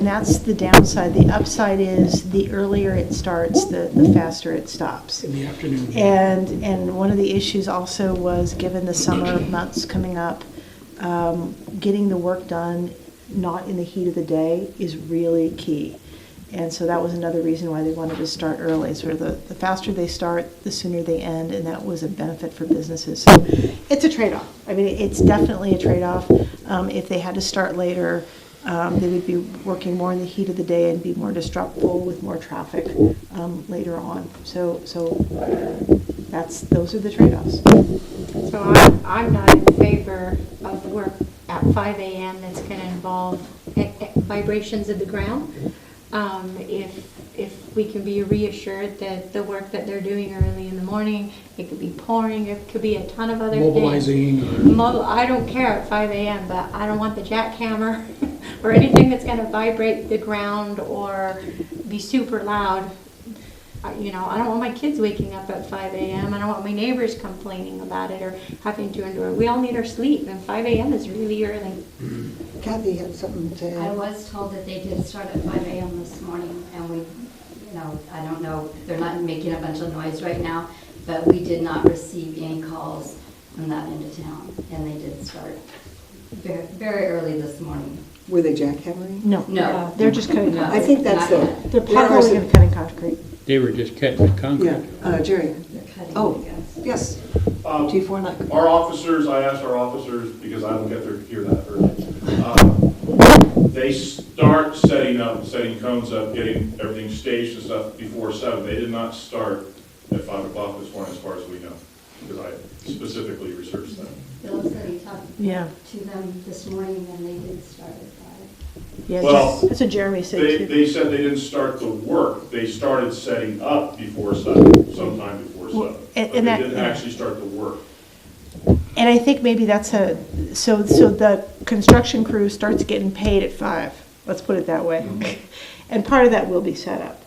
G: that's the downside. The upside is the earlier it starts, the faster it stops.
I: In the afternoon.
G: And one of the issues also was, given the summer months coming up, getting the work done not in the heat of the day is really key. And so that was another reason why they wanted to start early. Sort of the faster they start, the sooner they end, and that was a benefit for businesses. So it's a trade-off. I mean, it's definitely a trade-off. If they had to start later, they would be working more in the heat of the day and be more disruptful with more traffic later on. So those are the trade-offs.
C: So I'm not in favor of work at 5 a.m. that's going to involve vibrations of the ground. If we can be reassured that the work that they're doing early in the morning, it could be pouring, it could be a ton of other
I: Mobilizing
C: things. I don't care at 5 a.m., but I don't want the jackhammer or anything that's going to vibrate the ground or be super loud. I don't want my kids waking up at 5 a.m. I don't want my neighbors complaining about it or having to endure it. We all need our sleep, and 5 a.m. is really early.
A: Kathy had something to add.
J: I was told that they did start at 5 a.m. this morning, and we, I don't know, they're not making a bunch of noise right now, but we did not receive any calls from that end of town, and they did start very, very early this morning.
A: Were they jackhammering?
J: No.
G: They're just cutting.
A: I think that's
G: They're potholing and cutting concrete.
D: They were just cutting the concrete.
A: Yeah, Jerry.
J: They're cutting,
A: Oh,
J: yes.
A: yes. Chief Warnock.
T: Our officers, I asked our officers, because I don't get there here that early, they start setting cones up, getting everything staged and stuff before 7. They did not start at 5 o'clock this morning, as far as we know, because I specifically researched that.
J: Bill said he talked to them this morning, and they did start at 5.
G: Yeah,
T: Well,
G: that's what Jeremy said too.
T: They said they didn't start the work. They started setting up before 7, sometime before 7.
G: Well,
T: But they didn't actually start the work.
G: And I think maybe that's so the construction crew starts getting paid at 5. Let's put it that way.
T: Mm-hmm.
G: And part of that will be set up.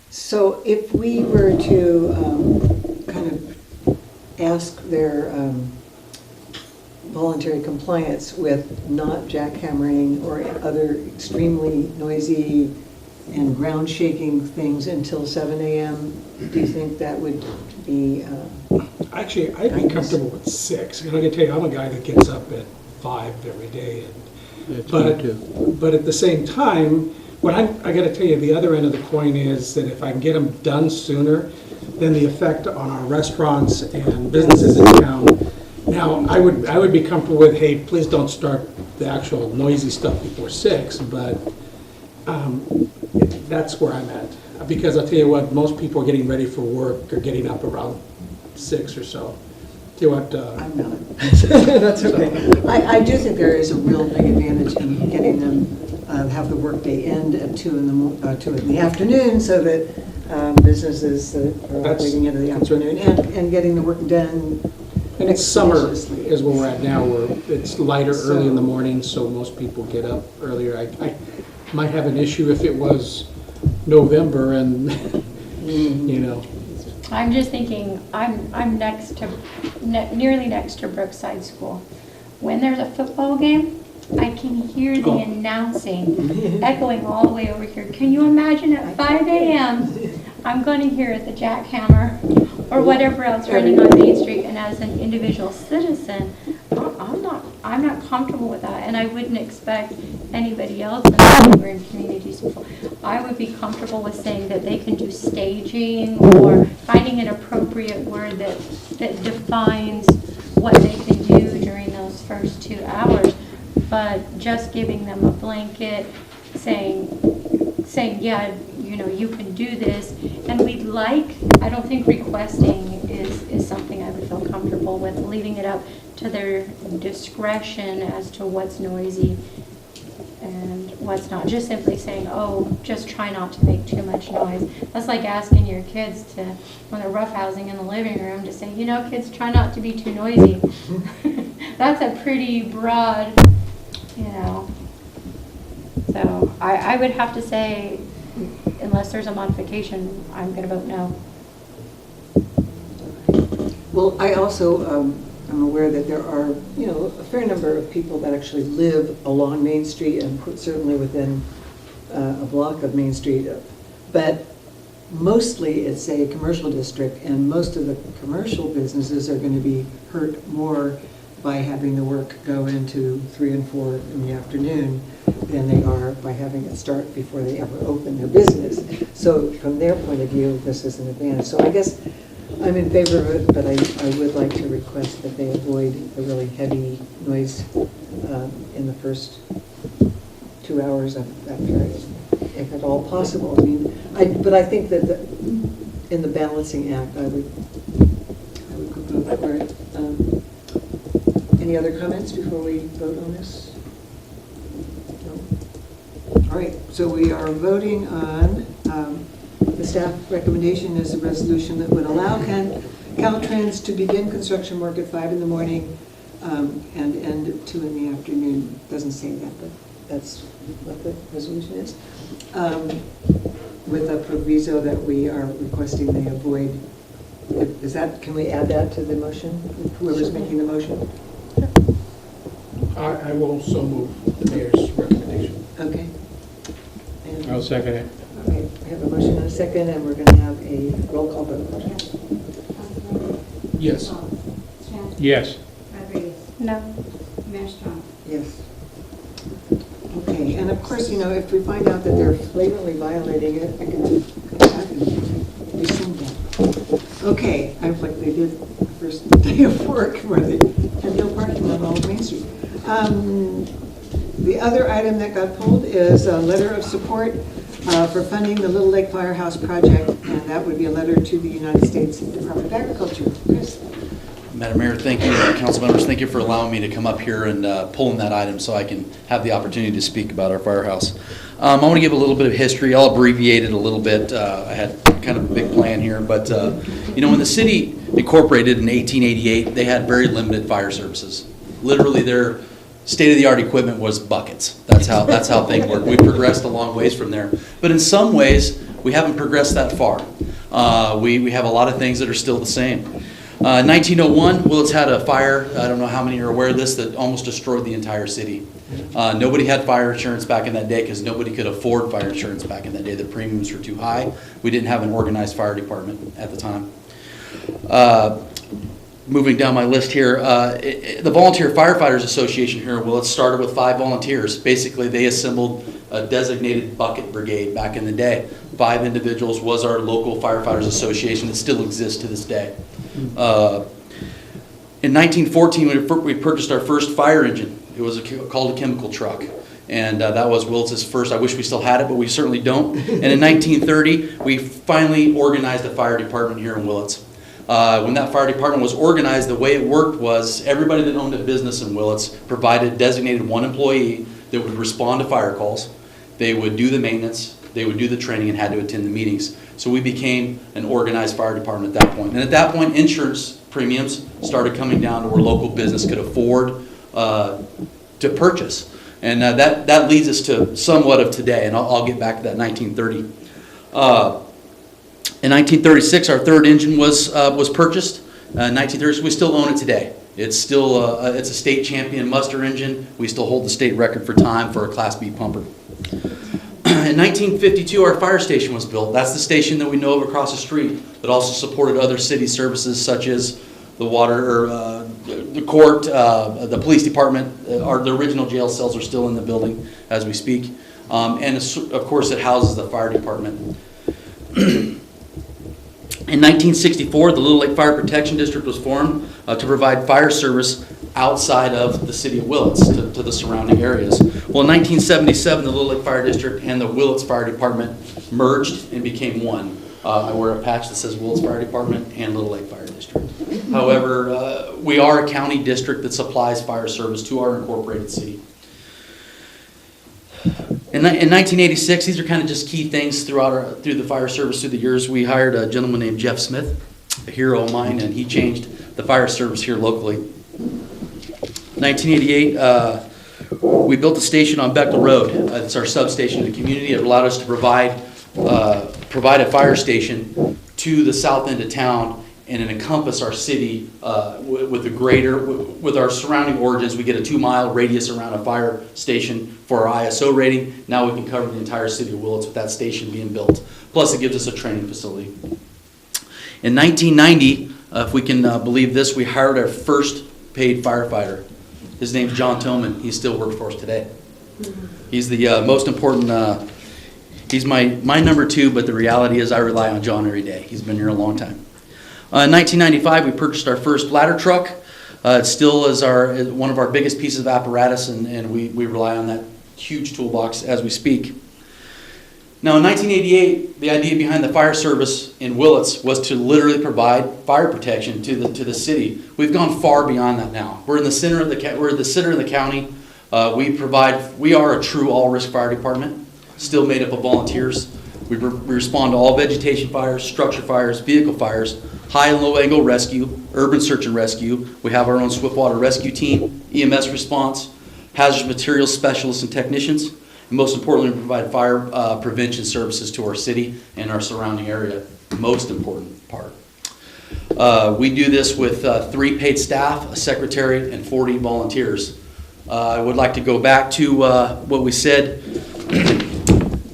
A: So if we were to kind of ask their voluntary compliance with not jackhammering or other extremely noisy and ground shaking things until 7 a.m., do you think that would be
I: Actually, I'd be comfortable with 6. And I can tell you, I'm a guy that gets up at 5 every day. But at the same time, I got to tell you, the other end of the coin is that if I can get them done sooner, then the effect on our restaurants and businesses in town. Now, I would be comfortable with, hey, please don't start the actual noisy stuff before 6, but that's where I'm at. Because I'll tell you what, most people are getting ready for work are getting up around 6 or so. Tell you what,
A: I'm not. That's okay. I do think there is a real big advantage in getting them have the workday end at 2 in the afternoon, so that businesses that are operating into the afternoon and getting the work done.
I: And it's summer is where we're at now, where it's lighter early in the morning, so most people get up earlier. I might have an issue if it was November and,
C: I'm just thinking, I'm nearly next to Brookside School. When there's a football game, I can hear the announcing echoing all the way over here. Can you imagine at 5 a.m., I'm going to hear the jackhammer or whatever else running on Main Street, and as an individual citizen, I'm not comfortable with that, and I wouldn't expect anybody else in the neighboring communities. I would be comfortable with saying that they can do staging or finding an appropriate word that defines what they can do during those first 2 hours, but just giving them a blanket saying, yeah, you can do this, and I don't think requesting is something I would feel comfortable with, leaving it up to their discretion as to what's noisy and what's not. Just simply saying, oh, just try not to make too much noise. That's like asking your kids to, when they're roughhousing in the living room, to say, you know, kids, try not to be too noisy. That's a pretty broad, you know. So I would have to say, unless there's a modification, I'm going to vote no.
A: Well, I also am aware that there are, you know, a fair number of people that actually live along Main Street and certainly within a block of Main Street. But mostly it's a commercial district, and most of the commercial businesses are going to be hurt more by having the work go into 3 and 4 in the afternoon than they are by having it start before they ever open their business. So from their point of view, this is an advantage. So I guess I'm in favor of it, but I would like to request that they avoid the really heavy noise in the first 2 hours of that period, if at all possible. I mean, but I think that in the balancing act, I would vote for it. Any other comments before we vote on this? No? All right, so we are voting on the staff recommendation is a resolution that would allow Caltrans to begin construction work at 5 in the morning and end at 2 in the afternoon. Doesn't say that, but that's what the resolution is. With a proviso that we are requesting they avoid. Is that, can we add that to the motion? Whoever's making the motion?
I: I will so move the mayor's recommendation.
A: Okay. And
D: I'll second it.
A: okay, we have a motion and a second, and we're going to have a roll call vote.
I: Yes.
D: Yes.
J: Rodriguez.
C: No.
J: Mayor Strong.
A: Yes. Okay, and of course, you know, if we find out that they're flagrantly violating it, I can rescind that. Okay, I like they did the first day of work where they had no parking on all of Main Street. The other item that got pulled is a letter of support for funding the Little Lake Firehouse project, and that would be a letter to the United States Department of Agriculture. Chris?
U: Madam Mayor, thank you. Council members, thank you for allowing me to come up here and pull in that item so I can have the opportunity to speak about our firehouse. I want to give a little bit of history. I'll abbreviate it a little bit. I had kind of a big plan here, but you know, when the city incorporated in 1888, they had very limited fire services. Literally, their state-of-the-art equipment was buckets. That's how things work. We progressed a long ways from there, but in some ways, we haven't progressed that far. We have a lot of things that are still the same. 1901, Willits had a fire, I don't know how many are aware of this, that almost destroyed the entire city. Nobody had fire insurance back in that day because nobody could afford fire insurance back in that day. The premiums were too high. We didn't have an organized fire department at the time. Moving down my list here, the Volunteer Firefighters Association here in Willits started with 5 volunteers. Basically, they assembled a designated bucket brigade back in the day. 5 individuals was our local Firefighters Association that still exists to this day. In 1914, we purchased our first fire engine. It was called a chemical truck. And that was Willits' first. I wish we still had it, but we certainly don't. And in 1930, we finally organized a fire department here in Willits. When that fire department was organized, the way it worked was everybody that owned a business in Willits provided designated one employee that would respond to fire calls. They would do the maintenance, they would do the training, and had to attend the meetings. So we became an organized fire department at that point. And at that point, insurance premiums started coming down to where local business could afford to purchase. And that leads us to somewhat of today, and I'll get back to that 1930. In 1936, our third engine was purchased. 1936, we still own it today. It's still it's a state champion muster engine. We still hold the state record for time for a Class B pumper. In 1952, our fire station was built. That's the station that we know of across the street that also supported other city services such as the water, the court, the police department. The original jail cells are still in the building as we speak. And of course, it houses the fire department. In 1964, the Little Lake Fire Protection District was formed to provide fire service outside of the city of Willits to the surrounding areas. Well, in 1977, the Little Lake Fire District and the Willits Fire Department merged and became one. I wear a patch that says Willits Fire Department and Little Lake Fire District. However, we are a county district that supplies fire service to our incorporated city. In 1986, these are kind of just key things through the fire service through the years. We hired a gentleman named Jeff Smith, a hero of mine, and he changed the fire service here locally. 1988, we built a station on Bechtel Road. It's our substation in the community. It allowed us to provide a fire station to the south end of town and encompass our city with our surrounding origins. We get a 2-mile radius around a fire station for our ISO rating. Now we can cover the entire city of Willits with that station being built. Plus it gives us a training facility. In 1990, if we can believe this, we hired our first paid firefighter. His name's John Tillman. He still works for us today. He's the most important, he's my number 2, but the reality is I rely on John every day. He's been here a long time. In 1995, we purchased our first ladder truck. It still is one of our biggest pieces of apparatus, and we rely on that huge toolbox as we speak. Now, in 1988, the idea behind the fire service in Willits was to literally provide fire protection to the city. We've gone far beyond that now. We're in the center of the county. We are a true all-risk fire department, still made up of volunteers. We respond to all vegetation fires, structure fires, vehicle fires, high and low angle rescue, urban search and rescue. We have our own swiftwater rescue team, EMS response, hazardous materials specialists and technicians, and most importantly, we provide fire prevention services to our city and our surrounding area. Most important part. We do this with 3 paid staff, a secretary, and 40 volunteers. I would like to go back to what we said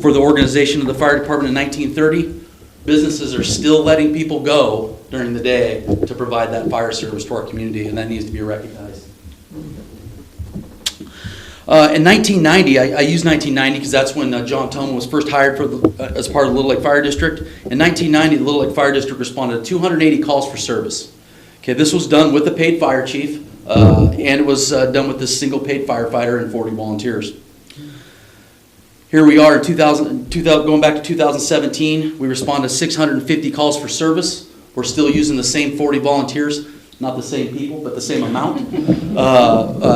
U: for the organization of the fire department in 1930. Businesses are still letting people go during the day to provide that fire service to our community, and that needs to be recognized. In 1990, I use 1990 because that's when John Tillman was first hired as part of the Little Lake Fire District. In 1990, the Little Lake Fire District responded to 280 calls for service. Okay, this was done with the paid fire chief, and it was done with this single paid firefighter and 40 volunteers. Here we are in going back to 2017, we respond to 650 calls for service. We're still using the same 40 volunteers, not the same people, but the same amount.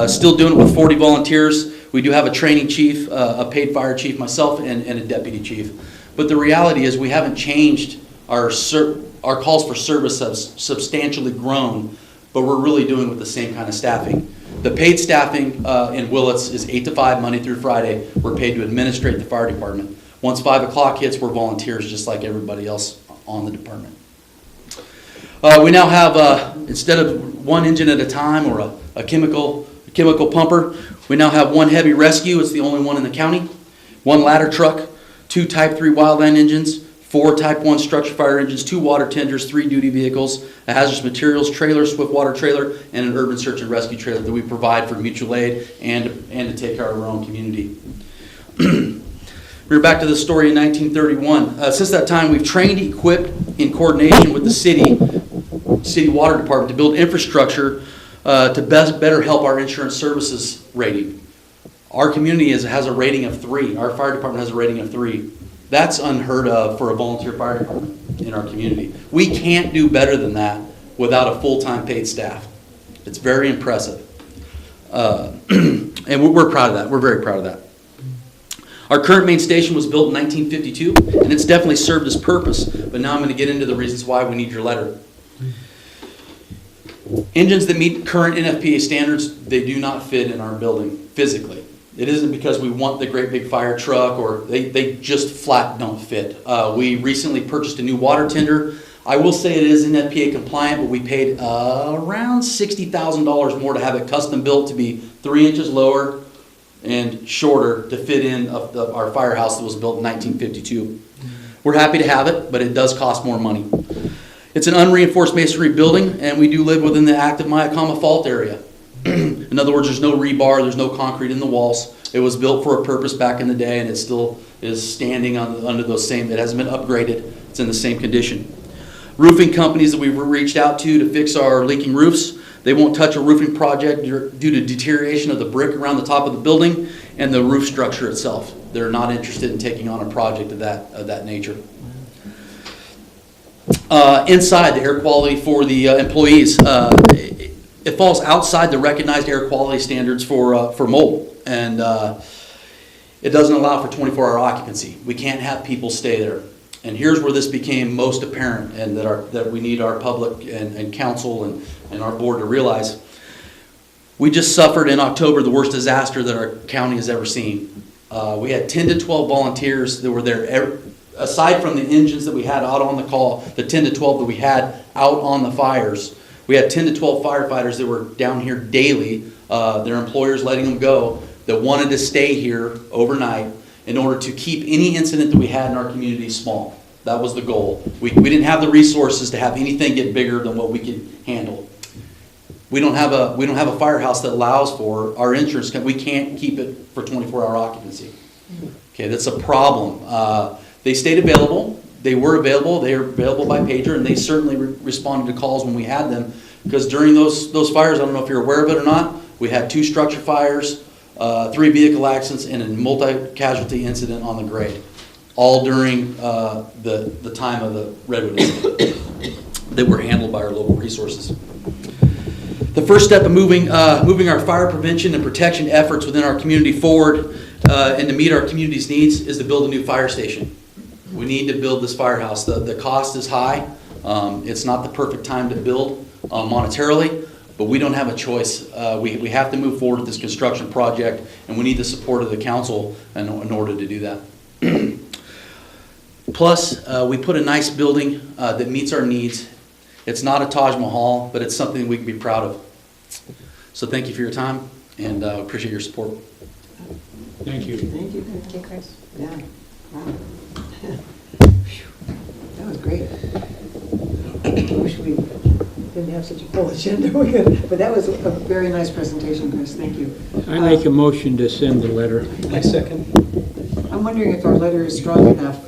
U: Still doing it with 40 volunteers. We do have a training chief, a paid fire chief, myself, and a deputy chief. But the reality is we haven't changed. Our calls for service have substantially grown, but we're really doing with the same kind of staffing. The paid staffing in Willits is 8 to 5, Monday through Friday. We're paid to administrate the fire department. Once 5 o'clock hits, we're volunteers just like everybody else on the department. We now have, instead of 1 engine at a time or a chemical pumper, we now have 1 heavy rescue. It's the only one in the county. 1 ladder truck, 2 Type 3 wildland engines, 4 Type 1 structure fire engines, 2 water tenders, 3 duty vehicles, a hazardous materials trailer, swift water trailer, and an urban search and rescue trailer that we provide for mutual aid and to take care of our own community. We're back to the story in 1931. Since that time, we've trained, equipped, in coordination with the city water department to build infrastructure to better help our insurance services rating. Our community has a rating of 3. Our fire department has a rating of 3. That's unheard of for a volunteer fire department in our community. We can't do better than that without a full-time paid staff. It's very impressive. And we're proud of that. We're very proud of that. Our current main station was built in 1952, and it's definitely served its purpose. But now I'm going to get into the reasons why we need your letter. Engines that meet current NFPA standards, they do not fit in our building physically. It isn't because we want the great big fire truck, or they just flat don't fit. We recently purchased a new water tender. I will say it is NFPA compliant, but we paid around $60,000 more to have it custom built to be 3 inches lower and shorter to fit in our firehouse that was built in 1952. We're happy to have it, but it does cost more money. It's an unreinforced masonry building, and we do live within the active Myakama fault area. In other words, there's no rebar, there's no concrete in the walls. It was built for a purpose back in the day, and it still is standing under those same, it hasn't been upgraded, it's in the same condition. Roofing companies that we've reached out to fix our leaking roofs, they won't touch a roofing project due to deterioration of the brick around the top of the building and the roof structure itself. They're not interested in taking on a project of that nature. Inside, the air quality for the employees, it falls outside the recognized air quality standards for mold, and it doesn't allow for 24-hour occupancy. We can't have people stay there. And here's where this became most apparent, and that we need our public and council and our board to realize. We just suffered in October the worst disaster that our county has ever seen. We had 10 to 12 volunteers that were there. Aside from the engines that we had out on the call, the 10 to 12 that we had out on the fires, we had 10 to 12 firefighters that were down here daily, their employers letting them go, that wanted to stay here overnight in order to keep any incident that we had in our community small. That was the goal. We didn't have the resources to have anything get bigger than what we could handle. We don't have a firehouse that allows for our insurance. We can't keep it for 24-hour occupancy. Okay, that's a problem. They stayed available. They were available. They were available by pager, and they certainly responded to calls when we had them. Because during those fires, I don't know if you're aware of it or not, we had 2 structure fires, 3 vehicle accidents, and a multi-casualty incident on the grade, all during the time of the Redwood incident that were handled by our local resources. The first step of moving our fire prevention and protection efforts within our community forward and to meet our community's needs is to build a new fire station. We need to build this firehouse. The cost is high. It's not the perfect time to build monetarily, but we don't have a choice. We have to move forward with this construction project, and we need the support of the council in order to do that. Plus, we put a nice building that meets our needs. It's not a Taj Mahal, but it's something we can be proud of. So thank you for your time, and appreciate your support.
D: Thank you.
A: Thank you.
G: Thank you, Chris.
A: Yeah. Wow. That was great. I wish we didn't have such a full agenda, but that was a very nice presentation, Chris. Thank you.
D: I make a motion to send the letter.
I: I second.
A: I'm wondering if our letter is strong enough.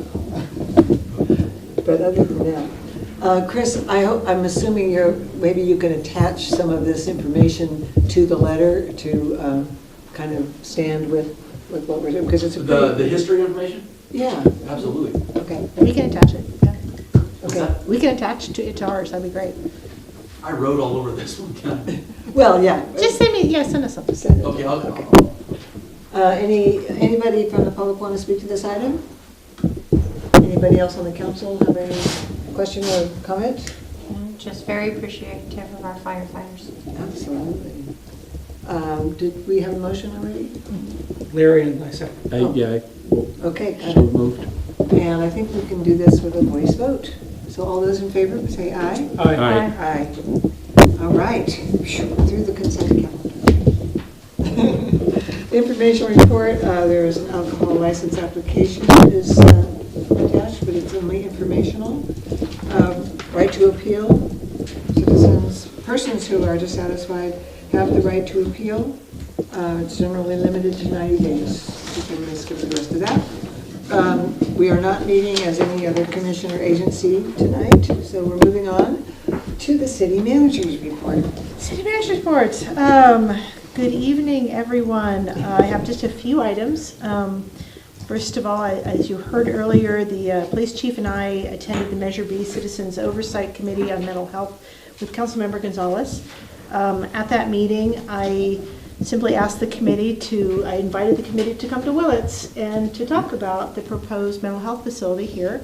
A: But other than that, Chris, I'm assuming maybe you can attach some of this information to the letter to kind of stand with what we're doing, because it's a
U: The history information?
A: Yeah.
U: Absolutely.
A: Okay.
G: We can attach it. Yeah.
A: Okay.
G: We can attach it to ours. That'd be great.
U: I wrote all over this one, can I?
A: Well, yeah.
G: Just send us something.
A: Send it.
U: Okay,
A: Anybody from the public want to speak to this item? Anybody else on the council have any question or comment?
C: Just very appreciative of our firefighters.
A: Absolutely. Did we have a motion already?
I: Larry and I second.
D: Yeah.
A: Okay.
D: So moved.
A: And I think we can do this with a voice vote. So all those in favor, say aye.
D: Aye.
A: Aye. All right. Through the consent calendar. Information report, there's an alcohol license application that is attached, but it's only informational. Right to appeal. Persons who are dissatisfied have the right to appeal. It's generally limited to 90 days. You can skip the rest of that. We are not meeting as any other commission or agency tonight, so we're moving on to the city manager's report.
G: City manager's report. Good evening, everyone. I have just a few items. First of all, as you heard earlier, the police chief and I attended the Measure B Citizens Oversight Committee on Mental Health with Councilmember Gonzalez. At that meeting, I simply asked the committee I invited the committee to come to Willits and to talk about the proposed mental health facility here.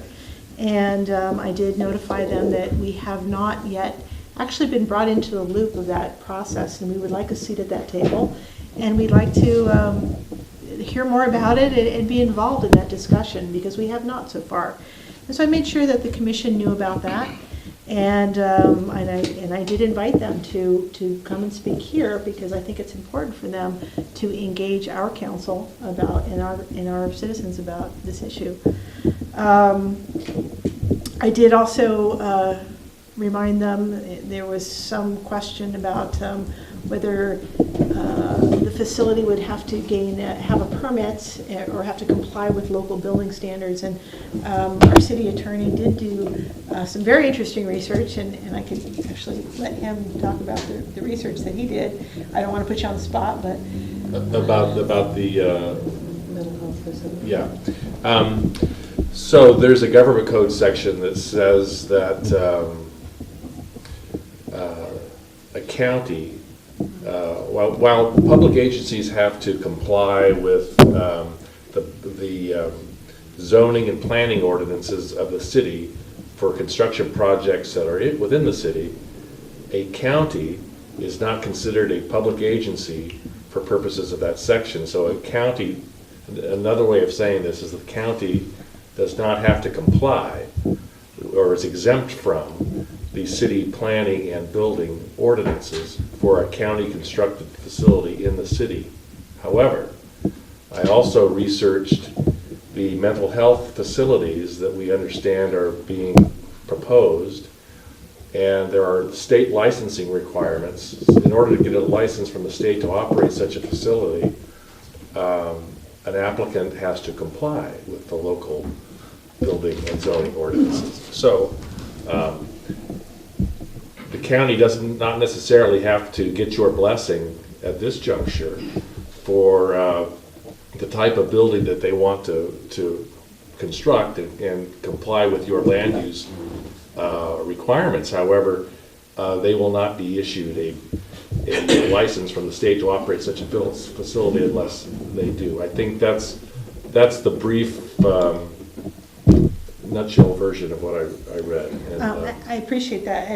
G: And I did notify them that we have not yet actually been brought into the loop of that process, and we would like a seat at that table. And we'd like to hear more about it and be involved in that discussion, because we have not so far. And so I made sure that the commission knew about that. And I did invite them to come and speak here, because I think it's important for them to engage our council about and our citizens about this issue. I did also remind them there was some question about whether the facility would have to have a permit or have to comply with local building standards. And our city attorney did do some very interesting research, and I could actually let him talk about the research that he did. I don't want to put you on the spot, but
S: about the
A: mental health facility.
S: Yeah. So there's a government code section that says that a county, while public agencies have to comply with the zoning and planning ordinances of the city for construction projects that are within the city, a county is not considered a public agency for purposes of that section. So a county, another way of saying this is the county does not have to comply or is exempt from the city planning and building ordinances for a county constructed facility in the city. However, I also researched the mental health facilities that we understand are being proposed, and there are state licensing requirements. In order to get a license from the state to operate such a facility, an applicant has to comply with the local building and zoning ordinances. So the county does not necessarily have to get your blessing at this juncture for the type of building that they want to construct and comply with your land use requirements. However, they will not be issued a license from the state to operate such a facility unless they do. I think that's the brief nutshell version of what I read. And,
G: I appreciate that,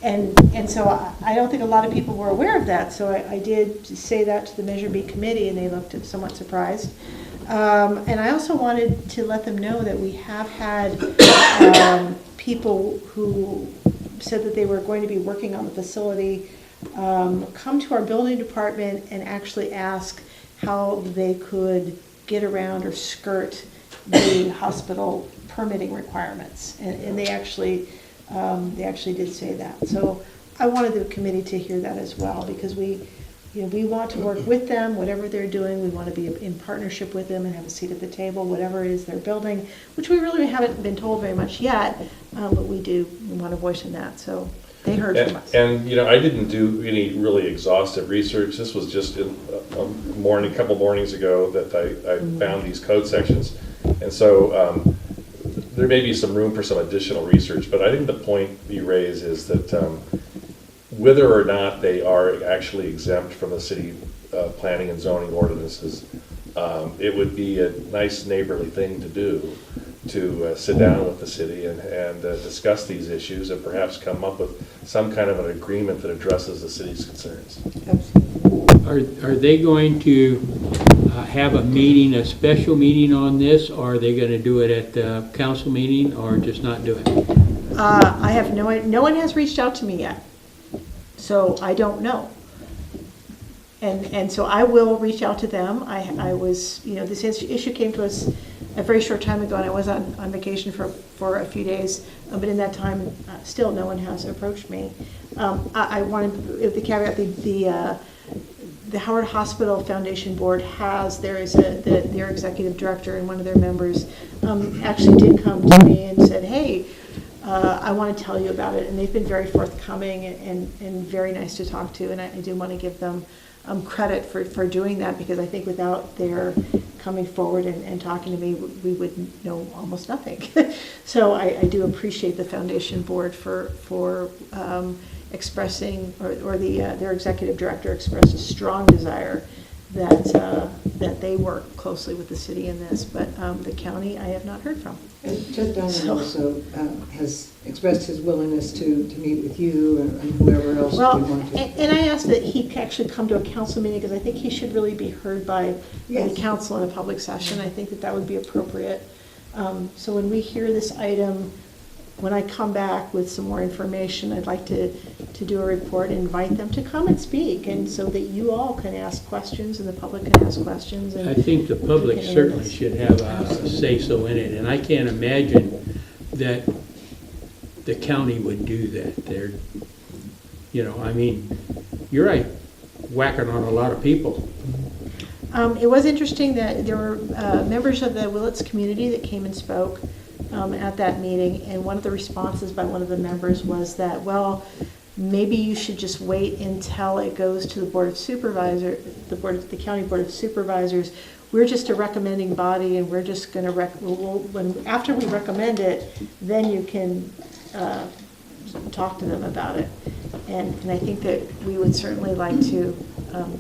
G: and so I don't think a lot of people were aware of that, so I did say that to the Measure B committee, and they looked somewhat surprised. And I also wanted to let them know that we have had people who said that they were going to be working on the facility come to our building department and actually ask how they could get around or skirt the hospital permitting requirements, and they actually did say that. So I wanted the committee to hear that as well, because we want to work with them, whatever they're doing. We want to be in partnership with them and have a seat at the table, whatever it is they're building, which we really haven't been told very much yet, but we want a voice in that. So they heard from us.
S: And I didn't do any really exhaustive research. This was just a couple mornings ago that I found these code sections, and so there may be some room for some additional research. But I think the point you raise is that whether or not they are actually exempt from the city planning and zoning ordinances, it would be a nice neighborly thing to do, to sit down with the city and discuss these issues and perhaps come up with some kind of an agreement that addresses the city's concerns.
D: Are they going to have a special meeting on this, or are they going to do it at the council meeting, or just not do it?
G: I have no one has reached out to me yet, so I don't know. And so I will reach out to them. I was, this issue came to us a very short time ago, and I was on vacation for a few days, but in that time, still no one has approached me. I wanted, with the caveat, the Howard Hospital Foundation Board their executive director and one of their members actually did come to me and said, hey, I want to tell you about it. And they've been very forthcoming and very nice to talk to, and I do want to give them credit for doing that, because I think without their coming forward and talking to me, we would know almost nothing. So I do appreciate the Foundation Board for expressing, or their executive director expressed a strong desire that they work closely with the city in this, but the county I have not heard from.
A: And Ted Donnan also has expressed his willingness to meet with you and whoever else we want to.
G: And I asked that he actually come to a council meeting, because I think he should really be heard by the council in a public session. I think that would be appropriate. So when we hear this item, when I come back with some more information, I'd like to do a report and invite them to come and speak, and so that you all can ask questions and the public can ask questions. And
D: I think the public certainly should have a say-so in it, and I can't imagine that the county would do that. You're right, whacking on a lot of people.
G: It was interesting that there were members of the Willits community that came and spoke at that meeting, and one of the responses by one of the members was that, well, maybe you should just wait until it goes to the Board of Supervisors, the County Board of Supervisors. We're just a recommending body, and we're just going to after we recommend it, then you can talk to them about it. And I think that we would certainly like to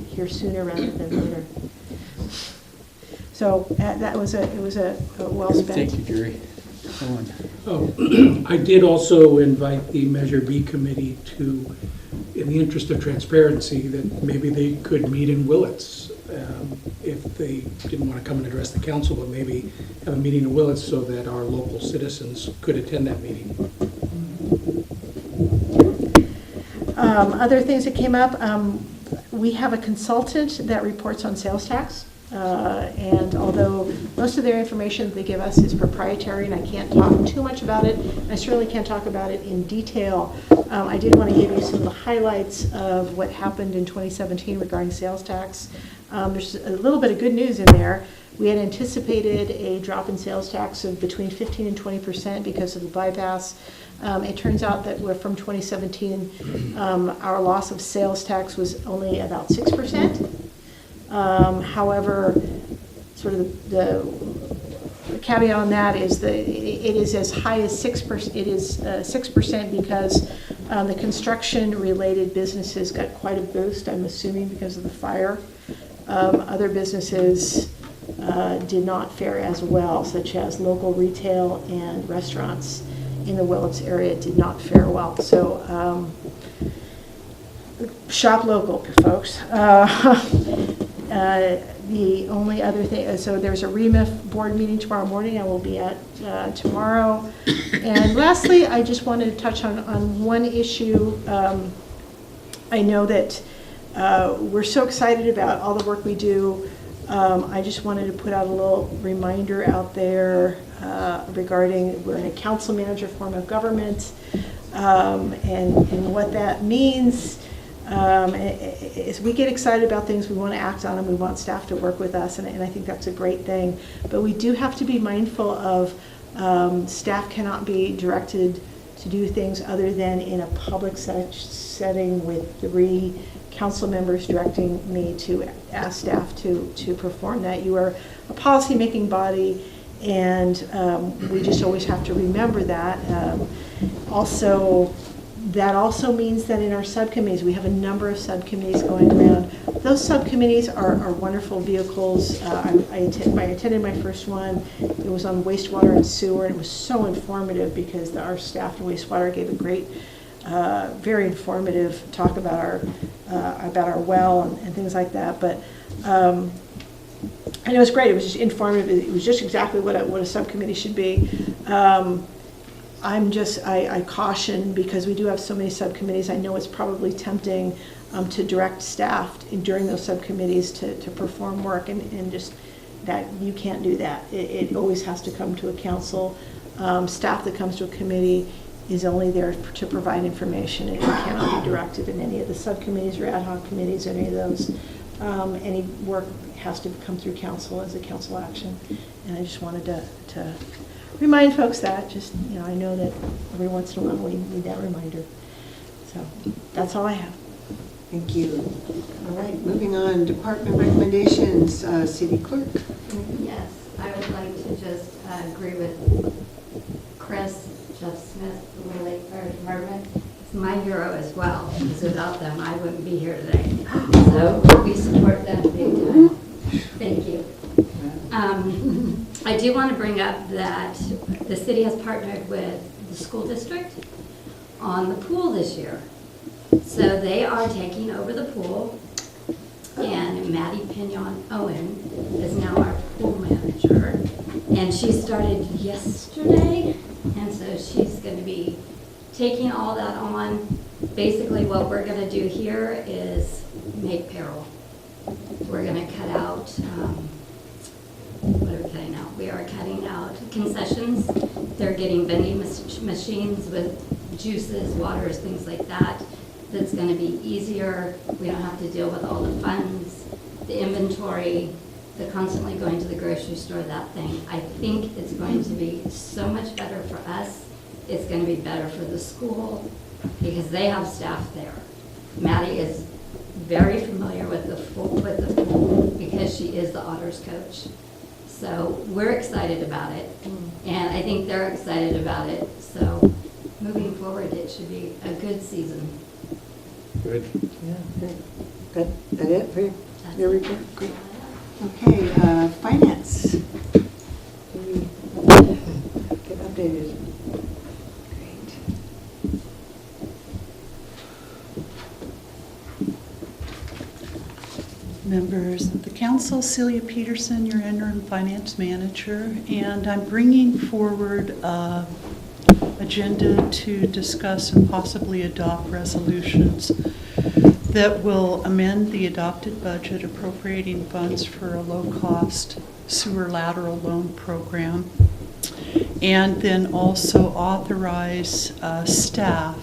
G: hear sooner rather than later. So it was a well spent.
D: Thank you, Jerry. Ellen.
B: Oh, I did also invite the Measure B committee to, in the interest of transparency, that maybe they could meet in Willits if they didn't want to come and address the council, but maybe have a meeting in Willits so that our local citizens could attend that meeting.
G: Other things that came up, we have a consultant that reports on sales tax. And although most of their information they give us is proprietary and I can't talk too much about it, I certainly can't talk about it in detail, I did want to give you some of the highlights of what happened in 2017 regarding sales tax. There's a little bit of good news in there. We had anticipated a drop in sales tax of between 15 and 20% because of the bypass. It turns out that we're from 2017, our loss of sales tax was only about 6%. However, sort of the caveat on that is that it is as high as 6%. It is 6% because the construction-related businesses got quite a boost, I'm assuming because of the fire. Other businesses did not fare as well, such as local retail and restaurants in the Willits area did not fare well. So shop local, folks. The only other thing, so there's a REMIF board meeting tomorrow morning I will be at tomorrow. And lastly, I just wanted to touch on one issue. I know that we're so excited about all the work we do. I just wanted to put out a little reminder out there regarding we're in a council manager form of government and what that means. As we get excited about things, we want to act on them, we want staff to work with us, and I think that's a great thing. But we do have to be mindful of staff cannot be directed to do things other than in a public setting with 3 council members directing me to ask staff to perform that. You are a policy-making body, and we just always have to remember that. That also means that in our subcommittees, we have a number of subcommittees going around. Those subcommittees are wonderful vehicles. I attended my first one. It was on wastewater and sewer, and it was so informative because our staff in wastewater gave a great, very informative talk about our well and things like that. But and it was great. It was just informative. It was just exactly what a subcommittee should be. I caution because we do have so many subcommittees. I know it's probably tempting to direct staff during those subcommittees to perform work and just that you can't do that. It always has to come to a council. Staff that comes to a committee is only there to provide information. It cannot be directed in any of the subcommittees or ad hoc committees, any of those. Any work has to come through council as a council action. And I just wanted to remind folks that, I know that every once in a while we need that reminder. So that's all I have.
A: Thank you. All right, moving on, department recommendations, city clerk.
J: Yes, I would like to just agree with Chris, Jeff Smith, the Little Lake Fire Department. It's my hero as well, because without them I wouldn't be here today. So we support them big time. Thank you. I do want to bring up that the city has partnered with the school district on the pool this year. So they are taking over the pool, and Maddie Pignon Owen is now our pool manager. And she started yesterday, and so she's going to be taking all that on. Basically what we're going to do here is make payroll. We're going to cut out what are we cutting out? We are cutting out concessions. They're getting vending machines with juices, waters, things like that. That's going to be easier. We don't have to deal with all the funds, the inventory, the constantly going to the grocery store, that thing. I think it's going to be so much better for us. It's going to be better for the school because they have staff there. Maddie is very familiar with the pool because she is the Otters coach. So we're excited about it, and I think they're excited about it. So moving forward, it should be a good season.
D: Good.
A: Yeah, good. That it for your report? Great. Okay, finance. minutes. Do we get updated? Great.
H: Members of the council, Celia Peterson, your interim finance manager, and I'm bringing forward an agenda to discuss and possibly adopt resolutions that will amend the adopted budget appropriating funds for a low-cost sewer lateral loan program, and then also authorize staff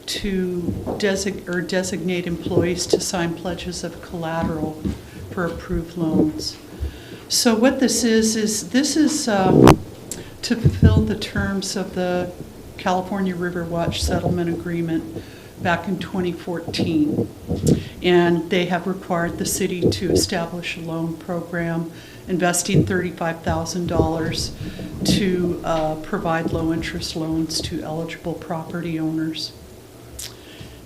H: to designate employees to sign pledges of collateral for approved loans. So what this is to fulfill the terms of the California River Watch Settlement Agreement back in 2014. And they have required the city to establish a loan program investing $35,000 to provide low-interest loans to eligible property owners.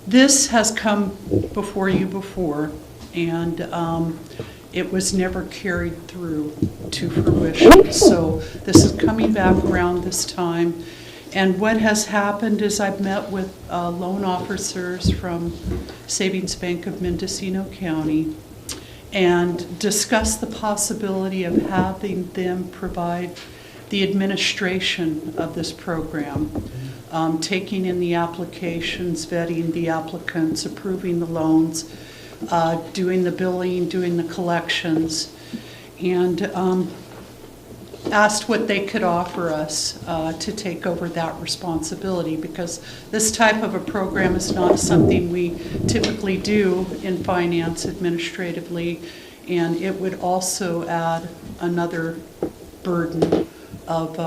H: This has come before you before, and it was never carried through to fruition. So this is coming back around this time. And what has happened is I've met with loan officers from Savings Bank of Mendocino County and discussed the possibility of having them provide the administration of this program. Taking in the applications, vetting the applicants, approving the loans, doing the billing, doing the collections, and asked what they could offer us to take over that responsibility, because this type of a program is not something we typically do in finance administratively, and it would also add another burden of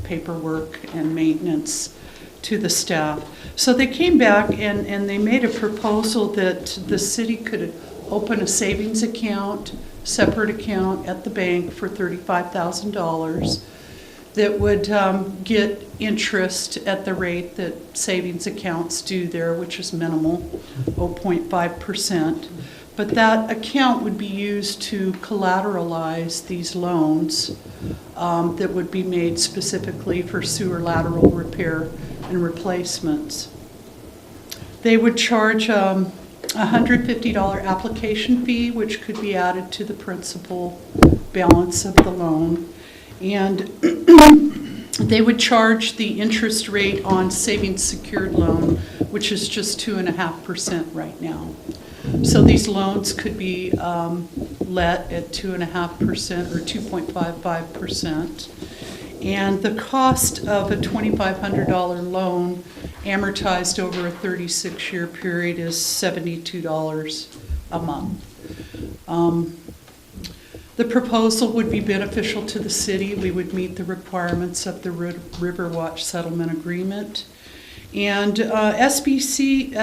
H: paperwork and maintenance to the staff. So they came back and they made a proposal that the city could open a savings account, separate account at the bank for $35,000 that would get interest at the rate that savings accounts do there, which is minimal, 0.5%. But that account would be used to collateralize these loans that would be made specifically for sewer lateral repair and replacements. They would charge a $150 application fee, which could be added to the principal balance of the loan. And they would charge the interest rate on savings secured loan, which is just 2.5% right now. So these loans could be let at 2.5% or 2.55%. And the cost of a $2,500 loan amortized over a 36-year period is $72 a month. The proposal would be beneficial to the city. We would meet the requirements of the River Watch Settlement Agreement. And SBMC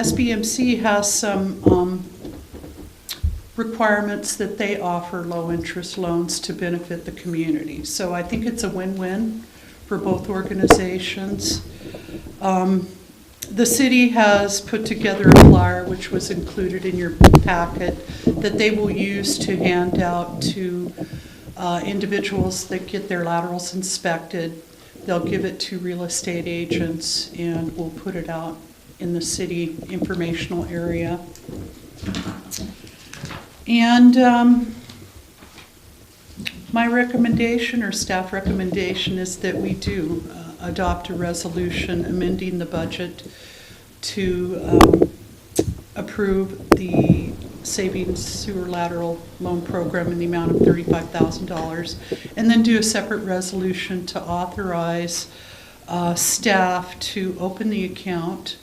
H: has some requirements that they offer low-interest loans to benefit the community. So I think it's a win-win for both organizations. The city has put together a flyer, which was included in your packet, that they will use to hand out to individuals that get their laterals inspected. They'll give it to real estate agents, and we'll put it out in the city informational area. And my recommendation, or staff recommendation, is that we do adopt a resolution amending the budget to approve the savings sewer lateral loan program in the amount of $35,000, and then do a separate resolution to authorize staff to open the account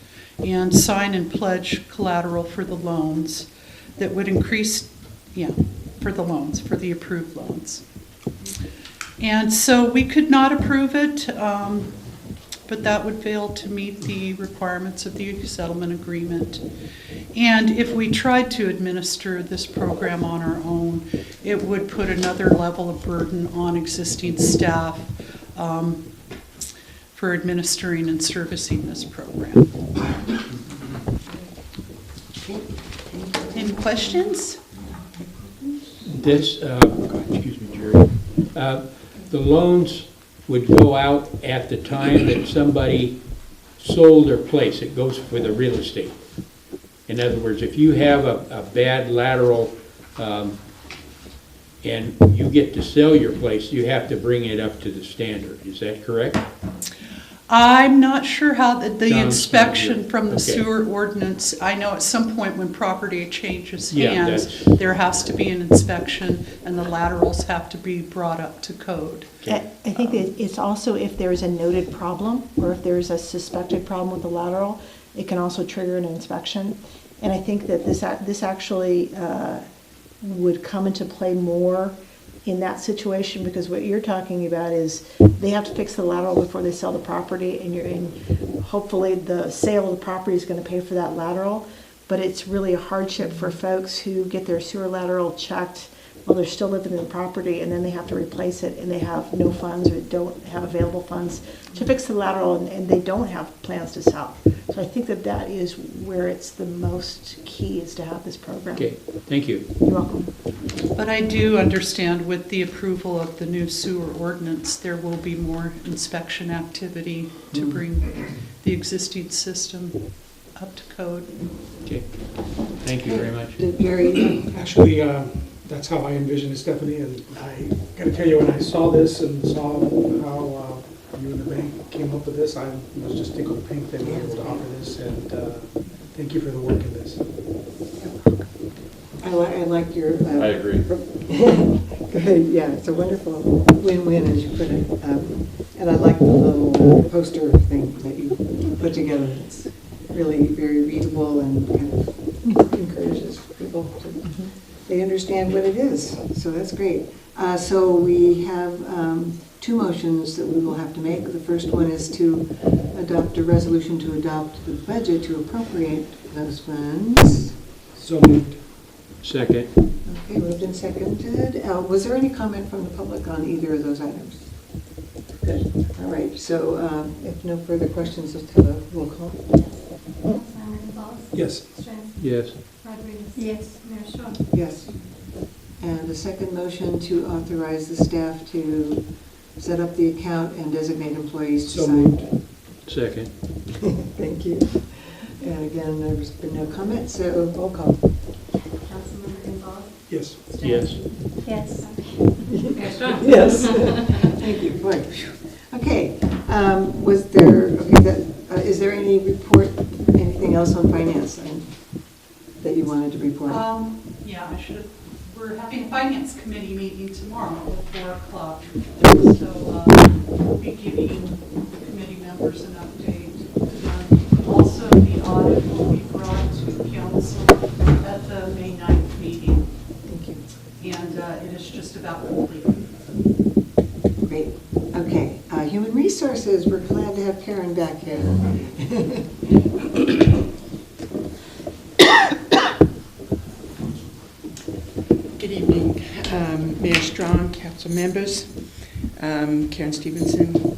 H: and sign and pledge collateral for the loans that would increase, for the loans, for the approved loans. And so we could not approve it, but that would fail to meet the requirements of the settlement agreement. And if we tried to administer this program on our own, it would put another level of burden on existing staff for administering and servicing this program. Any questions?
D: This, excuse me, Jerry. The loans would go out at the time that somebody sold their place. It goes for the real estate. In other words, if you have a bad lateral and you get to sell your place, you have to bring it up to the standard. Is that correct?
H: I'm not sure how the
D: Sounds
H: inspection
D: good.
H: from the
D: Okay.
H: sewer ordinance, I know at some point when property changes
D: Yeah,
H: hands, there has to be an inspection and the laterals have to be brought up to code.
G: I think that it's also if there's a noted problem or if there's a suspected problem with the lateral, it can also trigger an inspection. And I think that this actually would come into play more in that situation, because what you're talking about is they have to fix the lateral before they sell the property, and hopefully the sale of the property is going to pay for that lateral. But it's really a hardship for folks who get their sewer lateral checked while they're still living in the property, and then they have to replace it, and they have no funds or don't have available funds to fix the lateral, and they don't have plans to sell. So I think that is where it's the most key, is to have this program.
D: Okay, thank you.
G: You're welcome.
H: But I do understand with the approval of the new sewer ordinance, there will be more inspection activity to bring the existing system up to code.
D: Okay, thank you very much.
I: Actually, that's how I envisioned it, Stephanie, and I gotta tell you, when I saw this and saw how you and the bank came up with this, I was just tickled pink that we were able to offer this, and thank you for the work in this.
A: I like your.
S: I agree.
A: Good, yeah, it's a wonderful win-win, as you put it. And I like the little poster thing that you put together. It's really very readable and kind of encourages people to, they understand what it is. So that's great. So we have two motions that we will have to make. The first one is to adopt a resolution to adopt the budget to appropriate those funds.
B: So moved.
D: Second.
A: Okay, moved and seconded. Was there any comment from the public on either of those items? Good. All right. So if no further questions, let's have a roll call.
J: Councilmember Gonzalez?
B: Yes.
J: Strand?
D: Yes.
J: Rodriguez?
C: Yes.
J: Mayor Strong?
A: Yes. And the second motion to authorize the staff to set up the account and designate employees to
B: So
A: sign.
B: moved.
D: Second.
A: Thank you. And again, there's been no comment, so roll call.
J: Councilmember Gonzalez?
B: Yes.
D: Yes.
C: Yes.
J: Mayor Strong?
A: Yes. Thank you. Boy. Okay. Was there, okay, is there any report, anything else on finance that you wanted to report?
H: Yeah, I should have, we're having a finance committee meeting tomorrow at 4 o'clock. So we'll be giving the committee members an update. Also, the audit will be brought to council at the May 9th meeting.
A: Thank you.
H: And it is just about complete.
A: Great. Okay. Human Resources, we're glad to have Karen back here.
K: Good evening, Mayor Strong, council members, Karen Stevenson,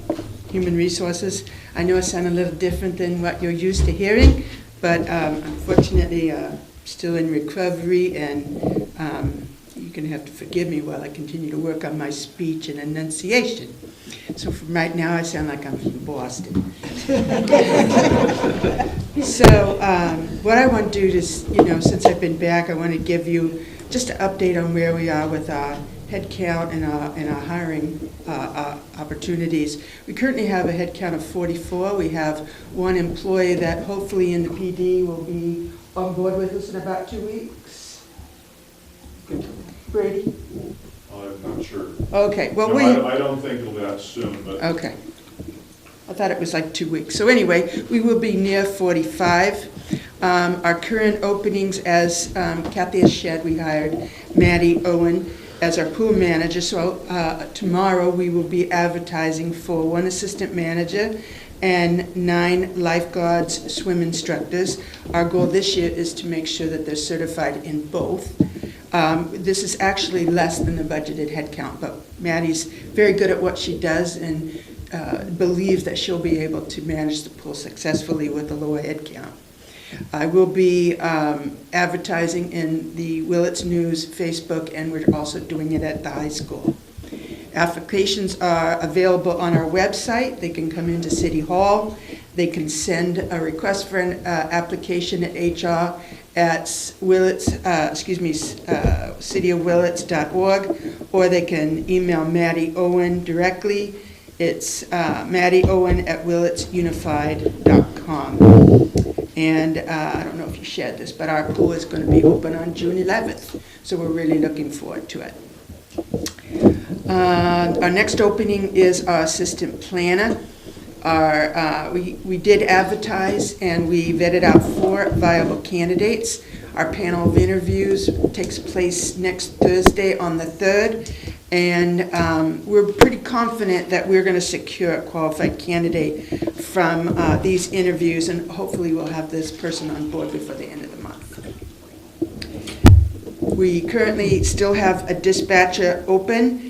K: Human Resources. I know I sound a little different than what you're used to hearing, but unfortunately, still in recovery, and you're going to have to forgive me while I continue to work on my speech and enunciation. So from right now, I sound like I'm from Boston. So what I want to do is, since I've been back, I want to give you just an update on where we are with our head count and our hiring opportunities. We currently have a head count of 44. We have one employee that hopefully in the PD will be on board with us in about 2 weeks. Brady?
T: I'm not sure.
K: Okay, well,
T: No, I don't think it'll be that soon, but.
K: Okay. I thought it was like 2 weeks. So anyway, we will be near 45. Our current openings, as Kathy has shared, we hired Maddie Owen as our pool manager. So tomorrow we will be advertising for 1 assistant manager and 9 lifeguards, swim instructors. Our goal this year is to make sure that they're certified in both. This is actually less than the budgeted headcount, but Maddie's very good at what she does and believes that she'll be able to manage the pool successfully with a lower headcount. I will be advertising in the Willits News, Facebook, and we're also doing it at the high school. Applications are available on our website. They can come into City Hall. They can send a request for an application at HR at Willits, cityofwillits.org, or they can email Maddie Owen directly. It's maddieowen@willitsunified.com. And I don't know if you shared this, but our pool is going to be open on June 11th, so we're really looking forward to it. Our next opening is our assistant planner. We did advertise and we vetted out 4 viable candidates. Our panel of interviews takes place next Thursday on the 3rd, and we're pretty confident that we're going to secure a qualified candidate from these interviews, and hopefully we'll have this person on board before the end of the month. We currently still have a dispatcher open.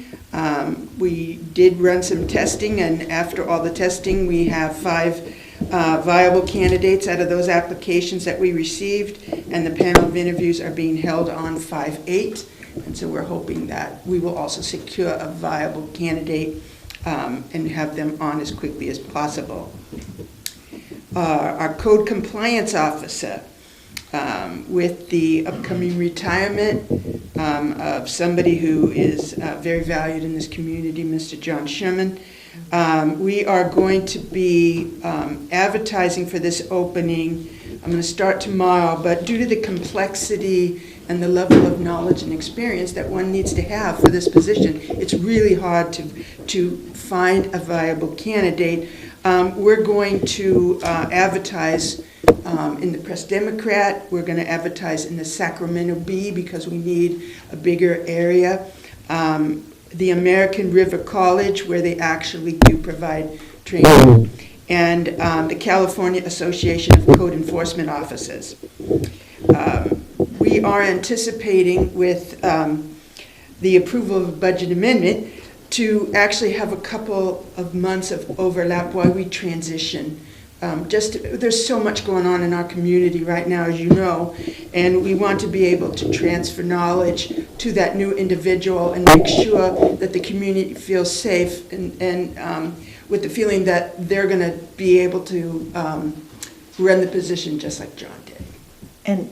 K: We did run some testing, and after all the testing, we have 5 viable candidates out of those applications that we received, and the panel of interviews are being held on 5/8, and so we're hoping that we will also secure a viable candidate and have them on as quickly as possible. Our code compliance officer, with the upcoming retirement of somebody who is very valued in this community, Mr. John Sherman. We are going to be advertising for this opening. I'm going to start tomorrow, but due to the complexity and the level of knowledge and experience that one needs to have for this position, it's really hard to find a viable candidate. We're going to advertise in the Press Democrat. We're going to advertise in the Sacramento Bee because we need a bigger area. The American River College, where they actually do provide training, and the California Association of Code Enforcement Officers. We are anticipating, with the approval of a budget amendment, to actually have a couple of months of overlap while we transition. There's so much going on in our community right now, as you know, and we want to be able to transfer knowledge to that new individual and make sure that the community feels safe and with the feeling that they're going to be able to run the position just like John did.
G: And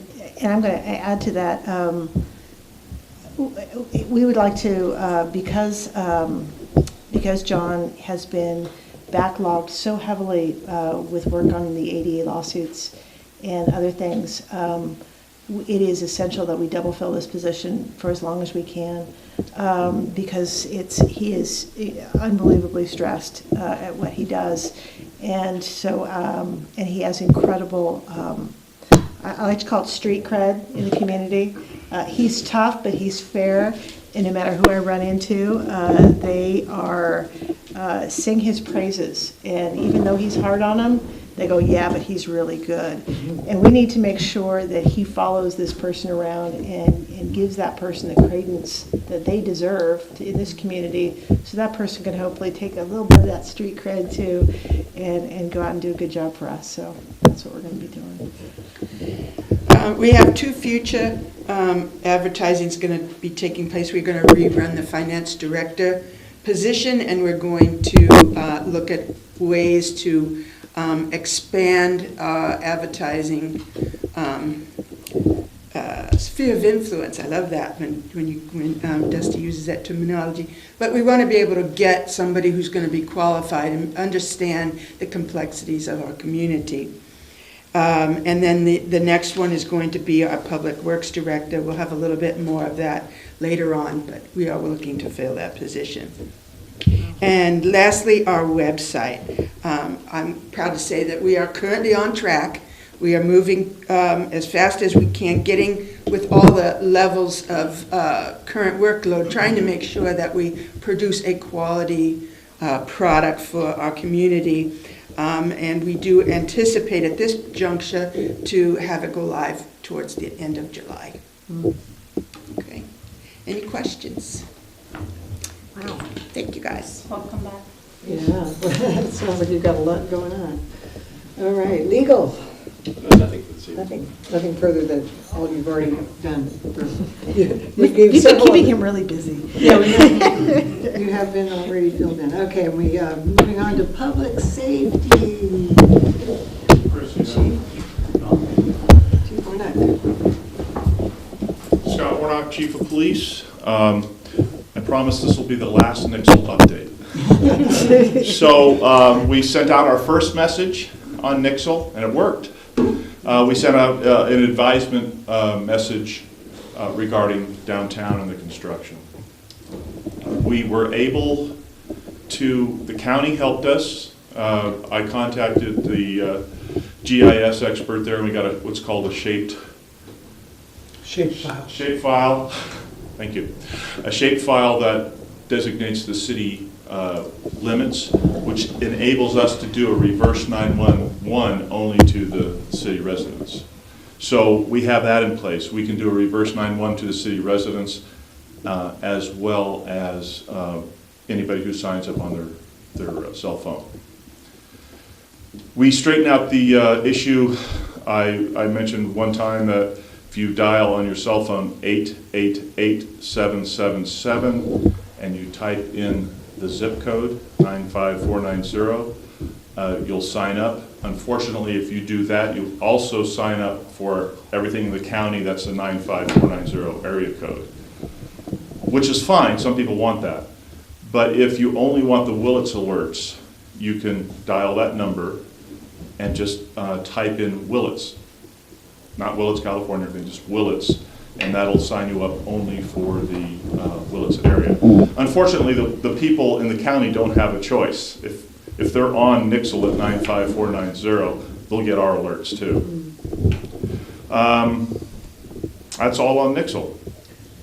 G: I'm going to add to that. We would like to, because John has been backlogged so heavily with work on the ADA lawsuits and other things, it is essential that we double fill this position for as long as we can, because he is unbelievably stressed at what he does, and so and he has incredible. I like to call it street cred in the community. He's tough, but he's fair, and no matter who I run into, they are sing his praises. And even though he's hard on them, they go, yeah, but he's really good. And we need to make sure that he follows this person around and gives that person the credence that they deserve in this community, so that person can hopefully take a little bit of that street cred too and go out and do a good job for us. So that's what we're going to be doing.
K: We have 2 future advertisings going to be taking place. We're going to rerun the finance director position, and we're going to look at ways to expand advertising sphere of influence. I love that when Dusty uses that terminology. But we want to be able to get somebody who's going to be qualified and understand the complexities of our community. And then the next one is going to be our Public Works Director. We'll have a little bit more of that later on, but we are looking to fill that position. And lastly, our website. I'm proud to say that we are currently on track. We are moving as fast as we can, getting with all the levels of current workload, trying to make sure that we produce a quality product for our community. And we do anticipate at this juncture to have it go live towards the end of July. Okay. Any questions? Wow. Thank you, guys.
C: Welcome back.
A: Yeah, it sounds like you've got a lot going on. All right, legal.
S: Nothing for this evening.
A: Nothing further than all you've already done.
G: We've been keeping him really busy.
A: Yeah, we have. You have been already filled in. Okay, we are moving on to public safety. Chief Warnock.
T: Scott Warnock, Chief of Police. I promise this will be the last Nixle update. So we sent out our first message on Nixle, and it worked. We sent out an advisement message regarding downtown and the construction. We were able to, the county helped us. I contacted the GIS expert there, and we got what's called a shaped file. Thank you. A shaped file that designates the city limits, which enables us to do a reverse 911 only to the city residents. So we have that in place. We can do a reverse 911 to the city residents as well as anybody who signs up on their cell phone. We straightened out the issue. I mentioned one time that if you dial on your cell phone 888-777 and you type in the zip code 95490, you'll sign up. Unfortunately, if you do that, you also sign up for everything in the county that's the 95490 area code, which is fine. Some people want that. But if you only want the Willits alerts, you can dial that number and just type in Willits. Not Willits, California, just Willits, and that'll sign you up only for the Willits area. Unfortunately, the people in the county don't have a choice. If they're on Nixle at 95490, they'll get our alerts too. That's all on Nixle.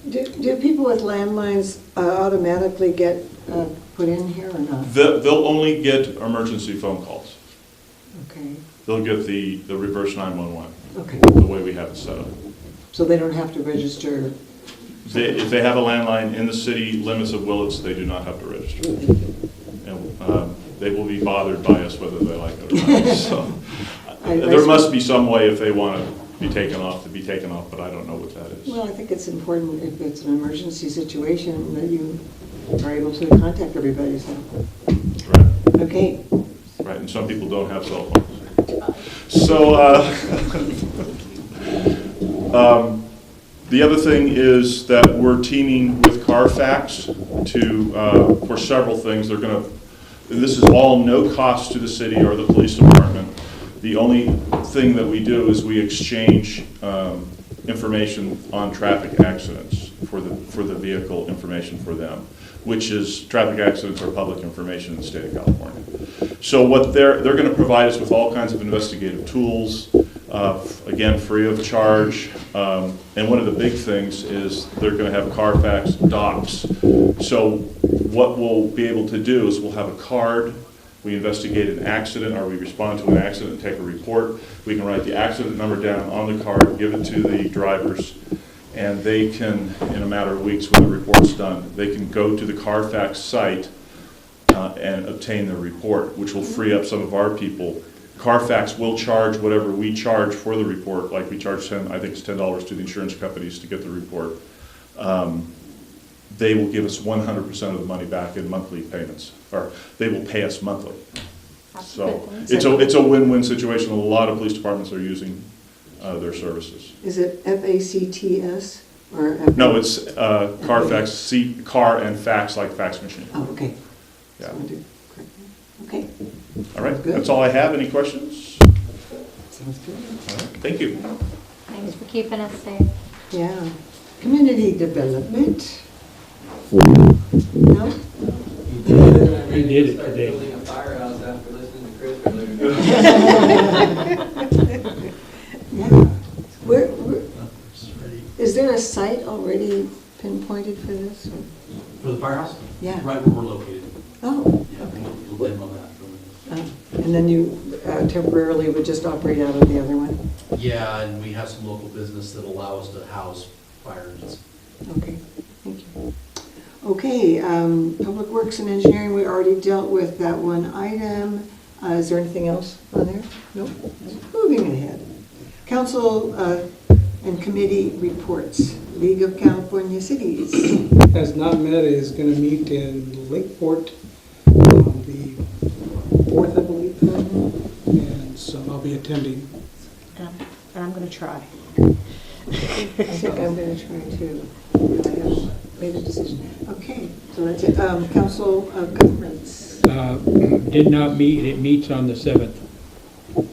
A: Do people with landlines automatically get put in here or not?
T: They'll only get emergency phone calls.
A: Okay.
T: They'll get the reverse 911.
A: Okay.
T: The way we have it set up.
A: So they don't have to register?
T: If they have a landline in the city limits of Willits, they do not have to register. And they will be bothered by us whether they like it or not. So there must be some way if they want to be taken off, but I don't know what that is.
A: Well, I think it's important if it's an emergency situation that you are able to contact everybody. So.
T: Right.
A: Okay.
T: Right, and some people don't have cell phones. So the other thing is that we're teaming with Carfax for several things. This is all no cost to the city or the police department. The only thing that we do is we exchange information on traffic accidents for the vehicle information for them, which is traffic accidents are public information in the state of California. So what they're going to provide us with all kinds of investigative tools, again, free of charge. And one of the big things is they're going to have Carfax docs. So what we'll be able to do is we'll have a card. We investigate an accident or we respond to an accident and take a report. We can write the accident number down on the card, give it to the drivers, and they can, in a matter of weeks when the report's done, they can go to the Carfax site and obtain their report, which will free up some of our people. Carfax will charge whatever we charge for the report, like we charge I think it's $10 to the insurance companies to get the report. They will give us 100% of the money back in monthly payments, or they will pay us monthly. So it's a win-win situation. A lot of police departments are using their services.
A: Is it FACTS or?
T: No, it's Carfax, car and fax, like fax machine.
A: Oh, okay.
T: Yeah.
A: Okay.
T: All right, that's all I have. Any questions?
A: Sounds good.
T: All right. Thank you.
C: Thanks for keeping us safe.
A: Yeah. Community development. No?
D: We did it today.
M: Building a firehouse after listening to Chris earlier.
A: Yeah. Is there a site already pinpointed for this?
U: For the firehouse?
A: Yeah.
U: Right where we're located.
A: Oh,
U: Yeah,
A: okay.
U: we'll demo that.
A: And then you temporarily would just operate out of the other one?
U: Yeah, and we have some local business that allow us to house fire engines.
A: Okay, thank you. Okay, Public Works and Engineering, we already dealt with that one item. Is there anything else on there? Nope. Moving ahead. Council and committee reports. League of California Cities.
B: Has not met, is going to meet in Lakeport on the 4th, I believe. And so I'll be attending.
G: And I'm going to try.
A: I think I'm going to try too. I have made a decision. Okay, so that's it. Council of Governments.
D: Did not meet, it meets on the 7th.
A: Okay.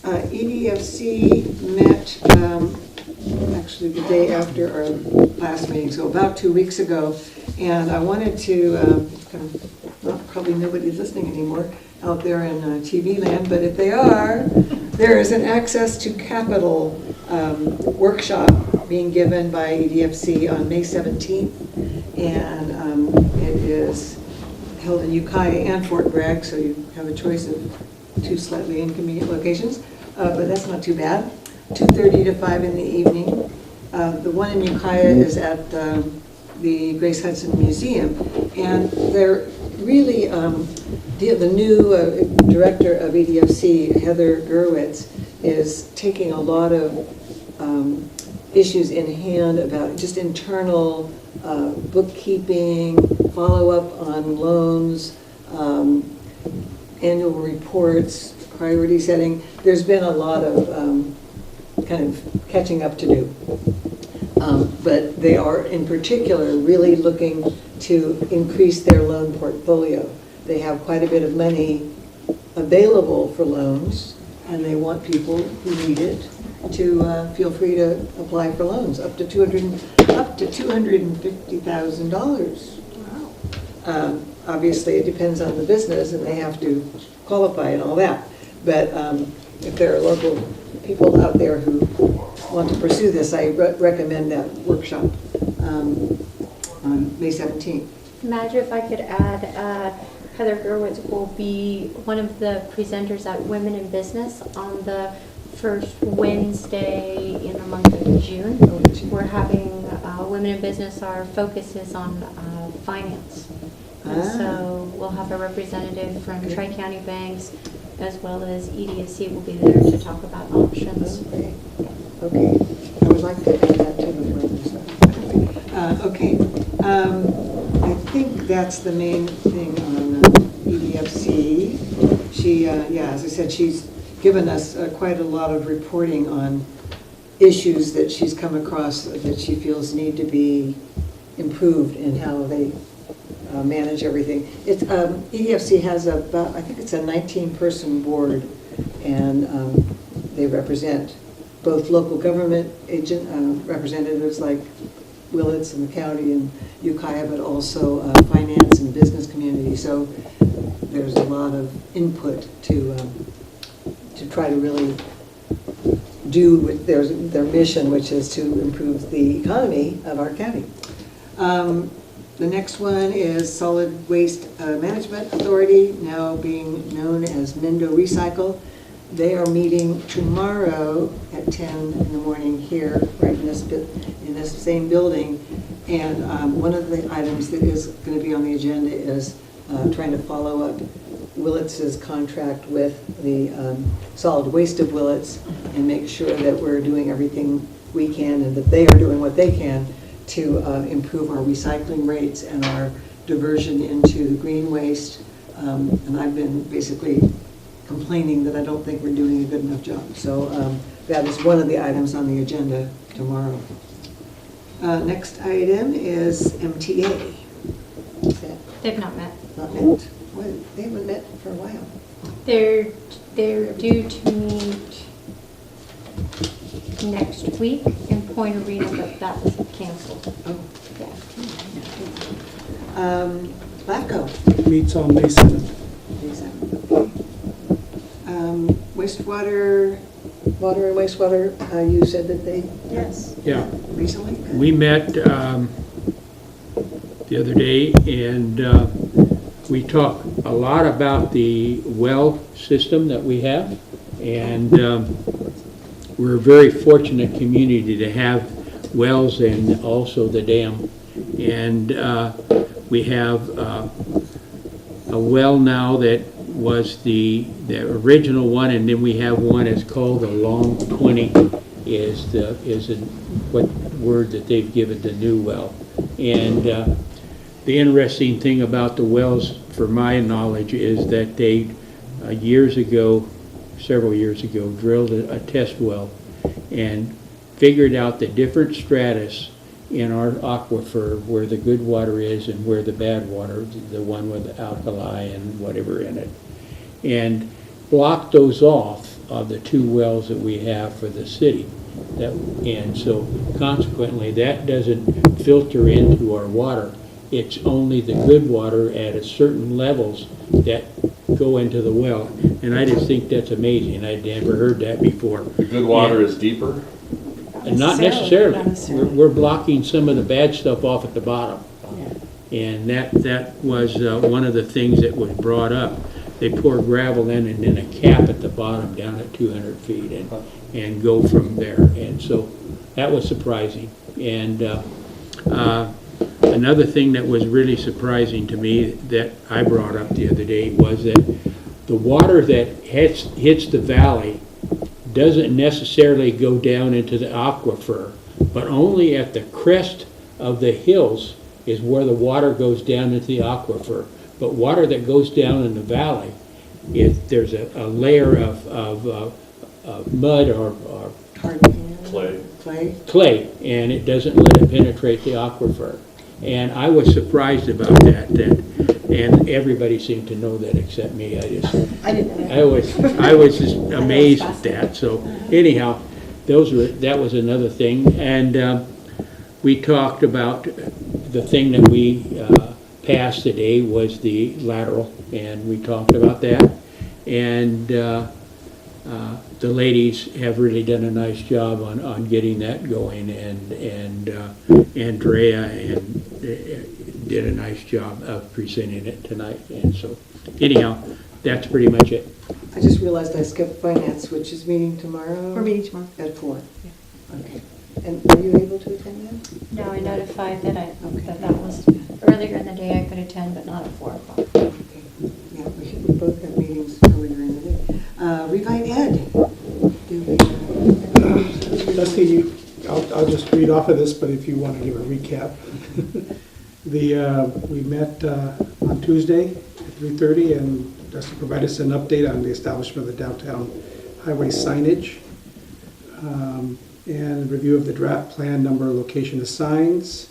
A: EDFC met actually the day after our last meeting, so about 2 weeks ago. And I wanted to, well, probably nobody's listening anymore out there in TV land, but if they are, there is an Access to Capital workshop being given by EDFC on May 17th. And it is held in Ukiah and Fort Bragg, so you have a choice of 2 slightly inconvenient locations, but that's not too bad. 2:30 to 5 in the evening. The one in Ukiah is at the Grace Hudson Museum, and they're really, the new director of EDFC, Heather Gerwitz, is taking a lot of issues in hand about just internal bookkeeping, follow-up on loans, annual reports, priority setting. There's been a lot of kind of catching up to do. But they are in particular really looking to increase their loan portfolio. They have quite a bit of money available for loans, and they want people who need it to feel free to apply for loans up to $250,000. Wow. Obviously, it depends on the business, and they have to qualify and all that. But if there are local people out there who want to pursue this, I recommend that workshop on May 17th.
C: Imagine if I could add, Heather Gerwitz will be one of the presenters at Women in Business on the first Wednesday in the month of June. We're having Women in Business, our focus is on finance. And so we'll have a representative from Tri-County Banks as well as EDFC will be there to talk about options.
A: Okay. I would like to add that to the okay. I think that's the main thing on EDFC. She, yeah, as I said, she's given us quite a lot of reporting on issues that she's come across that she feels need to be improved in how they manage everything. It's EDFC has about, I think it's a 19-person board, and they represent both local government representatives like Willits and the county and Ukiah, but also finance and business community. So there's a lot of input to try to really do with their mission, which is to improve the economy of our county. The next one is Solid Waste Management Authority, now being known as Mendo Recycle. They are meeting tomorrow at 10 in the morning here, right in this same building. And one of the items that is going to be on the agenda is trying to follow up Willits' contract with the solid waste of Willits and make sure that we're doing everything we can and that they are doing what they can to improve our recycling rates and our diversion into green waste. And I've been basically complaining that I don't think we're doing a good enough job. So that is one of the items on the agenda tomorrow. Next item is MTA.
C: They've not met.
A: Not met. Well, they haven't met for a while.
C: They're due to meet next week in Point Arena, but that was canceled.
A: Oh.
C: Yeah.
A: LAFCO.
B: Meets on May 7th.
A: May 7th, okay. Water and wastewater, you said that they...
G: Yes.
D: Yeah.
A: Recently?
D: We met the other day, and we talked a lot about the well system that we have, and we're a very fortunate community to have wells and also the dam. And we have a well now that was the original one, and then we have one that's called the Long 20 what word that they've given the new well. And the interesting thing about the wells, for my knowledge, is that they several years ago, drilled a test well and figured out the different stratus in our aquifer, where the good water is and where the bad water, the one with the alkali and whatever in it, and blocked those off of the 2 wells that we have for the city. And so consequently, that doesn't filter into our water. It's only the good water at a certain levels that go into the well. And I just think that's amazing. I'd never heard that before.
S: The good water is deeper?
D: Not necessarily. We're blocking some of the bad stuff off at the bottom. And that was one of the things that was brought up. They pour gravel in and then a cap at the bottom down at 200 feet and go from there. And so that was surprising. And another thing that was really surprising to me that I brought up the other day was that the water that hits the valley doesn't necessarily go down into the aquifer, but only at the crest of the hills is where the water goes down into the aquifer. But water that goes down in the valley, if there's a layer of mud or clay, and it doesn't let it penetrate the aquifer. And I was surprised about that, and everybody seemed to know that except me. I was just amazed at that. So anyhow, that was another thing. And we talked about the thing that we passed today was the lateral, and we talked about that. And the ladies have really done a nice job on getting that going, and Andrea did a nice job of presenting it tonight. And so anyhow, that's pretty much it.
A: I just realized I skipped finance, which is meeting tomorrow.
G: We're meeting tomorrow.
A: At 4. Yeah. Okay. And are you able to attend that?
C: No, I notified that that was earlier in the day I could attend, but not at 4 o'clock.
A: Okay. Yeah, we both have meetings earlier in the day. Revive Ed.
I: Dusty, I'll just read off of this, but if you want to give a recap. We met on Tuesday at 3:30, and Dusty provided us an update on the establishment of the downtown highway signage, and review of the draft plan number, location of signs.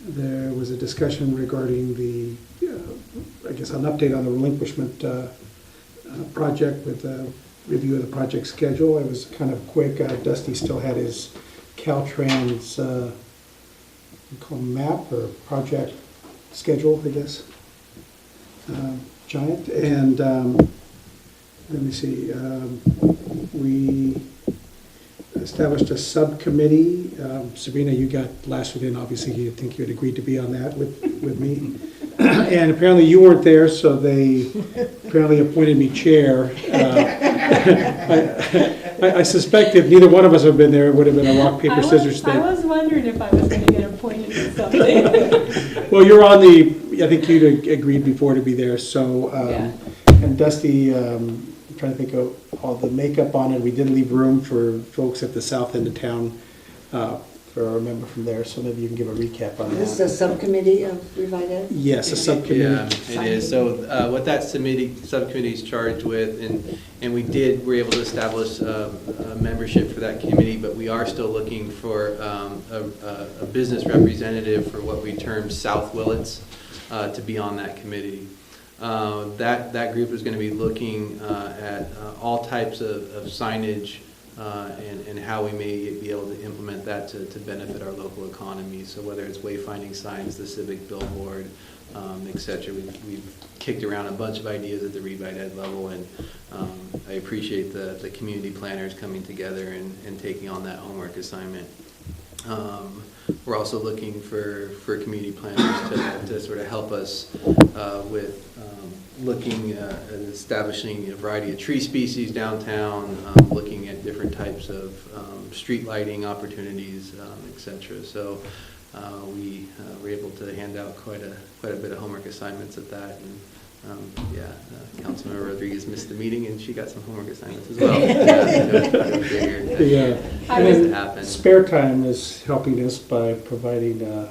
I: There was a discussion regarding the, I guess, an update on the relinquishment project with a review of the project schedule. It was kind of quick. Dusty still had his Caltrans call map or project schedule, I guess, giant. And let me see, we established a subcommittee. Sabrina, you got lasted in, obviously. You think you had agreed to be on that with me. And apparently you weren't there, so they apparently appointed me chair. I suspect if neither one of us had been there, it would have been a rock, paper, scissors thing.
N: I was wondering if I was going to get appointed to something.
I: Well, you're on I think you'd agreed before to be there, so, and Dusty, I'm trying to think of all the makeup on it. We did leave room for folks at the south end of town, for our member from there, so maybe you can give a recap on that.
A: This is a subcommittee of Revive Ed?
I: Yes, a subcommittee.
P: Yeah, it is. So what that subcommittee is charged with, and we're able to establish a membership for that committee, but we are still looking for a business representative for what we term South Willits to be on that committee. That group is going to be looking at all types of signage and how we may be able to implement that to benefit our local economy. So whether it's wayfinding signs, the civic billboard, et cetera. We've kicked around a bunch of ideas at the Revive Ed level, and I appreciate the community planners coming together and taking on that homework assignment. We're also looking for community planners to sort of help us with looking at establishing a variety of tree species downtown, looking at different types of street lighting opportunities, et cetera. So we were able to hand out quite a bit of homework assignments at that, and Councilmember Rodriguez missed the meeting and she got some homework assignments as well.
B: And then Spare Time is helping us by providing.
P: One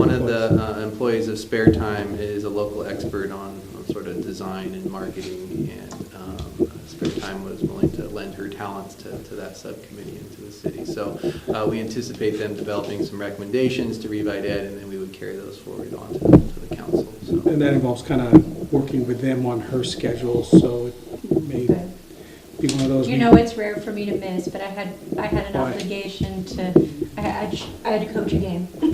P: of the employees of Spare Time is a local expert on sort of design and marketing, and Spare Time was willing to lend her talents to that subcommittee and to the city. So we anticipate them developing some recommendations to Revite Ed, and then we would carry those forward on to the council. So.
B: And that involves kind of working with them on her schedule, so it may be one of those.
C: You know, it's rare for me to miss, but I had an obligation to. I had to coach a game.
P: You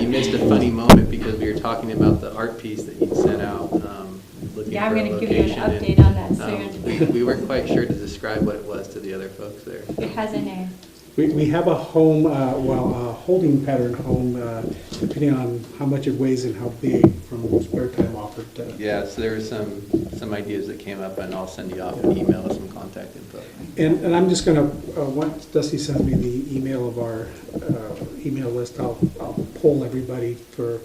P: missed a funny moment because we were talking about the art piece that you sent out.
C: I'm going to give you an update on that soon.
P: We weren't quite sure to describe what it was to the other folks there.
C: It has a name.
B: We have a home, a holding pattern home, depending on how much it weighs and how big, from Spare Time offered.
P: Yeah, so there were some ideas that came up, and I'll send you off an email with some contact info.
B: And I'm just going to, once Dusty sends me the email of our email list, I'll poll everybody for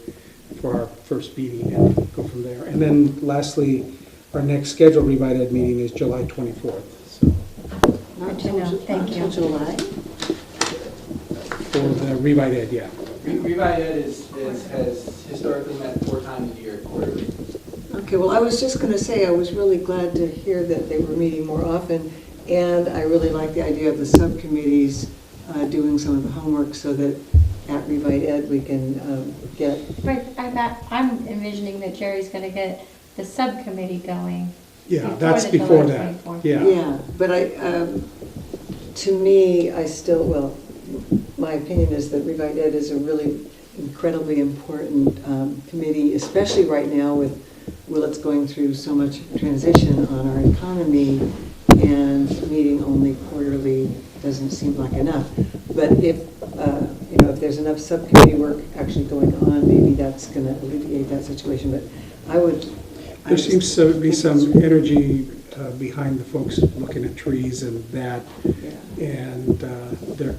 B: our first meeting and go from there. And then lastly, our next scheduled Revite Ed meeting is July 24th. So.
O: Good to know. Thank you.
A: July?
B: For the Revite Ed, yeah.
P: Revite Ed has historically met 4 times a year quarterly.
A: Okay, well, I was just going to say, I was really glad to hear that they were meeting more often, and I really like the idea of the subcommittees doing some of the homework so that at Revite Ed we can get...
C: Right, I'm envisioning that Jerry's going to get the subcommittee going.
B: Yeah, that's before that. Yeah.
A: Yeah, but to me, I still, well, my opinion is that Revite Ed is a really incredibly important committee, especially right now with Willits going through so much transition on our economy, and meeting only quarterly doesn't seem like enough. But if if there's enough subcommittee work actually going on, maybe that's going to alleviate that situation. But
B: there seems to be some energy behind the folks looking at trees and that, and they're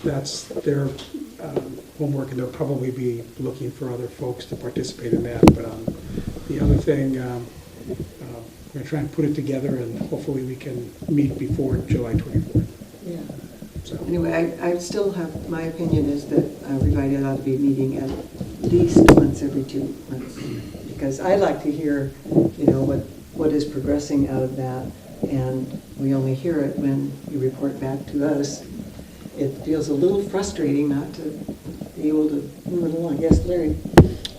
B: that's their homework, and they'll probably be looking for other folks to participate in that. But the other thing, we're going to try and put it together, and hopefully we can meet before July 24th.
A: Yeah. So anyway, I still have, my opinion is that Revite Ed ought to be meeting at least once every 2 months, because I like to hear, what is progressing out of that, and we only hear it when you report back to us. It feels a little frustrating not to be able to move it along. Yes, Larry?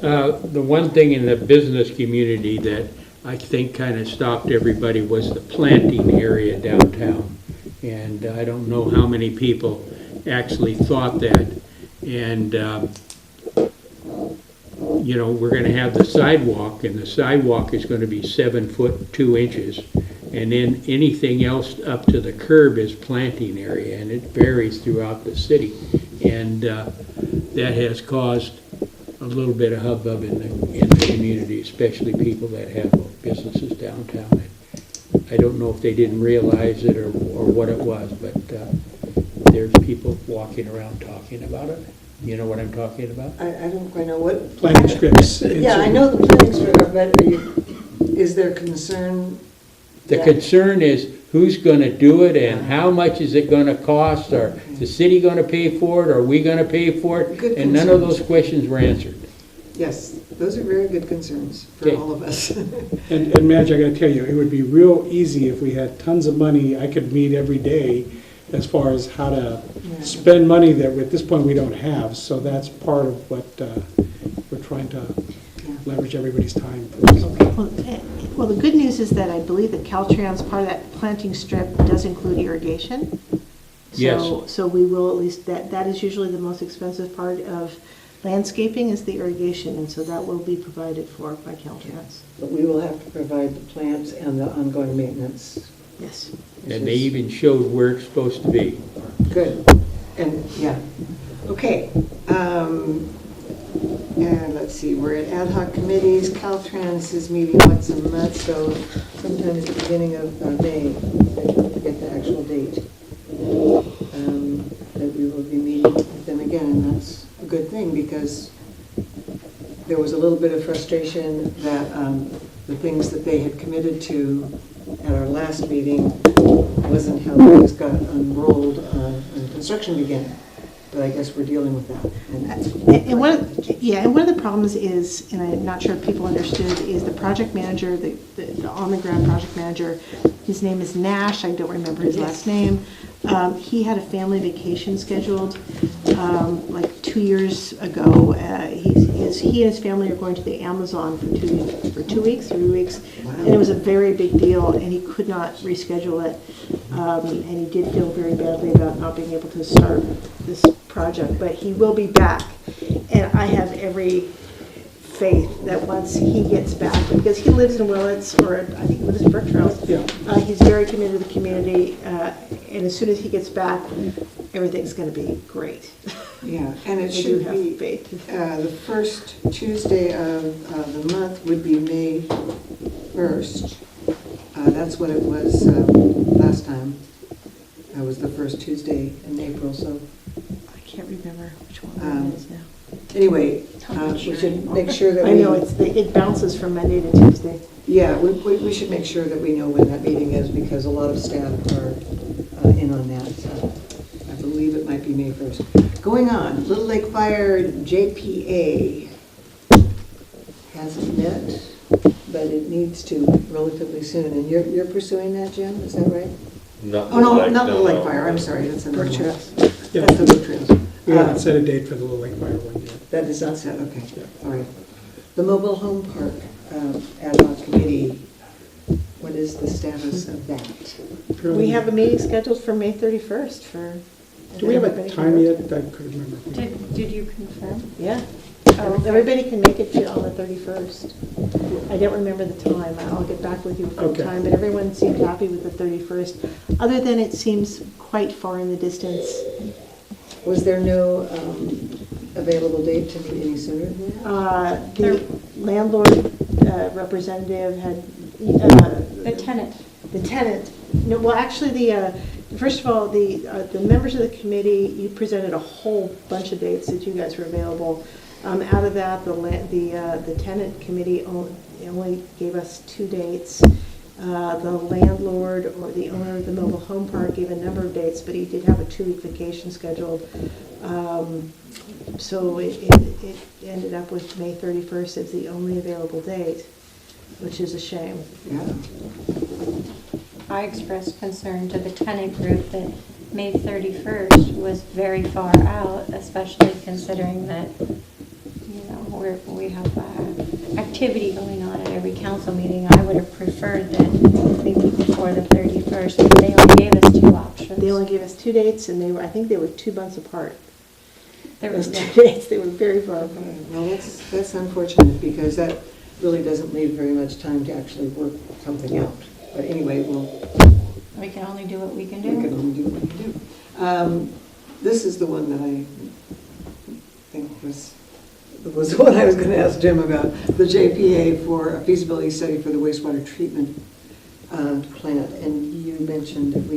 D: The one thing in the business community that I think kind of stopped everybody was the planting area downtown. And I don't know how many people actually thought that. And, we're going to have the sidewalk, and the sidewalk is going to be 7 foot 2 inches. And then anything else up to the curb is planting area, and it varies throughout the city. And that has caused a little bit of hubbub in the community, especially people that have businesses downtown. I don't know if they didn't realize it or what it was, but there's people walking around talking about it. You know what I'm talking about?
A: I don't quite know what...
B: Planting strips.
A: Yeah, I know the planting strip, but is there concern?
D: The concern is who's going to do it and how much is it going to cost? Are the city going to pay for it? Are we going to pay for it?
A: Good
D: and none of those questions were answered.
A: Yes, those are very good concerns for all of us.
B: And Madge, I got to tell you, it would be real easy if we had tons of money. I could meet every day as far as how to spend money that at this point we don't have. So that's part of what we're trying to leverage everybody's time for.
G: Well, the good news is that I believe that Caltrans, part of that planting strip, does include irrigation.
D: Yes.
G: So we will at least, that is usually the most expensive part of landscaping is the irrigation, and so that will be provided for by Caltrans.
A: But we will have to provide the plants and the ongoing maintenance.
G: Yes.
D: And they even showed where it's supposed to be.
A: Good. And, okay. And let's see, we're at ad hoc committees. Caltrans is meeting once a month, so sometime at the beginning of May, I forget the actual date, that we will be meeting with them again, and that's a good thing because there was a little bit of frustration that the things that they had committed to at our last meeting wasn't how things got unrolled and construction began. But I guess we're dealing with that.
G: And one of the problems is, and I'm not sure if people understood, is the project manager, the on-the-ground project manager, his name is Nash, I don't remember his last name. He had a family vacation scheduled like 2 years ago. He and his family are going to the Amazon for 3 weeks, and it was a very big deal, and he could not reschedule it. And he did feel very badly about not being able to start this project, but he will be back, and I have every faith that once he gets back, because he lives in Willits, or I think he lives in Brook Trails, he's very committed to the community, and as soon as he gets back, everything's going to be great.
A: Yeah, and it
G: I
A: should
G: do have
A: be,
G: faith.
A: the first Tuesday of the month would be May 1st. That's what it was last time. That was the first Tuesday in April, so.
G: I can't remember which one it is now.
A: Anyway, we should make sure that we...
G: I know, it bounces from Monday to Tuesday.
A: Yeah, we should make sure that we know when that meeting is, because a lot of staff are in on that. So I believe it might be May 1st. Going on, Little Lake Fire JPA hasn't met, but it needs to relatively soon. And you're pursuing that, Jim? Is that right?
S: Not
A: not Little Lake Fire. I'm sorry, that's another one.
B: Yeah.
A: That's the Brook Trails.
B: We haven't set a date for the Little Lake Fire one yet.
A: That is not set. Okay. All right. The Mobile Home Park ad hoc committee. What is the status of that?
G: We have a meeting scheduled for May 31st for...
B: Do we have a time yet? I couldn't remember.
C: Did you confirm?
G: Yeah. Everybody can make it on the 31st. I don't remember the time. I'll get back with you with the time, but everyone seemed happy with the 31st, other than it seems quite far in the distance.
A: Was there no available date to meet any sooner than that?
G: The landlord representative had...
C: the tenant.
G: The tenant. No, well, actually, first of all, the members of the committee, you presented a whole bunch of dates that you guys were available. Out of that, the tenant committee only gave us 2 dates. The landlord or the owner of the mobile home park gave a number of dates, but he did have a 2-week vacation scheduled. So it ended up with May 31st as the only available date, which is a shame.
A: Yeah.
C: I expressed concern to the tenant group that May 31st was very far out, especially considering that, we have activity going on at every council meeting. I would have preferred that they meet before the 31st, but they only gave us 2 options.
G: They only gave us 2 dates, and I think they were 2 months apart.
C: Those
G: 2 dates, they were very far apart.
A: Well, that's unfortunate, because that really doesn't leave very much time to actually work something out. But anyway,
C: we can only do what we can do.
A: We can only do what we can do. This is the one that I think was the one I was going to ask Jim about, the JPA for a feasibility study for the wastewater treatment plant. And you mentioned that we...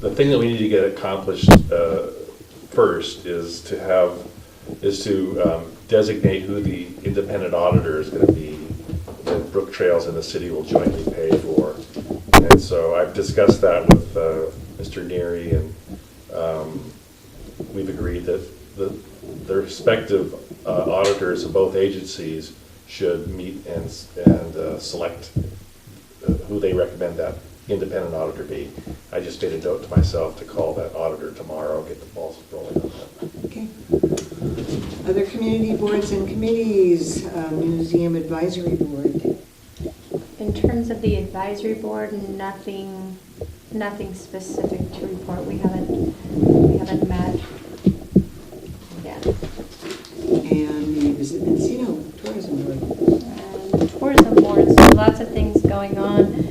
S: The thing that we need to get accomplished first is to designate who the independent auditor is going to be that Brook Trails and the city will jointly pay for. And so I've discussed that with Mr. Neary, and we've agreed that the respective auditors of both agencies should meet and select who they recommend that independent auditor be. I just made a note to myself to call that auditor tomorrow, get the balls rolling on that.
A: Okay. Other community boards and committees, Museum Advisory Board.
C: In terms of the advisory board, nothing specific to report. We haven't met yet.
A: And is it Mendocino Tourism Board?
C: And tourism board, so lots of things going on.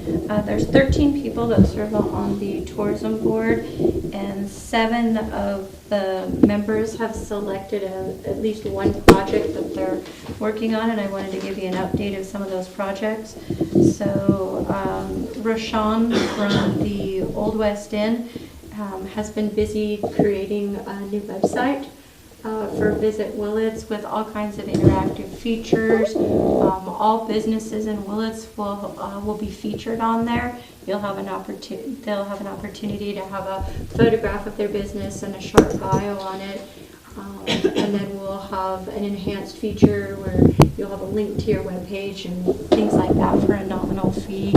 C: There's 13 people that serve on the tourism board, and 7 of the members have selected at least one project that they're working on, and I wanted to give you an update of some of those projects. So Rashawn from the Old West Inn has been busy creating a new website for Visit Willits with all kinds of interactive features. All businesses in Willits will be featured on there. They'll have an opportunity to have a photograph of their business and a short bio on it. And then we'll have an enhanced feature where you'll have a link to your webpage and things like that for a nominal fee.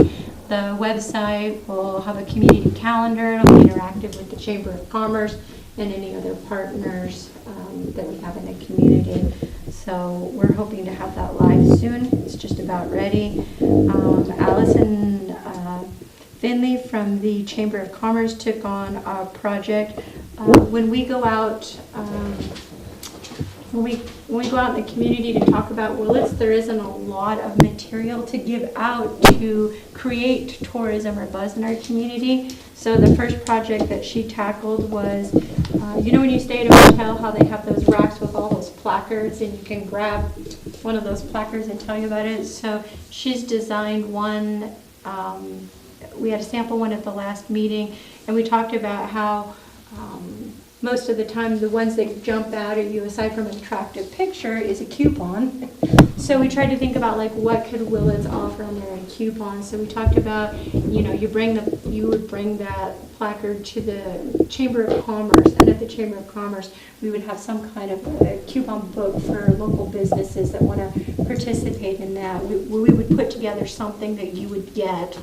C: The website will have a community calendar. It'll be interactive with the Chamber of Commerce and any other partners that we have in the community. So we're hoping to have that live soon. It's just about ready. Allison Finley from the Chamber of Commerce took on a project. When we go out, when we go out in the community to talk about Willits, there isn't a lot of material to give out to create tourism or buzz in our community. So the first project that she tackled was, you know when you stay at a hotel, how they have those racks with all those placards and you can grab one of those placards and tell you about it. So she's designed one, we had a sample one at the last meeting, and we talked about how most of the time the ones that jump out at you aside from an attractive picture is a coupon. So we tried to think about like what could Willits offer on their coupon. So we talked about, you know, you would bring that placard to the Chamber of Commerce, and at the Chamber of Commerce we would have some kind of a coupon book for local businesses that want to participate in that. We would put together something that you would get.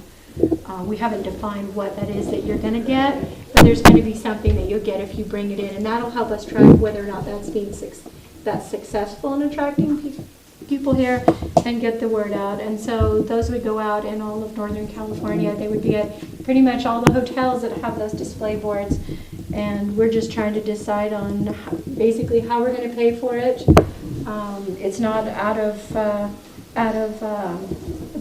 C: We haven't defined what that is that you're going to get, but there's going to be something that you'll get if you bring it in, and that'll help us track whether or not that's successful in attracting people here and get the word out. And so those would go out in all of Northern California. They would be at pretty much all the hotels that have those display boards, and we're just trying to decide on basically how we're going to pay for it. It's not out of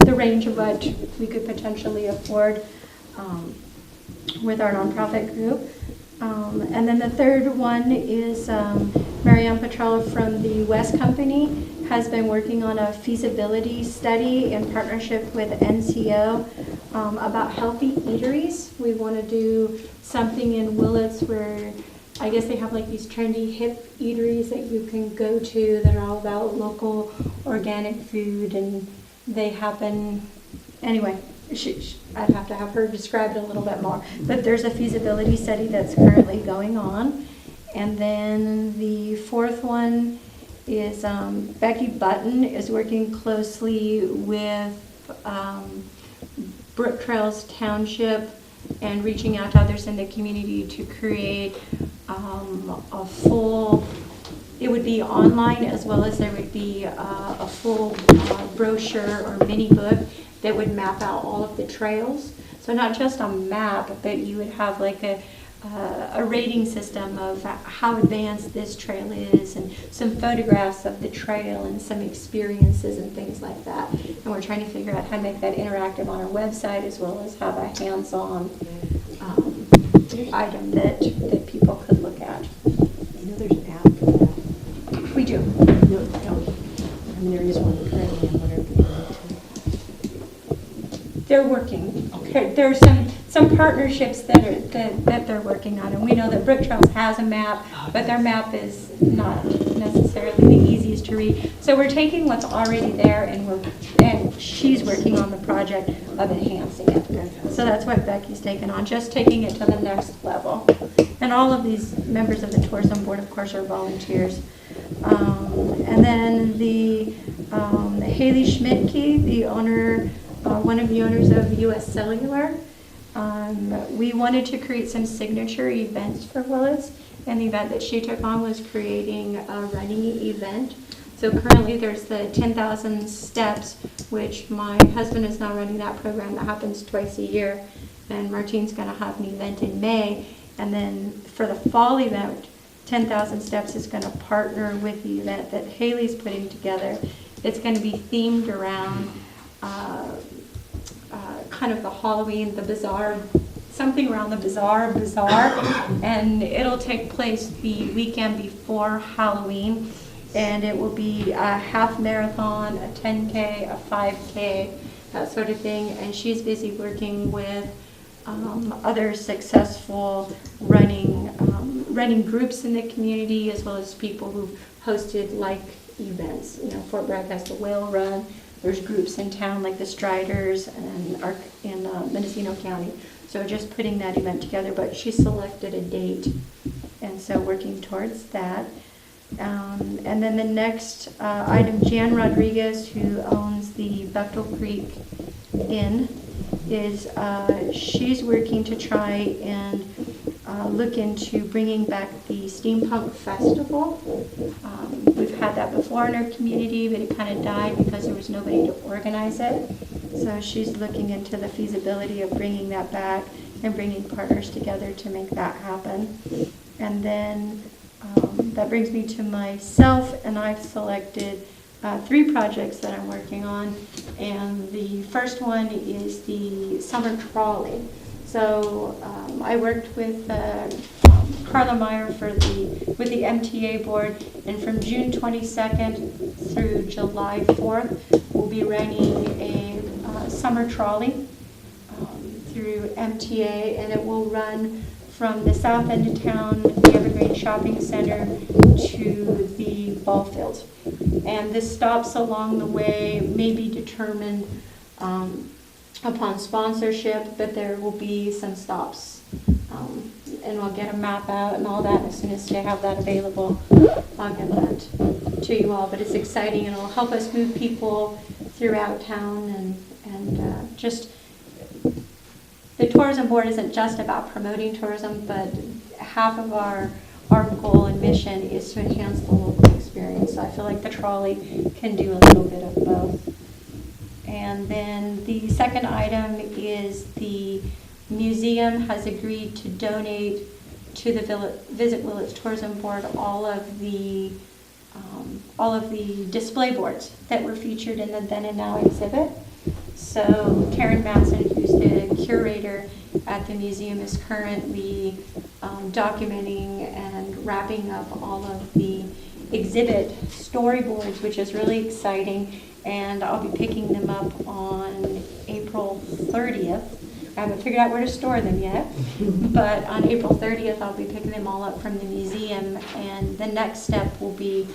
C: the range of what we could potentially afford with our nonprofit group. And then the third one is Marianne Petrella from the West Company has been working on a feasibility study in partnership with NCO about healthy eateries. We want to do something in Willits where I guess they have like these trendy hip eateries that you can go to that are all about local organic food, and they happen, anyway, I'd have to have her describe it a little bit more. But there's a feasibility study that's currently going on. And then the fourth one is Becky Button is working closely with Brook Trails Township and reaching out to others in the community to create a full, it would be online as well as there would be a full brochure or mini book that would map out all of the trails. So not just a map, but you would have like a rating system of how advanced this trail is and some photographs of the trail and some experiences and things like that. And we're trying to figure out how to make that interactive on our website as well as have a hands-on item that people could look at.
A: I know there's an app for that.
C: We do.
A: No, I mean, there is one currently. I'm wondering if we need to.
C: They're working. Okay. There's some partnerships that they're working on, and we know that Brook Trails has a map, but their map is not necessarily the easiest to read. So we're taking what's already there, and she's working on the project of enhancing it. So that's what Becky's taken on, just taking it to the next level. And all of these members of the tourism board, of course, are volunteers. And then the Haley Schmidtke, the owner, one of the owners of U.S. Cellular. We wanted to create some signature events for Willits, and the event that she took on was creating a running event. So currently there's the 10,000 steps, which my husband is now running that program that happens twice a year, and Martine's going to have an event in May. And then for the fall event, 10,000 Steps is going to partner with the event that Haley's putting together. It's going to be themed around kind of the Halloween, the bazaar, something around the bazaar, and it'll take place the weekend before Halloween, and it will be a half marathon, a 10K, a 5K, that sort of thing. And she's busy working with other successful running running groups in the community as well as people who've hosted like events. You know, Fort Bragg has the Whale Run. There's groups in town like the Striders and in Mendocino County. So just putting that event together, but she selected a date, and so working towards that. And then the next item, Jan Rodriguez, who owns the Bechtel Creek Inn, is she's working to try and look into bringing back the Steampunk Festival. We've had that before in our community, but it kind of died because there was nobody to organize it. So she's looking into the feasibility of bringing that back and bringing partners together to make that happen. And then that brings me to myself, and I've selected 3 projects that I'm working on. And the first one is the summer trolley. So I worked with Carla Meyer with the MTA board, and from June 22nd through July 4th, we'll be running a summer trolley through MTA, and it will run from the south end of town, the Evergreen Shopping Center, to the ball fields. And the stops along the way may be determined upon sponsorship, but there will be some stops. And I'll get a map out and all that. As soon as they have that available, I'll give that to you all. But it's exciting, and it'll help us move people throughout town, and just the tourism board isn't just about promoting tourism, but half of our goal and mission is to enhance the local experience. So I feel like the trolley can do a little bit of both. And then the second item is the museum has agreed to donate to the Visit Willits Tourism Board all of the display boards that were featured in the Then and Now exhibit. So Karen Matson, who's the curator at the museum, is currently documenting and wrapping up all of the exhibit storyboards, which is really exciting. And I'll be picking them up on April 30th. I haven't figured out where to store them yet, but on April 30th, I'll be picking them all up from the museum. And the next step will be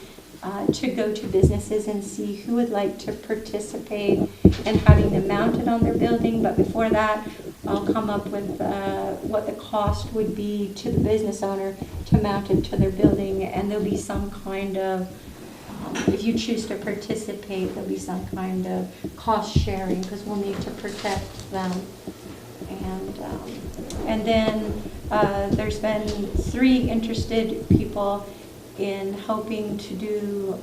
C: to go to businesses and see who would like to participate in having them mounted on their building. But before that, I'll come up with what the cost would be to the business owner to mount it to their building. And there'll be some kind of, if you choose to participate, there'll be some kind of cost sharing because we'll need to protect them. And then there's been 3 interested people in helping to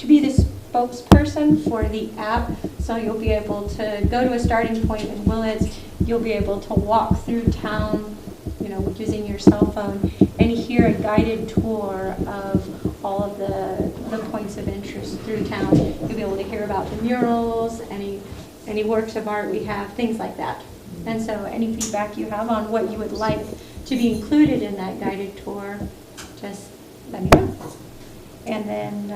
C: be the spokesperson for the app. So you'll be able to go to a starting point in Willits. You'll be able to walk through town, you know, using your cell phone, and hear a guided tour of all of the points of interest through town. You'll be able to hear about the murals, any works of art we have, things like that. And so any feedback you have on what you would like to be included in that guided tour, just let me know. And then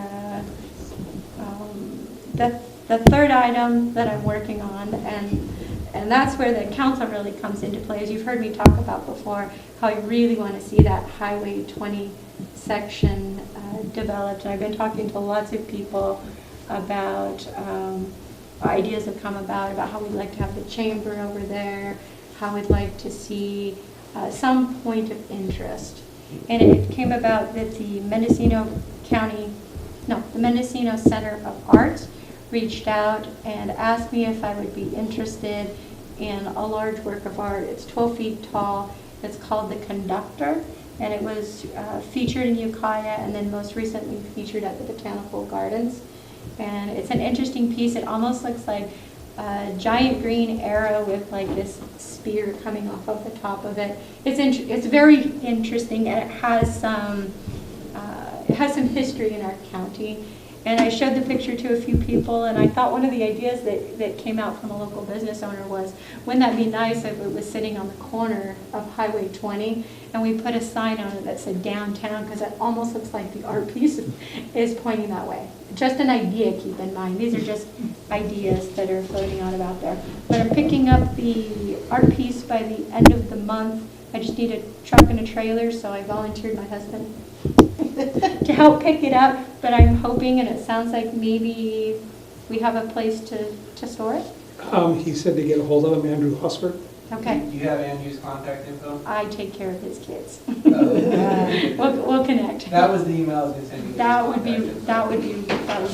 C: the third item that I'm working on, and that's where the council really comes into play, as you've heard me talk about before, how I really want to see that Highway 20 section developed. And I've been talking to lots of people about ideas have come about how we'd like to have the chamber over there, how we'd like to see some point of interest. And it came about that the Mendocino Center of Arts reached out and asked me if I would be interested in a large work of art. It's 12 feet tall. It's called The Conductor, and it was featured in Ukiah and then most recently featured at the Botanical Gardens. And it's an interesting piece. It almost looks like a giant green arrow with like this spear coming off of the top of it. It's very interesting, and it has some history in our county. And I showed the picture to a few people, and I thought one of the ideas that came out from a local business owner was, wouldn't that be nice if it was sitting on the corner of Highway 20, and we put a sign on it that said downtown, because it almost looks like the art piece is pointing that way. Just an idea, keep in mind. These are just ideas that are floating out about there. But I'm picking up the art piece by the end of the month. I just need a truck and a trailer, so I volunteered my husband to help pick it up. But I'm hoping, and it sounds like maybe we have a place to store it.
B: He said to get a hold of him, Andrew Husford.
C: Okay.
M: Do you have Andrew's contact info?
C: I take care of his kids. We'll connect.
M: That was the email I was going to send you.
C: That would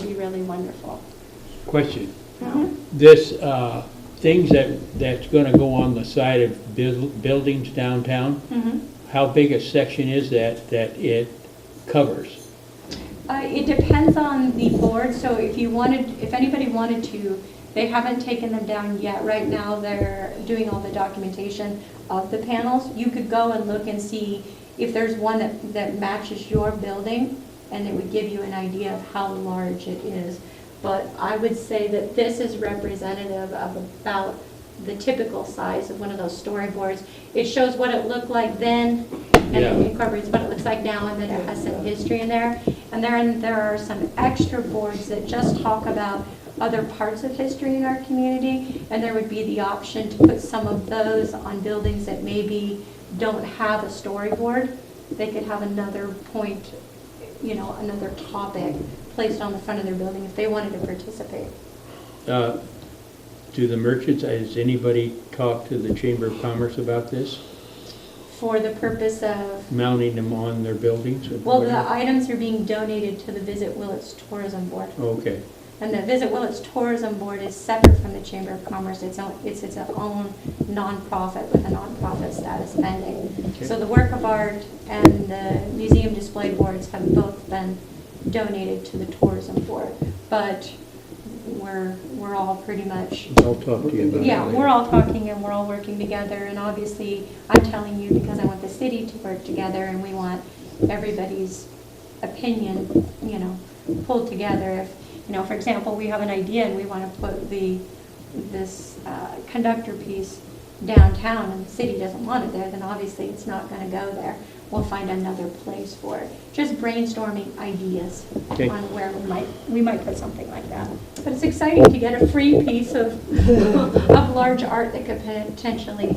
C: be really wonderful.
D: Question.
C: Mhm.
D: This, things that's gonna go on the side of buildings downtown,
C: Mhm.
D: how big a section is that it covers?
C: It depends on the board, so if anybody wanted to, they haven't taken them down yet. Right now, they're doing all the documentation of the panels. You could go and look and see if there's one that matches your building, and it would give you an idea of how large it is. But I would say that this is representative of about the typical size of one of those storyboards. It shows what it looked like then, and
D: Yeah.
C: it incorporates what it looks like now, and then it has some history in there. And then there are some extra boards that just talk about other parts of history in our community, and there would be the option to put some of those on buildings that maybe don't have a storyboard. They could have another point, another topic placed on the front of their building if they wanted to participate.
D: Do the merchants, has anybody talked to the Chamber of Commerce about this?
C: For the purpose of,
D: Mounting them on their buildings? or
C: well,
D: whatever?
C: the items are being donated to the Visit Willits Tourism Board.
D: Okay.
C: And the Visit Willits Tourism Board is separate from the Chamber of Commerce. It's its own nonprofit with a nonprofit status pending.
D: Okay.
C: So the work of art and the museum display boards have both been donated to the tourism board. But we're all pretty much,
D: I'll talk to you about it.
C: yeah,
D: later.
C: we're all talking and we're all working together. And obviously, I'm telling you because I want the city to work together and we want everybody's opinion, pulled together. If, for example, we have an idea and we want to put this conductor piece downtown and the city doesn't want it there, then obviously it's not going to go there. We'll find another place for it. Just brainstorming ideas
D: Okay.
C: on where we might put something like that. But it's exciting to get a free piece of large art that could potentially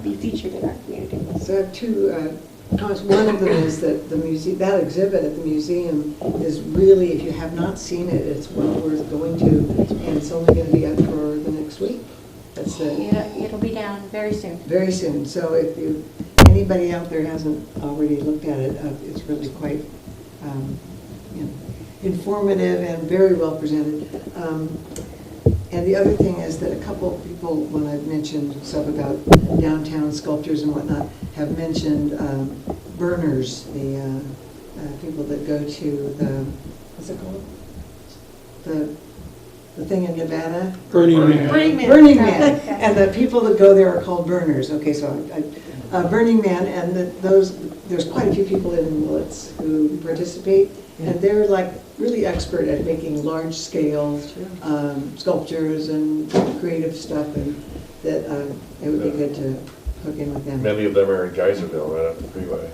C: be featured in our community.
A: So I have two comments. One of them is that that exhibit at the museum is really, if you have not seen it, it's well worth going to, and it's only going to be up for the next week. That's
C: It'll be down very soon.
A: very soon. So if anybody out there hasn't already looked at it, it's really quite informative and very well presented. And the other thing is that a couple of people, when I've mentioned stuff about downtown sculptures and whatnot, have mentioned burners, the people that go to what's it called? The thing in Nevada?
B: Burning Man.
A: Burning Man. And the people that go there are called burners. Okay, so Burning Man, and there's quite a few people in Willits who participate, and they're like really expert at making large-scale sculptures and creative stuff, and that it would be good to hook in with them.
S: Many of them are in Geyserville, right off the freeway.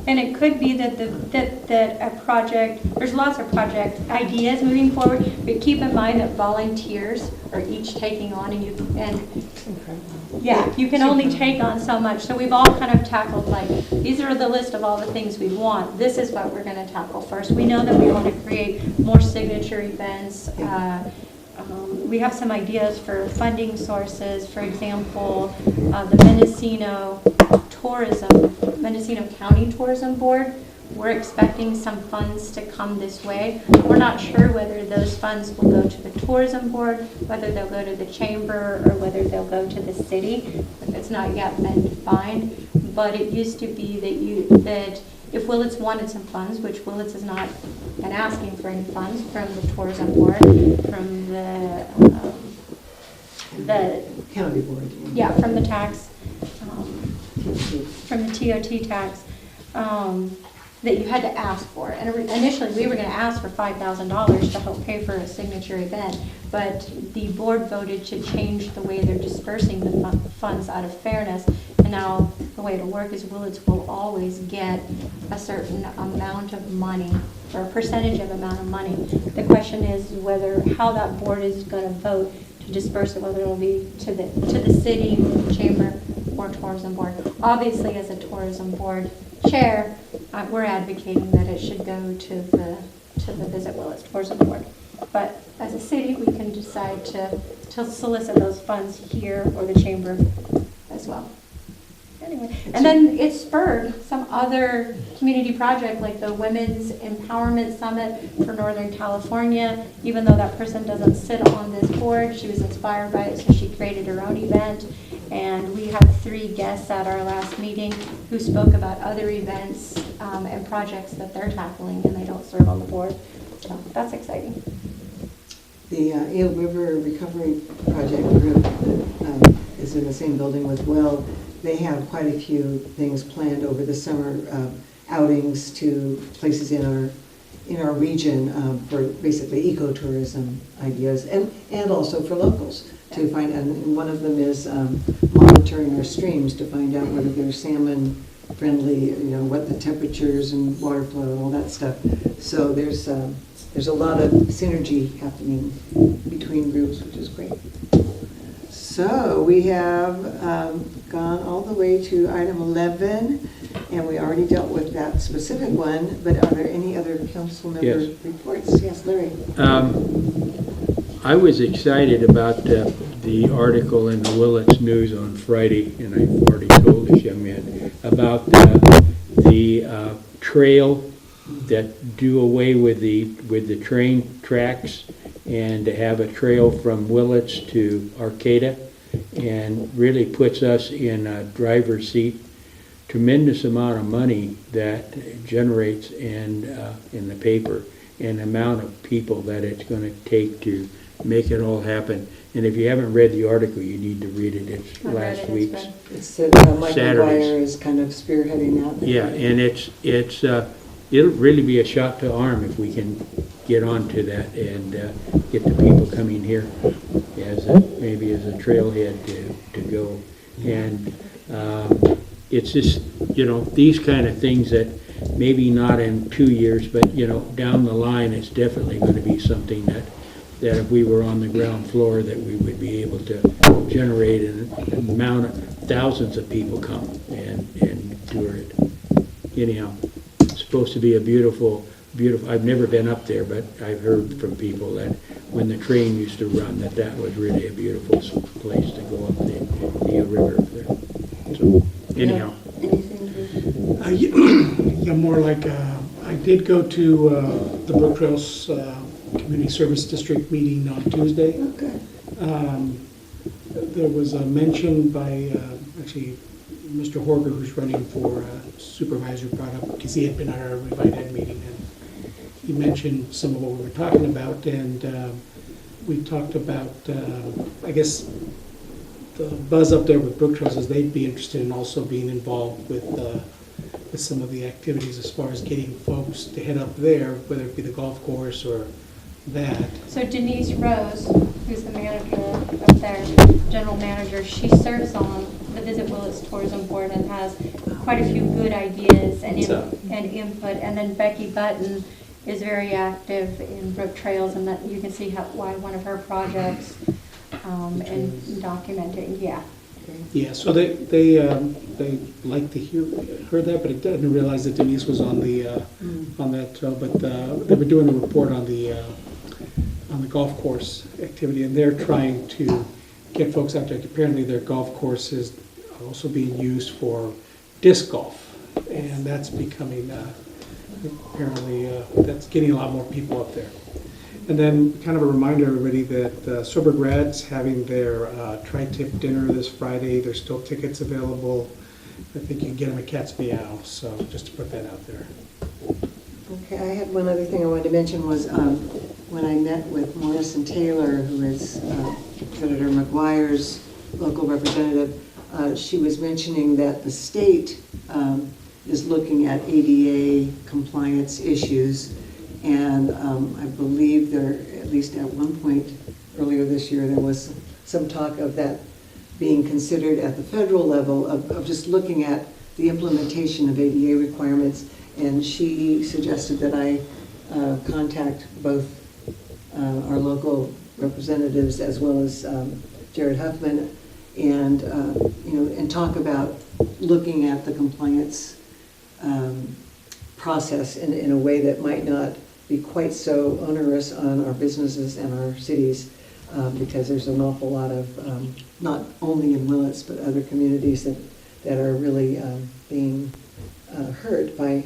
C: And it could be that a project, there's lots of project ideas moving forward, but keep in mind that volunteers are each taking on, and you can only take on so much. So we've all kind of tackled, like, these are the list of all the things we want. This is what we're going to tackle first. We know that we want to create more signature events. We have some ideas for funding sources. For example, the Mendocino County Tourism Board. We're expecting some funds to come this way. We're not sure whether those funds will go to the tourism board, whether they'll go to the chamber, or whether they'll go to the city. It's not yet been defined. But it used to be that if Willits wanted some funds, which Willits has not been asking for any funds from the tourism board, from the
A: county board.
C: Yeah, from the tax, from the TOT tax. that you had to ask for. And initially, we were going to ask for $5,000 to help pay for a signature event, but the board voted to change the way they're dispersing the funds out of fairness. And now the way it'll work is Willits will always get a certain amount of money, or a percentage of amount of money. The question is how that board is going to vote to disperse it, whether it'll be to the city, chamber, or tourism board. Obviously, as a tourism board chair, we're advocating that it should go to the Visit Willits Tourism Board. But as a city, we can decide to solicit those funds here or the chamber as well. Anyway, and then it spurred some other community project like the Women's Empowerment Summit for Northern California. Even though that person doesn't sit on this board, she was inspired by it, so she created her own event. And we had 3 guests at our last meeting who spoke about other events and projects that they're tackling, and they don't serve on the board. So that's exciting.
A: The Eel River Recovery Project group that is in the same building with Will, they have quite a few things planned over the summer, outings to places in our region for basically ecotourism ideas, and also for locals to find. And one of them is monitoring our streams to find out whether they're salmon friendly, what the temperatures and water flow and all that stuff. So there's a lot of synergy happening between groups, which is great. So we have gone all the way to item 11, and we already dealt with that specific one, but are there any other council member reports? Yes, Larry.
D: I was excited about the article in the Willits News on Friday, and I've already told this young man, about the trail that do away with the train tracks and to have a trail from Willits to Arcata, and really puts us in a driver's seat. Tremendous amount of money that generates in the paper, and amount of people that it's going to take to make it all happen. And if you haven't read the article, you need to read it. It's last week's.
A: It's Mike McGuire is kind of spearheading that.
D: Yeah, and it'll really be a shot to arm if we can get onto that and get the people coming here maybe as a trailhead to go. And it's just, these kind of things that maybe not in 2 years, but, down the line, it's definitely going to be something that if we were on the ground floor, that we would be able to generate an amount of thousands of people come and tour it. Anyhow, it's supposed to be a beautiful, I've never been up there, but I've heard from people that when the train used to run, that was really a beautiful place to go up the river there. So, anyhow.
B: More like, I did go to the Brook Trails Community Service District meeting on Tuesday.
A: Okay.
B: There was a mention by, actually, Mr. Horger, who's running for supervisor, brought up, because he had been at our Revive Ed meeting, and he mentioned some of what we were talking about, and we talked about, I guess, the buzz up there with Brook Trails is they'd be interested in also being involved with some of the activities as far as getting folks to head up there, whether it be the golf course or that.
C: So Denise Rose, who's the manager up there, general manager, she serves on the Visit Willits Tourism Board and has quite a few good ideas and input. And then Becky Button is very active in Brook Trails, and that you can see why one of her projects and documenting,
B: Yeah, so they like to heard that, but I didn't realize that Denise was on on that. But they were doing a report on the golf course activity, and they're trying to get folks out there. Apparently, their golf course is also being used for disc golf, and that's becoming apparently that's getting a lot more people up there. And then kind of a reminder, everybody, that Sober Grad's having their tri-tip dinner this Friday. There's still tickets available. I think you can get them at Cat's Meow, so just to put that out there.
A: Okay, I had one other thing I wanted to mention was when I met with Morrison Taylor, who is Senator McGuire's local representative, she was mentioning that the state is looking at ADA compliance issues. And I believe there, at least at one point earlier this year, there was some talk of that being considered at the federal level of just looking at the implementation of ADA requirements. And she suggested that I contact both our local representatives as well as Jared Huffman and, and talk about looking at the compliance process in a way that might not be quite so onerous on our businesses and our cities, because there's an awful lot of, not only in Willits, but other communities that are really being hurt by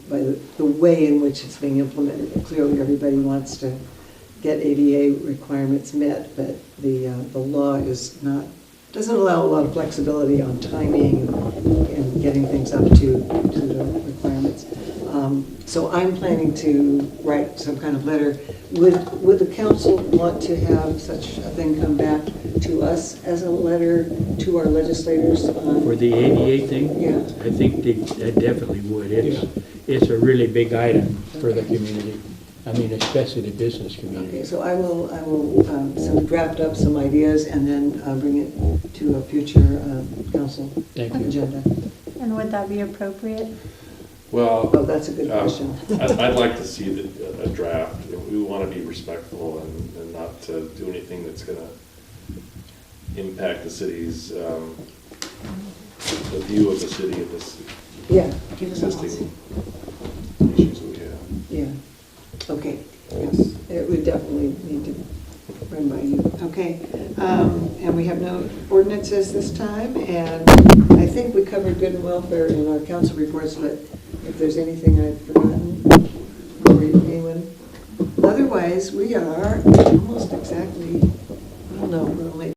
A: the way in which it's being implemented. Clearly, everybody wants to get ADA requirements met, but the law doesn't allow a lot of flexibility on timing and getting things up to the requirements. So I'm planning to write some kind of letter. Would the council want to have such a thing come back to us as a letter to our legislators?
D: For the ADA thing?
A: Yeah.
D: I think they definitely would. It's a really big item for the community. I mean, especially the business community.
A: Okay, so I will draft up some ideas and then bring it to a future council agenda.
C: And would that be appropriate?
S: Well,
A: oh, that's a good question.
S: I'd like to see a draft. We want to be respectful and not to do anything that's going to impact the city's, the view of the city of this existing issues that we have.
A: Yeah. Okay. Yes. It would definitely need to run by you. Okay. And we have no ordinances this time, and I think we covered good and welfare in our council reports, but if there's anything I've forgotten, or anyone. Otherwise, we are almost exactly, I don't know, we're only